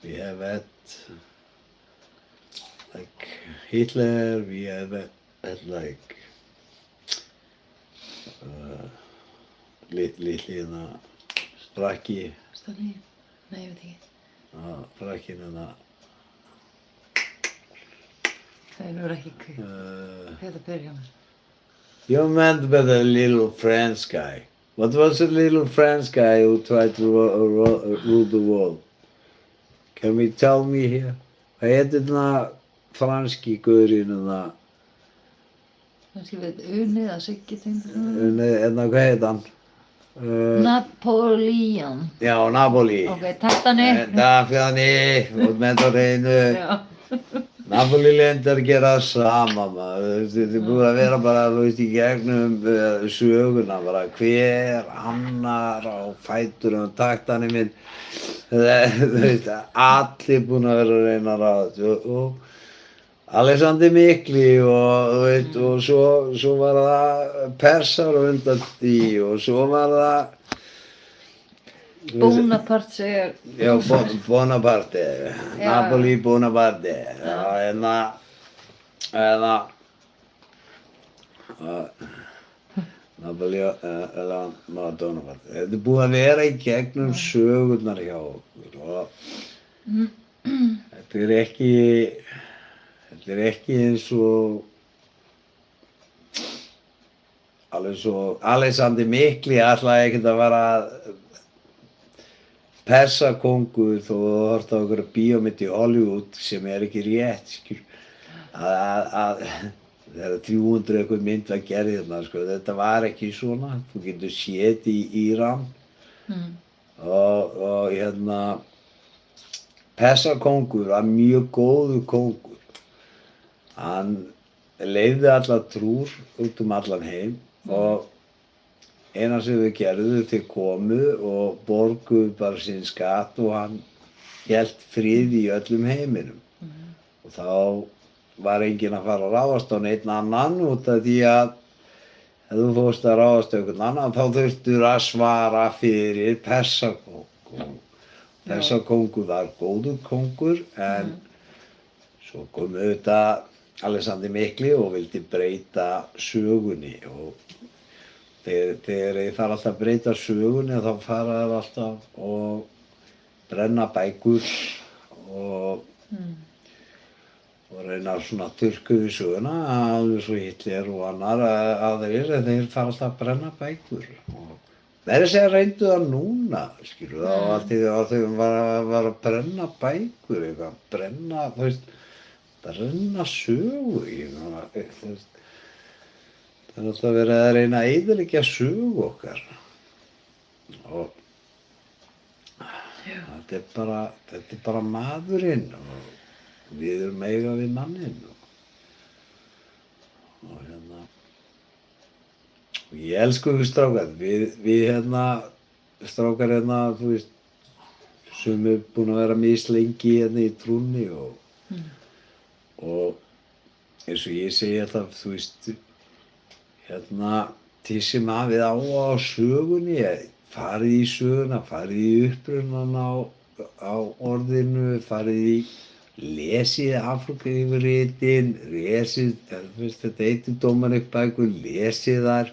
we have had like Hitler, we have had like litli Frakki, Stalin? Nei, ég veit ekki. Frakkin Það er ekki hvað þetta byrja með. You meant by the little French guy. What was the little French guy who tried to rule the world? Can we tell me here? Hvað heitir franski gaurinn Kannski veit Unið að Siggi tengdur. hvað heit hann? Napoleon. Já, Napoli. Ok, tattani. Dafjani, út með það reynu. Já. Napoli-lendar gera sama maður, þetta er búið að vera bara, þú veist, í gegnum söguna, bara hver annar á fætur taktani minn, þú veist, allir búin að vera að reyna að ráða þessu og Alexander Mikli og, þú veist, og svo var það Persar og undan því og svo var það Bonaparte segir. Já, Bonaparte, Já. Napoli Bonaparte, Napoli Bonaparte. Þetta er búið að vera í gegnum sögurnar hjá okkur og þetta er ekki eins og alveg svo Alexander Mikli ætlaði ekkert að vera persakóngur þó þú horft á einhverja bíómynd í Hollywood sem er ekki rétt að þegar 300 eitthvað mynd var gerð hérna þetta var ekki svona, þú getur séð í Íran og persakóngur var mjög góður kóngur, hann leyfði allar trúr út allan heim og eina sem þau gerðu, þau komu og borguðu bara sinn skatt og hann hélt frið í öllum heiminum. Og þá var enginn að fara að ráðast á neinn annan út af því að ef þú fórst að ráðast á einhvern annan þá þurftur að svara fyrir persakóngur. Persakóngur var góður kóngur en svo kom auðvitað Alexander Mikli og vildi breyta sögunni og þegar þeir fara alltaf að breyta sögunni þá fara þeir alltaf og brenna bækur og reyna svona þurrka við söguna alveg svo Hitler og annar aðrir þeir fara alltaf að brenna bækur og meira að segja reyndu það núna skilur þá alltaf þau var að brenna bækur eitthvað brenna þú veist brenna sögu þú veist það er alltaf verið að reyna að eyðileggja sögu okkar og þetta er bara maðurinn og við erum eiga við manninn og Ég elsku við strákar, við hérna, strákar hérna, þú veist, sem er búin að vera mislengi hérna í trúnni og eins og ég segi alltaf, þú veist, hérna, þið sem hafið áhuga á sögunni, farið í söguna, farið í upprunan á orðinu, farið í, lesið Afríkuritin, lesið, þú veist, þetta heitir Dómarabækur, lesið þar,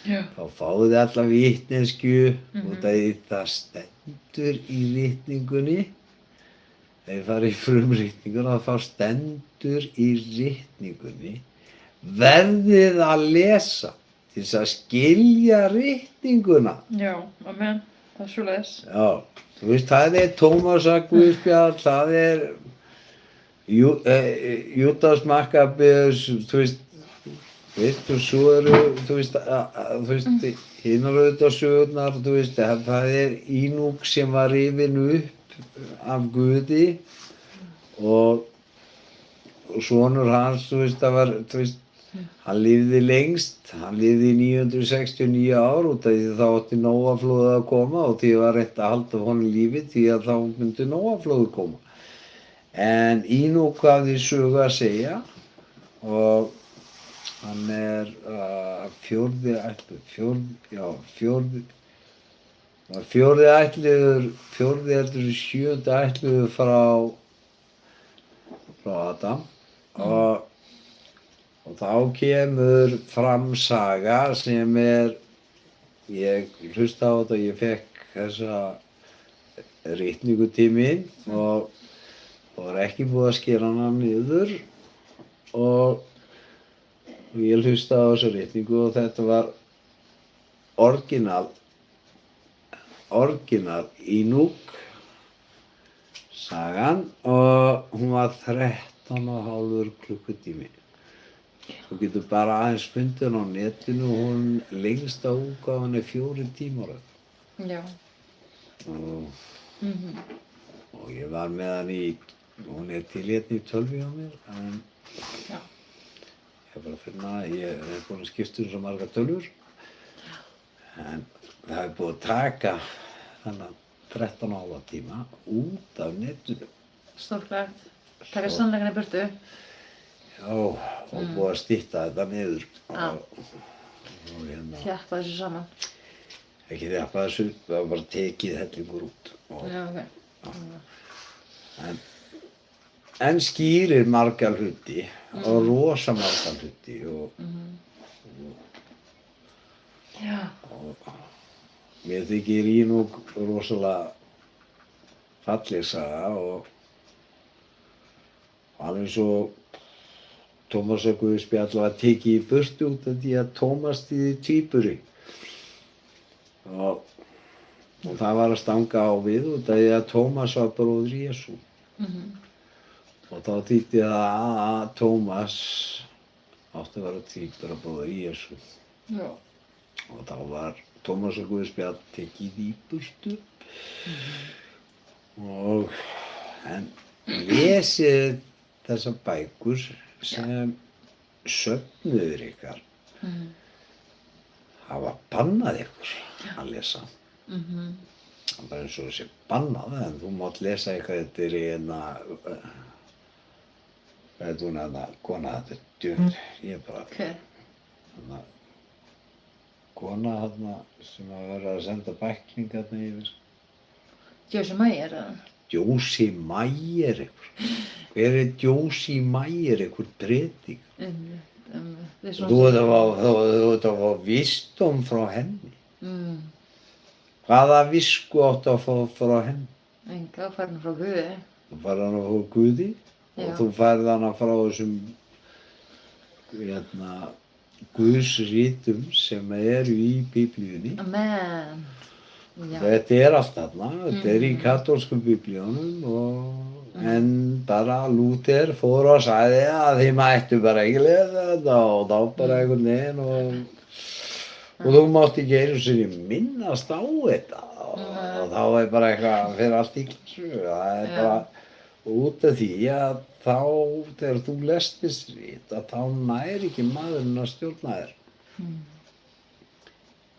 Já. þá fáið þið alla vitneskju út af því það stendur í ritningunni. Ef þið farið í frumritninguna þá stendur í ritningunni. Verðið að lesa til þess að skilja ritninguna. Já, amen. Það er svoleiðis. Já, þú veist, það er Tómasar guðspjall, það er Júdas Makkabeus, þú veist, og svo eru, þú veist, hinar auðvitað sögurnar, þú veist, það er Ínúk sem var rifinn upp af Guði og sonur hans, þú veist, það var, þú veist, hann lifði lengst, hann lifði í 969 ár út af því þá átti Nóaflóðið að koma og því var reynt að halda honum lífi því að þá myndi Nóaflóðið koma. En Ínúk hafði sögu að segja og hann er fjórði heldur sjöundi ættliður frá Adam og þá kemur fram saga sem er, ég hlusta á þetta, ég fekk þessa ritningutími og var ekki búið að skera hana niður og ég hlustaði á þessa ritningu og þetta var orginal Ínúk sagan og hún var 13,5 klukkutími. Þú getur bara aðeins fundið hana á netinu og hún lengsta útgáfan er 4 tímar. Já. Og ég var með hann í, hún er til hérna í tölvu hjá mér, en Já. ég er bara að finna að ég er búinn að skipta svo margar tölvur. En það er búið að taka þennan 13,5 tíma út af netinu. Stórklegt. Taka sannleikann í burtu. Já, og búið að stytta þetta niður. Og hérna, Þjappa þessu saman. ekki þjappa þessu, það var bara tekið hellingur út. Já, ok. En skýrir margar hluti og rosa margar hluti Já. og mér þykir Ínúk rosalega falleg saga og alveg svo Tómasar guðspjall var tekið í burtu út af því að Tómas þýðir tvíburi og það var að stanga á við út af því að Tómas var bróðir Jesú. Og þá þýddi það að Tómas átti að vera tvíburabróðir Jesú. Já. Og þá var Tómasar guðspjall tekið í burtu. En lesið þessar bækur sem söfnuðir ykkar hafa bannað ykkur að lesa. Það er bara eins og þessi bannað, en þú mátt lesa eitthvað, þetta er hérna, hvað er hún hérna, kona, þetta er djörn, ég er bara, hérna, kona hérna sem að vera að senda bækling hérna yfir. Josie Meyer, eða? Josie Meyer einhver. Hver er Josie Meyer einhver predikar? Þú ert að fá visdóm frá henni. Hvaða visku áttu að fá frá henni? Enga, farin frá Guði. Þú færð hana frá Guði og þú færð hana frá þessum hérna, Guðsritum sem eru í Biblíunni. Amen. Já. Þetta er allt þarna, þetta er í katólsku biblíunum en bara Lúther fór og sagði að þið mættu bara ekki lesa þetta og þá bara einhvern veginn og þú mátt ekki einu sinni minnast á þetta og þá er bara eitthvað fyrir allt í klassu. Það er bara út af því að þá, þegar þú lest þessi rit, að þá næri ekki maðurinn að stjórna þér.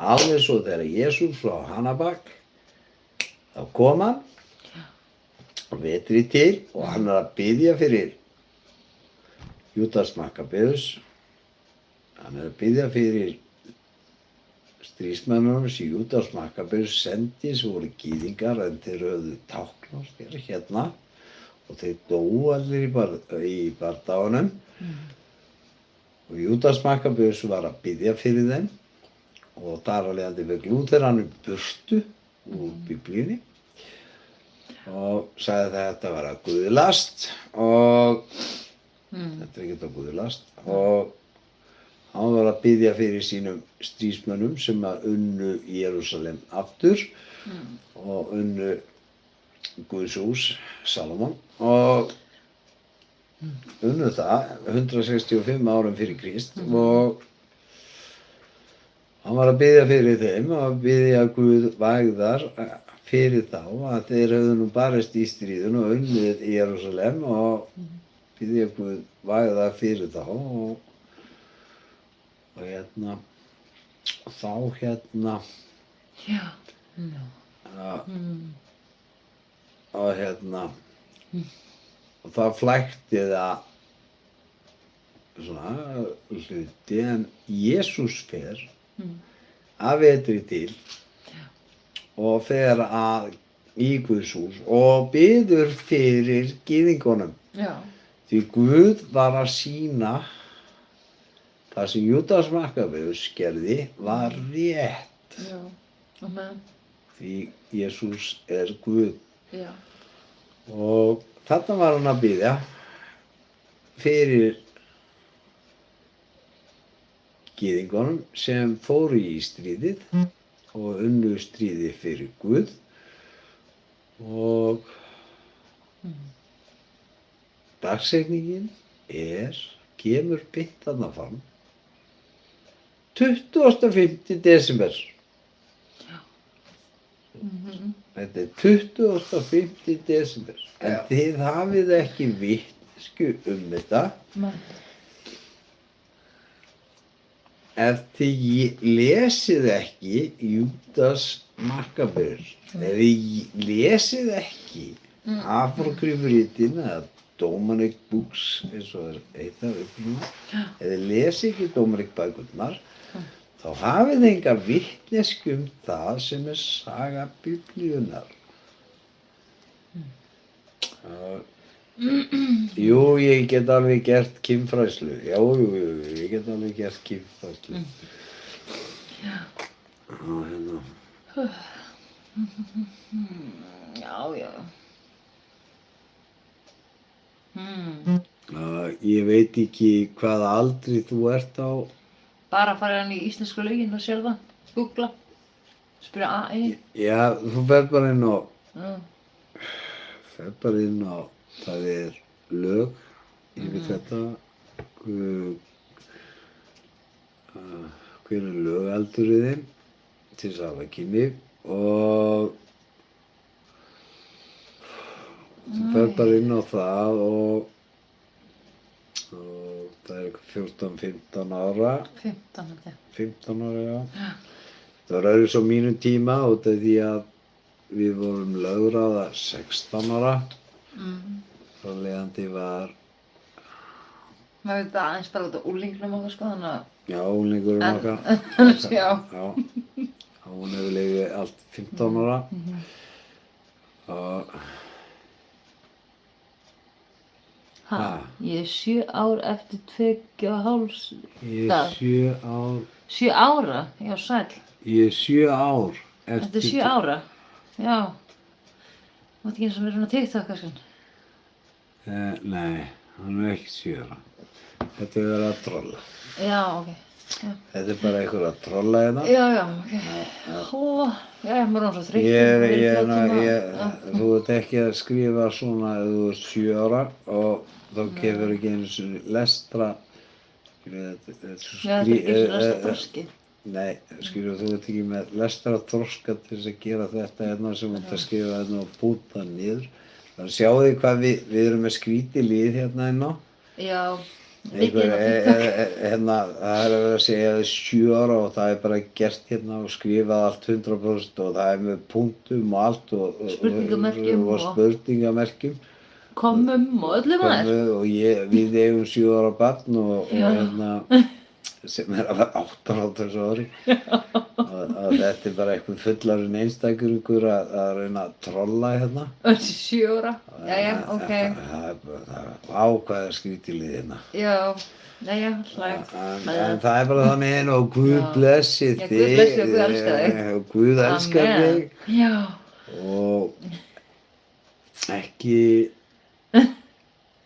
alveg svo þegar Jesús frá Hanabak, þá kom hann vetri til og hann er að biðja fyrir Júdas Makkabeus, hann er að biðja fyrir stríðsmönnunum sem Júdas Makkabeus sendi sem voru gyðingar en þeir höfðu táknast hérna og þeir dóu allir í bardaganum og Júdas Makkabeus var að biðja fyrir þeim og þar að leiðandi vekk Lúther hann burtu úr Biblíunni og sagði að þetta var að guðlast og þetta er ekkert að guðlast og hann var að biðja fyrir sínum stríðsmönnum sem að unnu Jerúsalem aftur og unnu Guðs hús, Salomon og unnu það 165 árum fyrir Krist og hann var að biðja fyrir þeim og biðja Guð vægðar fyrir þá að þeir höfðu nú barist í stríðun og unnið í Jerúsalem og biðja Guð vægðar fyrir þá og hérna og þá hérna Já. og hérna og það flækti það svona hluti en Jesús fer að vetri til og fer að í Guðs hús og biður fyrir gyðingunum Já. því Guð var að sýna það sem Júdas Makkabeus gerði var rétt Já. Amen. því Jesús er Guð Já. og þarna var hann að biðja fyrir gyðingunum sem fóru í stríðið og unnu stríðið fyrir Guð og dagsetningin kemur beint þarna fram 25. desember. Þetta er 25. desember. En þið hafið ekki vitneskju þetta Nei. ef þið lesið ekki Júdas Makkabeus. Ef þið lesið ekki Apókrýfuritin eða Dómarik Books eins og það heita uppnúna. Ef þið lesið ekki Dómarik bækurnar þá hafið þið enga vitneskju það sem er saga Biblíunnar. Jú, ég get alveg gert kynfræðslu. Já, ég get alveg gert kynfræðslu. Hérna. Já. Ég veit ekki hvaða aldri þú ert á. Bara fara hann í íslensku lögin og sér það. Googla. Spyrja AI. Já, þú fer bara inn á, Já. það er lög yfir þetta. Hver er lögaldurinn til þess að hafa kynni og þú fer bara inn á það og það er 14-15 ára. 15 held ég. 15 ára, já. Það var öðru svo mínum tíma út af því að við vorum lögráða 16 ára. Þá leiðandi var, Maður veit það aðeins bara út á úlingnum okkar sko, þannig að... já, úlingurinn okkar. Já. Já, hún hefur lifið allt 15 ára. Og, Ég er 7 ár eftir 2,5 ég er dag. 7 ár, 7 ára? Já, sæll. ég er 7 ár Þetta er 7 ára? Já. Mátti ekki eins og vera svona TikTok kannski? Nei, hann er ekki 7 ára. Þetta er verið að trolla. Já, ok. Já, Þetta er bara einhver að trolla hérna. já, ok. Já, maður er svo þreytt. Þú ert ekki að skrifa svona ef þú ert 7 ára og þá gefur ekki einu sinni lestra. Já, þetta er ekki svo næsta þorski. Nei, skilur þú ert ekki með lestra þroska til þess að gera þetta hérna sem þú ert að skrifa hérna og búta niður. Þannig sjáu þið hvað við erum með skrítið lið hérna inn á. Já, Mikið inn á TikTok. hérna, það er að vera að segja 7 ára og það er bara gert hérna og skrifað allt 100% og það er með punktum og allt og Spurningamerkjum og og- spurningamerkjum Kommum og öllu maður. og við eigum 7 ára barn og Já. hérna sem er að vera 8 ára á þessu ári að þetta er bara eitthvað fullarinn einstaklingur að reyna að trolla hérna. Öll 7 ára. Jæja, ok. Það er bara ákvæða skrítilið hérna. Já, jæja, hlægt. En það er bara þannig einn og Guð Já. blessi Já, þig. Guð blessi og Guð elskar þig. Og Guð elskar Amen. þig Já. og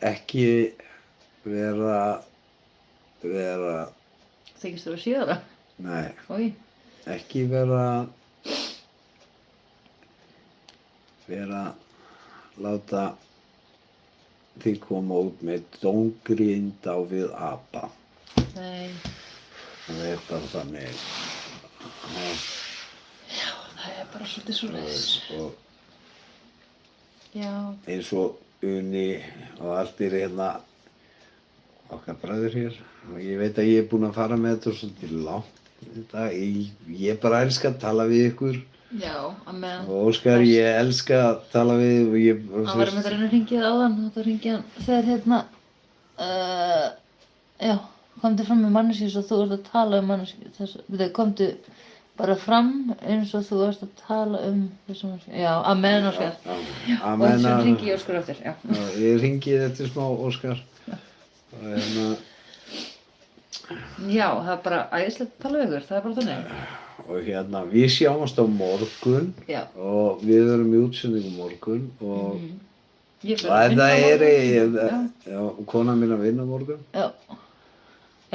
ekki vera Þykist þú að 7 ára? nei, Ói. ekki vera láta þig koma út með dóngrind á við apa. Nei. Það er bara þannig Það er bara svolítið svoleiðis. og Já. eins og Uni og allt er hérna okkar bræður hér og ég veit að ég er búinn að fara með þetta svolítið langt þetta. Ég bara elska að tala við ykkur Já, að meðan. og Óskar ég elska að tala við og ég Hann var með að reyna að hringja áðan, þetta hringja hann þegar hérna, já, komdu fram með manneski eins og þú ert að tala um manneski, komdu bara fram eins og þú ert að tala um þessu manneski, já, að meðan Óskar. Og þess vegna hringi ég Óskar eftir, já. ég hringi þetta smá Óskar og hérna Já, það er bara æðislegt að tala við ykkur, það er bara þannig. og hérna við sjáumst á morgun Já. og við erum í útsendingu morgun og Ég fer og að þetta finna er já, kona mín að vinna morgun. Já.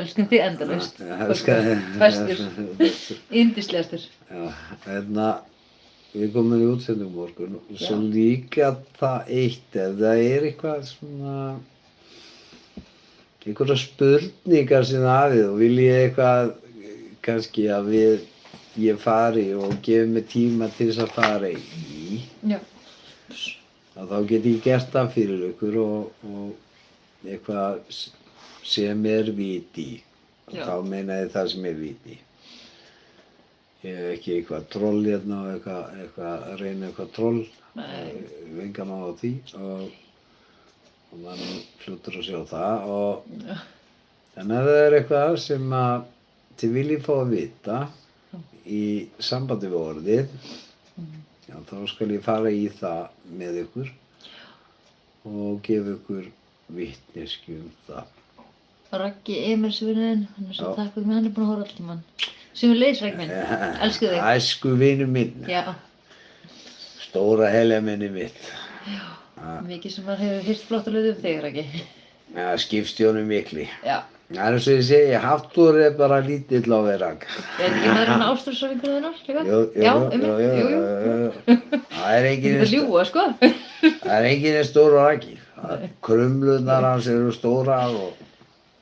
Elskum þig endalaust. Ég elska þig. Bestur. Yndislegastur. Já, hérna, við komum í útsendingu morgun og svo líka það eitt, ef það er eitthvað svona, einhverja spurningar sem hafið og vil ég eitthvað kannski að ég fari og gefi mig tíma til þess að fara í, Já. að þá get ég gert það fyrir ykkur og eitthvað sem er viti og Já. þá meina ég það sem er viti. Ég hef ekki eitthvað troll hérna og eitthvað að reyna eitthvað troll, vengan á því og mann fljótur að sjá það og þannig að það er eitthvað sem að þið viljið fá að vita í sambandi við orðið, já, þá skal ég fara í það með ykkur og gefa ykkur vitneskju um það. Raggi Emilsvinniðinn, hann er svo Já. takk fyrir mig, hann er búinn að horfa allt mann. Sem við leys, Raggi minn. Elsku þig. Æsku vinur minn, Já. stóra helja minni mitt. Mikið sem maður hefur hýrt flott að lögðu um þig, Raggi. Ja, skipstjónu mikli. Já. Það er eins og ég segi, Hafþór er bara lítill á verang. Er ekki maður hann ástúrsrafingur þinnar líka? Jú. Það er Ég enginn get að ljúga, sko. það er enginn stór og raki. Krumlunar hans eru stórar og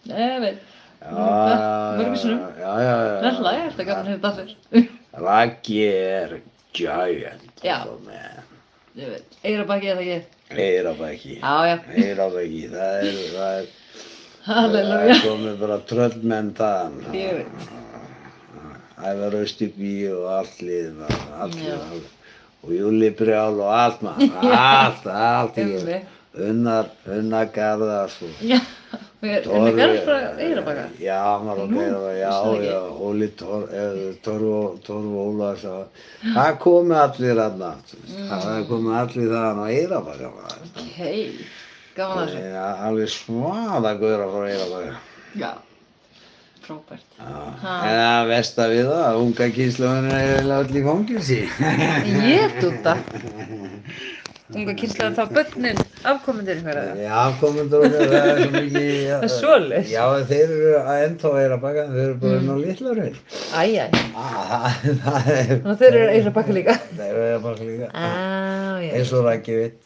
Nei, ég veit. Mörgum sinnum. já. Það er hlægt, þetta gaman hefur dafir. Raki er giant. Já. sko, með Ég veit. Eyrabakki eða ekki? Eyrabæki. Já, já. Eyrabæki, það er Halleluja. komið bara tröllmenn þaðan. Ég veit. Það var Austurby og allt lið, Já. allir, og Júli Brjál og allt maður, allt Einmitt. Unnar Garðars og Já. Er það garð frá Eyrabakka? Já, hann var á Eyrabakka, vissi það já, Óli Torfu Ólafs og það komu allir þarna, það komu allir þaðan á Eyrabakka, Ok. Gaman að þessu. alveg svaða gauðra frá Eyrabakka. Já. Frábært. En það versta við það, að unga kynslóðin er eiginlega öll í fangilsi. Ég dúta. Unga kynslaðan þá börnin, afkomendur ykkur eða? Já, komendur okkar, það er svo mikið... Það er svoleiðis? Já, þeir eru ennþá Eyrabakka, þeir eru bara inn á Litla-Hraun. Æjæ. Það er... Þannig að þeir eru Eyrabakka líka? Þeir eru Eyrabakka líka. Já. Eins og Raggi veit.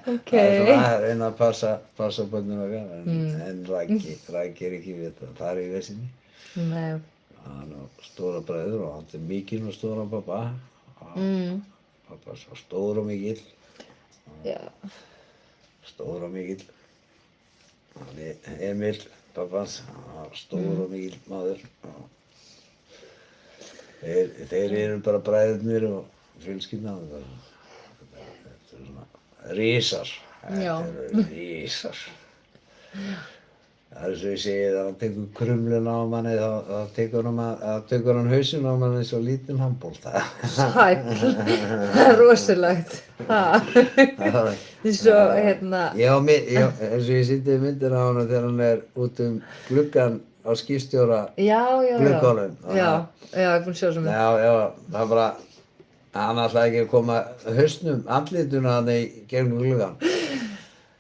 Ok. Það er svona að reyna að passa börnum okkar, en Raggi er ekki veit, það er í vesinni. Nei. Hann á stóra bræður og hann er mikinn og stóra pappa. Pappa svo stór og mikill, Já. stór og mikill. Emil, pappans, stór og mikill maður. Þeir eru bara bræðurnir og fjölskyldan. Þetta svona risar. Já. Þetta eru risar. Það er svo ég segi, þegar hann tekur krumluna á manni, þá tekur hann hausinn á manni eins og lítinn handbolta. Sæll, það er rosalegt. Svo hérna, Já, eins og ég sýndi myndina á hann þegar hann er út gluggann á skipstjóra já, glugganum. ég er búin að sjá sem þetta. Já, það er bara, hann ætlaði ekki að koma hausnum, andlituna hann í gegnum gluggann.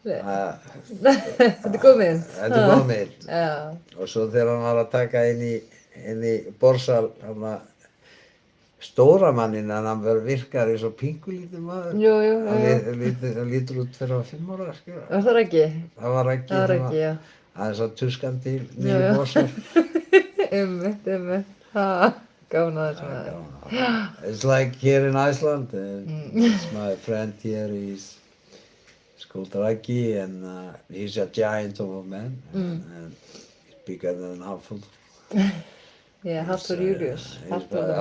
Þetta er góð mynd. Þetta er góð mynd. Já, Og svo þegar hann var að taka inn í borsal, stóra manninn, en hann virkar eins og pingulítið maður. jú. Hann lítur út fyrir að 5 ára, skilja. Var það ekki? Það var ekki. Það var ekki, já. Aðeins að tuskan til Já, niður já. borsal. Einmitt. Gáðan að þessu maður. It's like here in Iceland. It's my friend here, he's called Raggi, and he's a giant of a man. And he's bigger than Hafþór. Yeah, Hafþór Júlíus. Hafþór the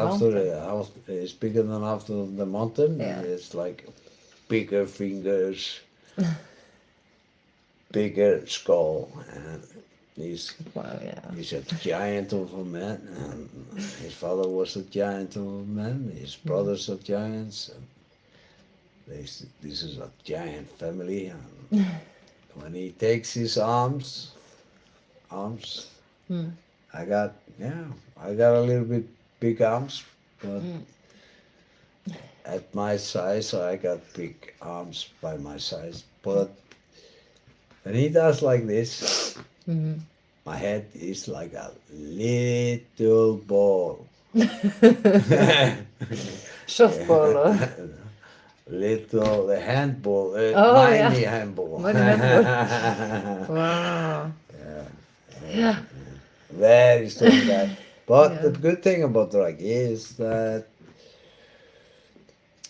mountain. He's bigger than Hafþór the mountain. Yeah. It's like bigger fingers, bigger skull, and he's Wow, yeah. He's a giant of a man, and his father was a giant of a man, his brothers are giants, and this is a giant family, and when he takes his arms, I got a little bit big arms, but at my size, I got big arms by my size, but when he does like this, my head is like a little ball. Softball. The handball, Oh, mini yeah. handball. Mini handball. Wow. Yeah. Very strong guy. But Yeah. the good thing about Raggi is that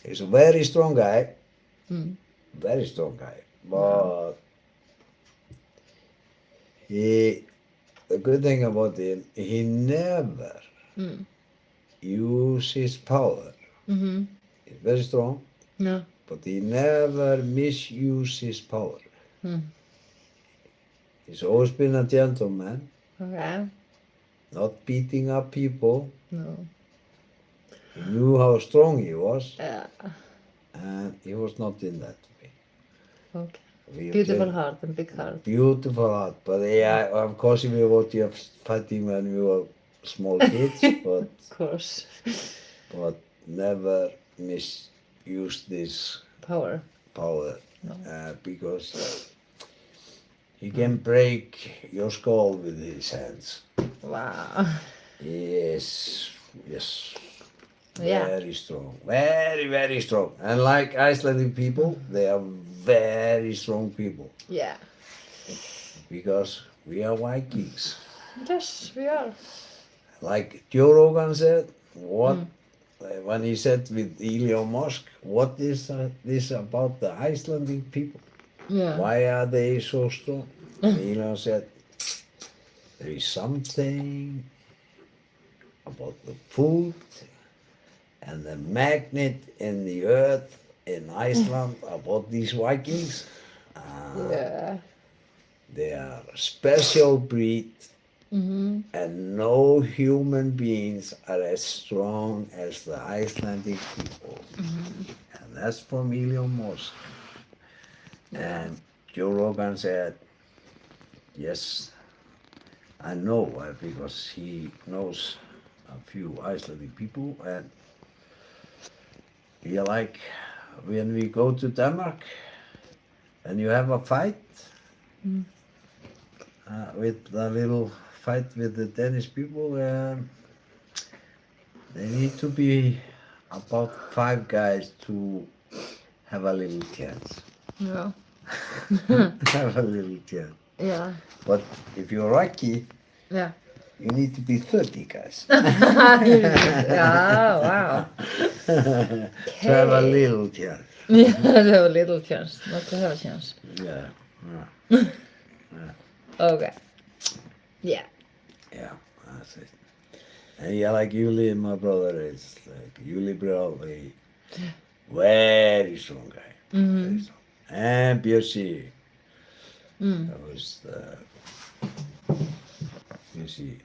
he's a very strong guy. Very strong guy. But the good thing about him, he never uses his power. He's very strong, No. but he never misuses his power. He's always been a gentleman, Okay. not beating up people. No. He knew how strong he was, Yeah. and he was not in that way. Okay. We Beautiful just- heart and big heart. Beautiful heart, but yeah, of course we were just fighting when we were small kids, Of course. but never misused this Power. power, No. because he can break your skull with his hands. Wow. Yes. Yeah. Very strong, very strong. And like Icelandic people, they are very strong people Yeah. because we are Vikings. Yes, we are. Like Joe Rogan said, when he said with Elon Musk, what is this about the Icelandic people? Yeah. Why are they so strong? Elon said, there is something about the food and the magnet in the earth in Iceland about these Vikings. Yeah. They are a special breed, and no human beings are as strong as the Icelandic people. And that's from Elon Musk. And Joe Rogan said, yes, I know, because he knows a few Icelandic people, and he like when we go to Denmark and you have a fight with a little fight with the Danish people, they need to be about 5 guys to have a little chance. Yeah. Have a little chance. Yeah. But if you're lucky, Yeah. you need to be 30 guys Yeah, wow. to have a little chance. Yeah, they have a little chance, not to have a chance. Yeah. Okay. Yeah. Yeah, that's it. And yeah, like Yuli, my brother is like Yuli bro, he very strong guy. Very strong. And Björsi, that was Björsi.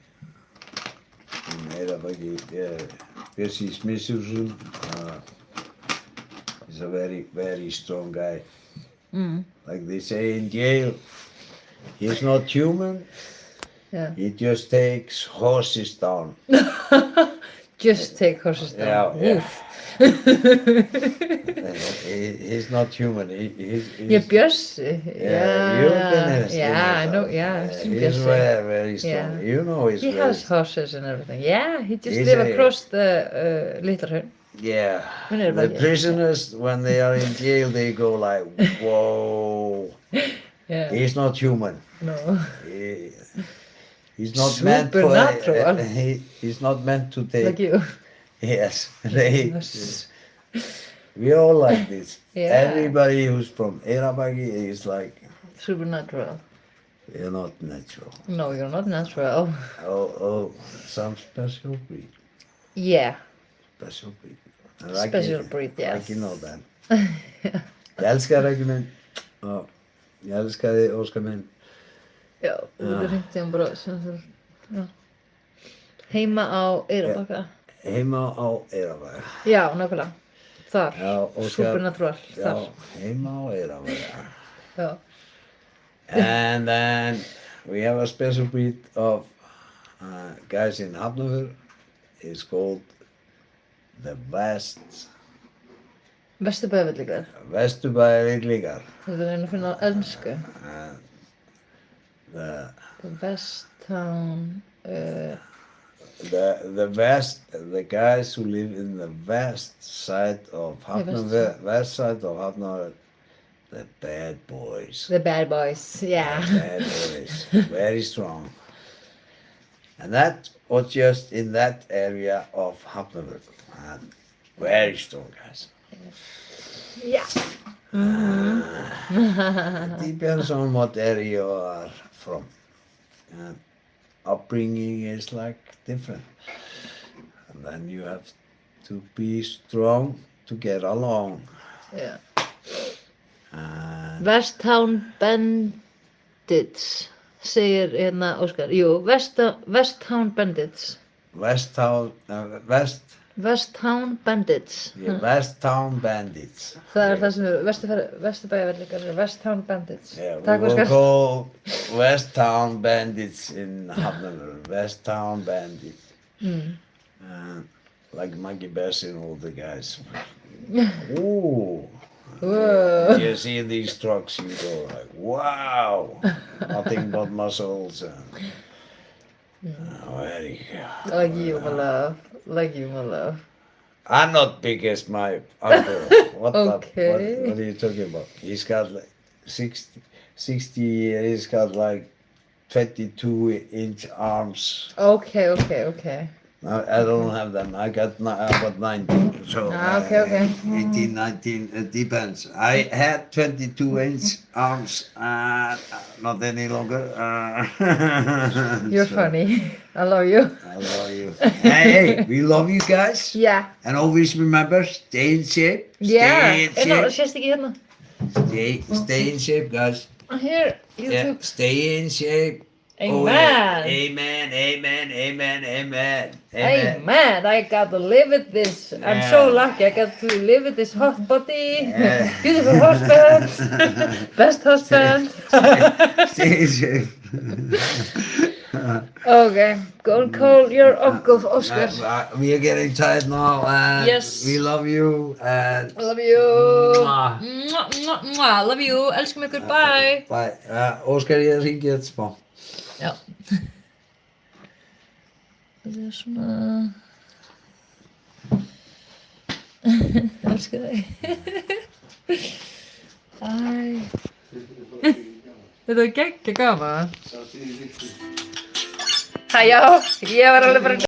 Björsi Smithson is a very, very strong guy. Like they say in jail, he's not human. Yeah. He just takes horses down. Just take horses down. Yeah. He's not human. He's Yeah, Bjössi. you've been in Yeah, I know. his Yeah, house. I've seen He's Bjössi. very, very strong. Yeah. You know he's He very has horses and everything. Yeah, he just He's live a- across the Little Hraun. Yeah. When er The bara- prisoners, when they are in jail, they go like, whoa. Yeah. He's not human. No. He's not meant for. Supernatural. He's not meant to take. Like you. Yes. Yes. We all like this. Yeah. Everybody who's from Eyrarbakki is like, Supernatural. you're not natural. No, you're not natural. Oh, some special breed. Yeah. Special breed. Special breed, yes. Raggi know that. Ég elska Raggi minn. Og ég elska þig, Óskar minn. Já, þú hringti hann bara já. Heima á Eyrarbakka. Heima á Eyrarbakka. Já, nákvæmlega. Þar. Já, Óskar. Supernatural. Já, Þar. heima á Eyrarbakka. Já. And then we have a special breed of guys in Hafnarfjörð. It's called the Vesturbæjarvillingar. Vesturbæjarvillingar. Þetta er einu að finna á ensku. The West Town. the guys who live in the west side of Hafnarfjörð, west side of Hafnarfjörð, the bad boys. The Bad Boys. Yeah. Bad boys, very strong. And that was just in that area of Hafnarfjörð. Very strong guys. Yeah. It depends on what area you are from. Upbringing is like different. And then you have to be strong to get along. Yeah. And West Town Bandits. Segir hérna Óskar. Jú, West Town Bandits. West Town Bandits. West Town Bandits. Það er það sem eru Vesturbæjarvillingar. West Town Bandits. Yeah, we Takk will Óskar. call West Town Bandits in Hafnarfjörð. West Town Bandits. Like Monkey Bass and all the guys. Ooh. Whoa. You see these trucks, you go like, wow, nothing but muscles. Very good. Like you, my love. Like you, my love. I'm not big as my uncle. What Okay. what are you talking about? He's got like 60 years, he's got like 22-inch arms. Okay. I don't have them. I got 19. So Okay. 18, 19, it depends. I had 22-inch arms, not any longer. You're So, funny. I love you. I love you. Hey, we love you guys. Yeah. And always remember, stay in shape. Yeah. Stay in En það shape. sést ekki hérna. Stay in shape, guys. Here, Yeah, YouTube. stay in shape. Amen. Amen. Amen. I got to live with this. I'm so lucky. I got to live with this hot body. Yeah. Beautiful husband. Best husband. Stay in shape. Okay. Go and call your uncle Oscar. We are getting tired now, and Yes. we love you. And I love you. Mwah. Mwah. Love you. Elskum ykkur. Bye. bye. Óskar, ég ringi þetta smá. Já. Þetta er svona... Elsku þig. Æ. Þetta var geggja gaman. Hæ, já, ég var alveg bara...